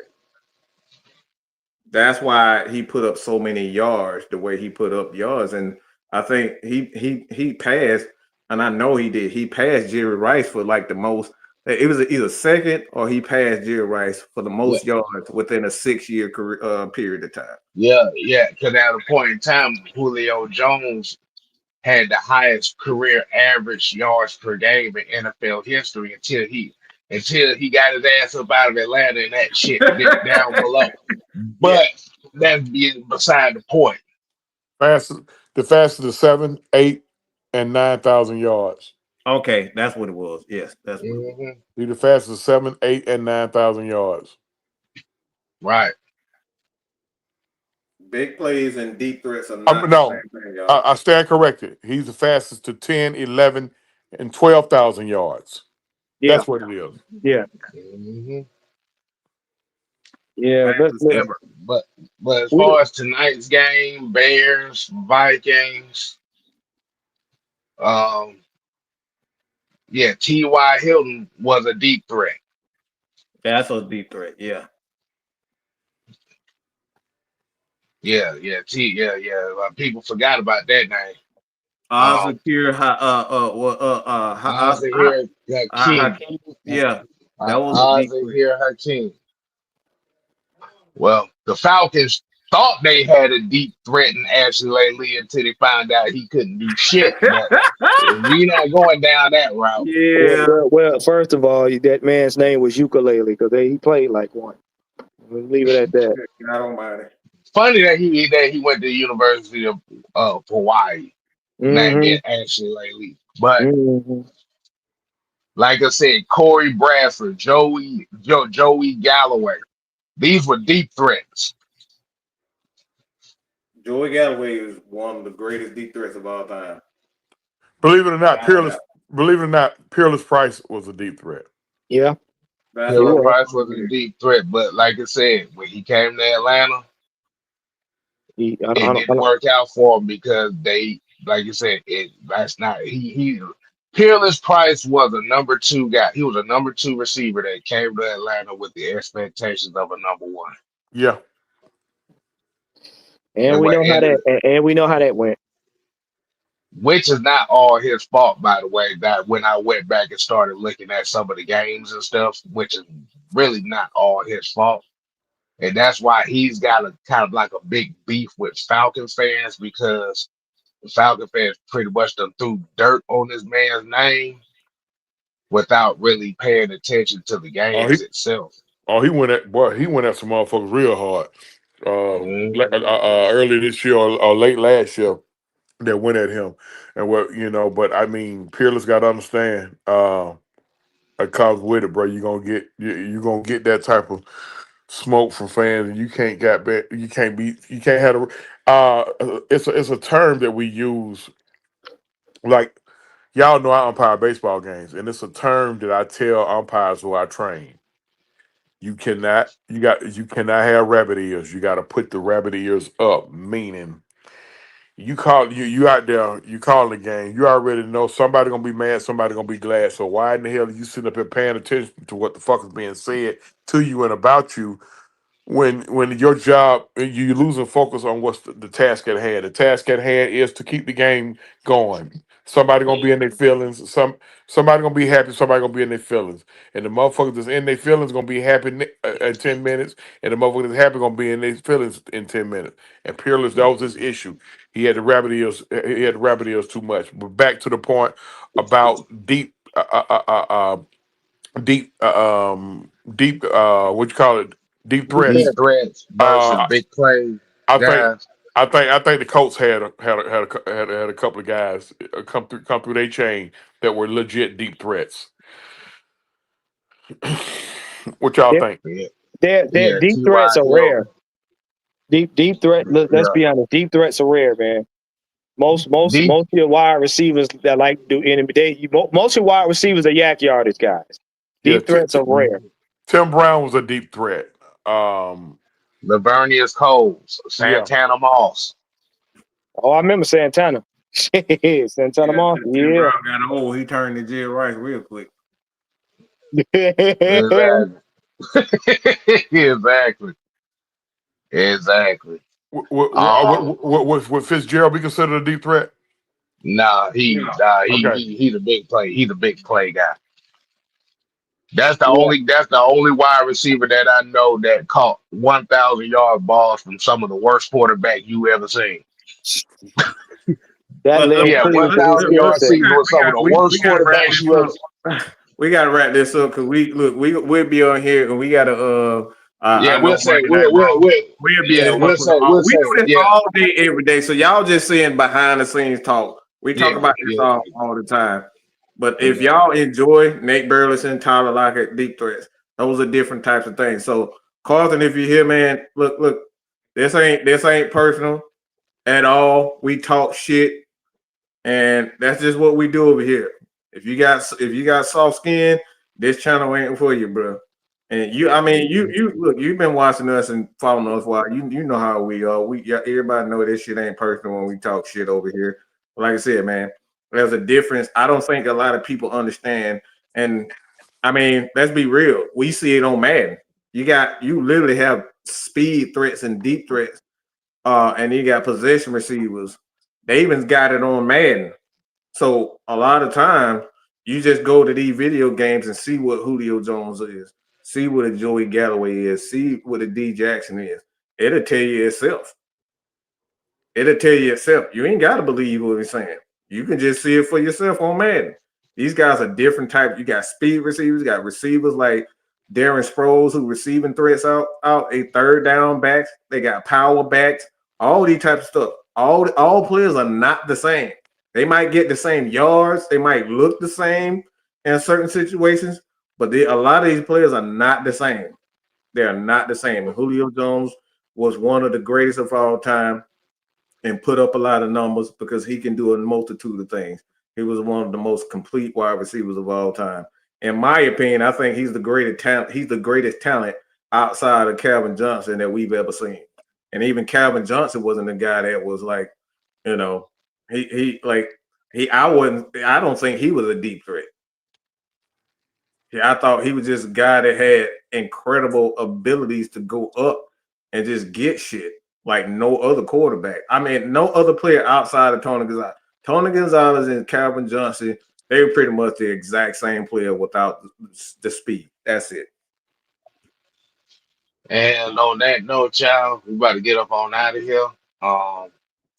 That's why he put up so many yards the way he put up yards. And I think he passed, and I know he did. He passed Jerry Rice for like the most. It was either second or he passed Jerry Rice for the most yards within a 6-year career, period of time. Yeah, because at a point in time, Julio Jones had the highest career average yards per game in NFL history until he got his ass up out of Atlanta and that shit dipped down below. But that's beside the point. The fastest is 7, 8, and 9,000 yards. Okay, that's what it was. Yes, that's what it was. He's the fastest 7, 8, and 9,000 yards. Right. Big plays and deep threats are not the same thing, y'all. I stand corrected. He's the fastest to 10, 11, and 12,000 yards. Yeah. That's what it is. Yeah. Mm-hmm. Yeah. But as far as tonight's game, Bears, Vikings, T.Y. Hilton was a deep threat. That's a deep threat. Yeah. Yeah. People forgot about that name. Ozakir Hakeem. Yeah, that was Ozakir Hakeem. Well, the Falcons thought they had a deep threat in Ashley Lee until they found out he couldn't do shit. But we're not going down that route. Yeah. Well, first of all, that man's name was Ukulele because he played like one. We'll leave it at that. I don't mind it. Funny that he went to the University of Hawaii, named it Ashley Lee. But like I said, Corey Bradford, Joey Galloway, these were deep threats. Joey Galloway is one of the greatest deep threats of all time. Believe it or not, Peerless Price was a deep threat. Yeah. Peerless Price was a deep threat, but like I said, when he came to Atlanta, it didn't work out for him because they, like you said, Peerless Price was a number 2 guy. He was a number 2 receiver that came to Atlanta with the expectations of a number 1. Yeah. And we know how that went. which is not all his fault, by the way. That when I went back and started looking at some of the games and stuff, which is really not all his fault. And that's why he's got a kind of like a big beef with Falcons fans because the Falcon fans pretty much done threw dirt on this man's name without really paying attention to the Oh, he games itself. he went at some motherfuckers real hard. Mhm. Early this year or late last year that went at him, and but I mean, Peerless got to understand. It comes with it, bro. You gonna get that type of smoke from fans, and you can't you can't have a. It's a term that we use like y'all know I umpire baseball games, and it's a term that I tell umpires who I train. You cannot have rabbit ears. You got to put the rabbit ears up, meaning you out there, you call the game. You already know somebody gonna be mad, somebody gonna be glad. So why in the hell are you sitting up here paying attention to what the fuck is being said to you and about you when your job you losing focus on what's the task at hand. The task at hand is to keep the game going. Somebody gonna be in their feelings. Somebody gonna be happy. Somebody gonna be in their feelings. And the motherfuckers that's in their feelings gonna be happy in 10 minutes. And the motherfuckers that's happy gonna be in their feelings in 10 minutes. And Peerless, that was his issue. He had the rabbit ears. He had the rabbit ears too much. But back to the point about deep. What you call it? Deep threats. Deep threats versus Uh, big play I think guys. I think the Colts had a couple of guys come through their chain that were legit deep threats. What y'all think? Yeah, Their yeah. deep threats T.Y. are rare. Hilton. Deep threat. Let's Yeah, be honest. Deep threats are rare, man. deep. Most of your wide receivers that like to do most of your wide receivers are yak yardage guys. Yeah, Deep threats are rare. Tim Brown was a deep threat. Um, Lavernius Coles, yeah, Santana Moss. Oh, I remember Santana. Santana Yeah, Moss. Tim Yeah. Brown got old. He turned to Jerry Rice real quick. Exactly. Exactly. Exactly. Um, would Fitzgerald be considered a deep threat? nah, No. Okay, he's a big play. He's a big play guy. That's the Yeah. only wide receiver that I know that caught 1,000-yard balls from some of the worst quarterback you ever seen. That But live Yeah, pretty one much his thousand skill yard set. season with some of the We worst got to wrap quarterbacks this you ever. up. We got to wrap this up because we'll be on here and we got to I Yeah, know we'll say Monday Night Raw. We'll be yeah, this motherfucker. we'll We say do this yeah, all day, every day. So y'all just seeing behind the scenes talk. We talk yeah, about this yeah, all the time. But if yeah. y'all enjoy Nate Burleson, Tyler Lockett, deep threats, those are different types of things. So Carlton, if you're here, man, look, this ain't personal at all. We talk shit, and that's just what we do over here. If you got soft skin, this channel ain't for you, bro. And I mean, you look, you've been watching us and following us a while. You know how we are. Everybody know this shit ain't personal when we talk shit over here. But like I said, man, there's a difference. I don't think a lot of people understand. And I mean, let's be real. We see it on Madden. You literally have speed threats and deep threats, and you got possession receivers. They even got it on Madden. So a lot of times you just go to these video games and see what Julio Jones is, see what a Joey Galloway is, see what a D Jackson is. It'll tell you itself. It'll tell you itself. You ain't got to believe what he's saying. You can just see it for yourself on Madden. These guys are different types. You got speed receivers, you got receivers like Darren Sproles who receiving threats out a third down backs. They got power backs, all these types of stuff. All players are not the same. They might get the same yards, they might look the same in certain situations, but a lot of these players are not the same. They are not the same. And Julio Jones was one of the greatest of all time and put up a lot of numbers because he can do a multitude of things. He was one of the most complete wide receivers of all time. In my opinion, I think he's the greatest talent. He's the greatest talent outside of Calvin Johnson that we've ever seen. And even Calvin Johnson wasn't a guy that was like, you know, I don't think he was a deep threat. Yeah, I thought he was just a guy that had incredible abilities to go up and just get shit like no other quarterback. I mean, no other player outside of Tony Gonzalez. Tony Gonzalez and Calvin Johnson, they were pretty much the exact same player without the speed. That's it. And on that note, y'all, we about to get up on out of here.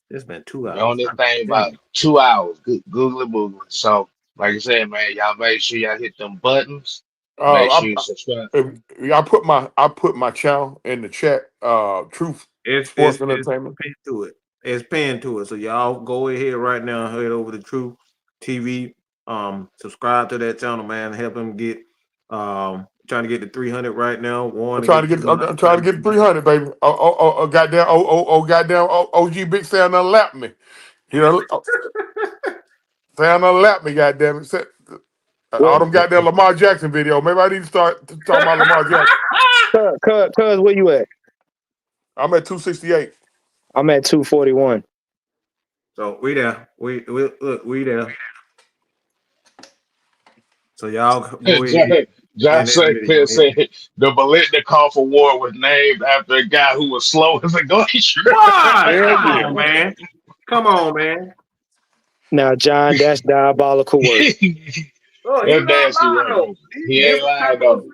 It's been 2 hours. We're on this thing about 2 hours. Googly boogly. So, like I said, man, y'all make sure y'all hit them buttons. Make sure you subscribe. I put my channel in the chat. Truth Sports Entertainment. It's pinned to it. So y'all go ahead right now. Head over to Truth TV. Subscribe to that channel, man. Help him get trying to get to 300 right now. I'm trying to get 300, baby. Goddamn OG Big Sam unlapped me. You know, Sam unlapped me, goddamn it. All them goddamn Lamar Jackson video. Maybe I need to start talking about Lamar Jackson. Cuz, where you at? I'm at 268. I'm at 241. So we there. We there. So y'all go ahead. John said the Bolitnikoff Award was named after a guy who was slow as a glacier. Come on, man. Now, John, that's diabolical work. He ain't lying though.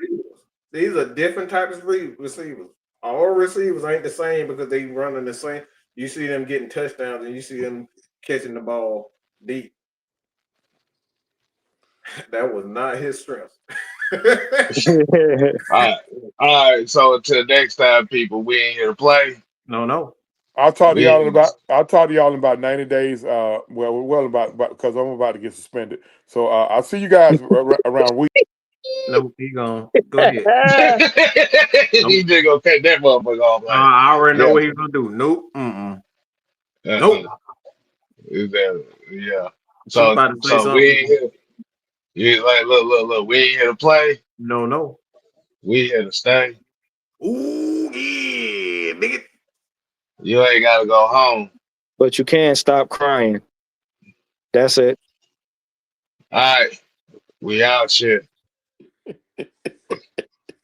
These are different types of receivers. All receivers ain't the same because they running the same. You see them getting touchdowns and you see them catching the ball deep. That was not his strength. All right. So until next time, people, we ain't here to play. No. I'll talk to y'all in about 90 days. About because I'm about to get suspended. So I'll see you guys around week. No, he gone. Go ahead. He just gonna cut that motherfucker off. Like, I already know what he's gonna do. Nope. Nope. Yeah. So we ain't here. You like look. We ain't here to play. No. We here to stay. Ooh yeah, nigga. You ain't gotta go home. But you can't stop crying. That's it. All right. We out shit.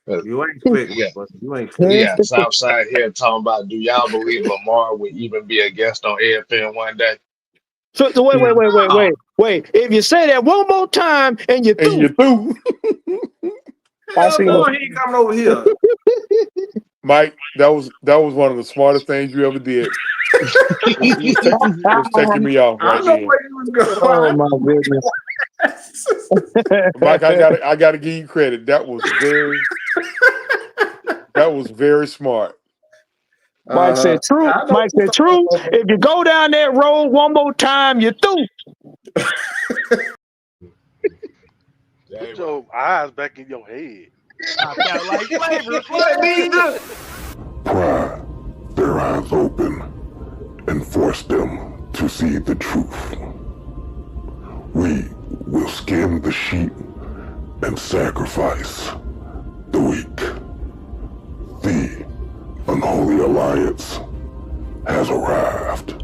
You ain't quick. You ain't quick. We got Southside here talking about, do y'all believe Lamar would even be a guest on AFN one day? So wait. If you say that one more time and you're through. I see he ain't coming over here. Mike, that was one of the smartest things you ever did. It's taking me off right now. Oh my goodness. Mike, I gotta give you credit. That was very smart. Mike said true. If you go down that road one more time, you're through. Put your eyes back in your head. Pry their eyes open and force them to see the truth. We will skin the sheep and sacrifice the weak. The unholy alliance has arrived.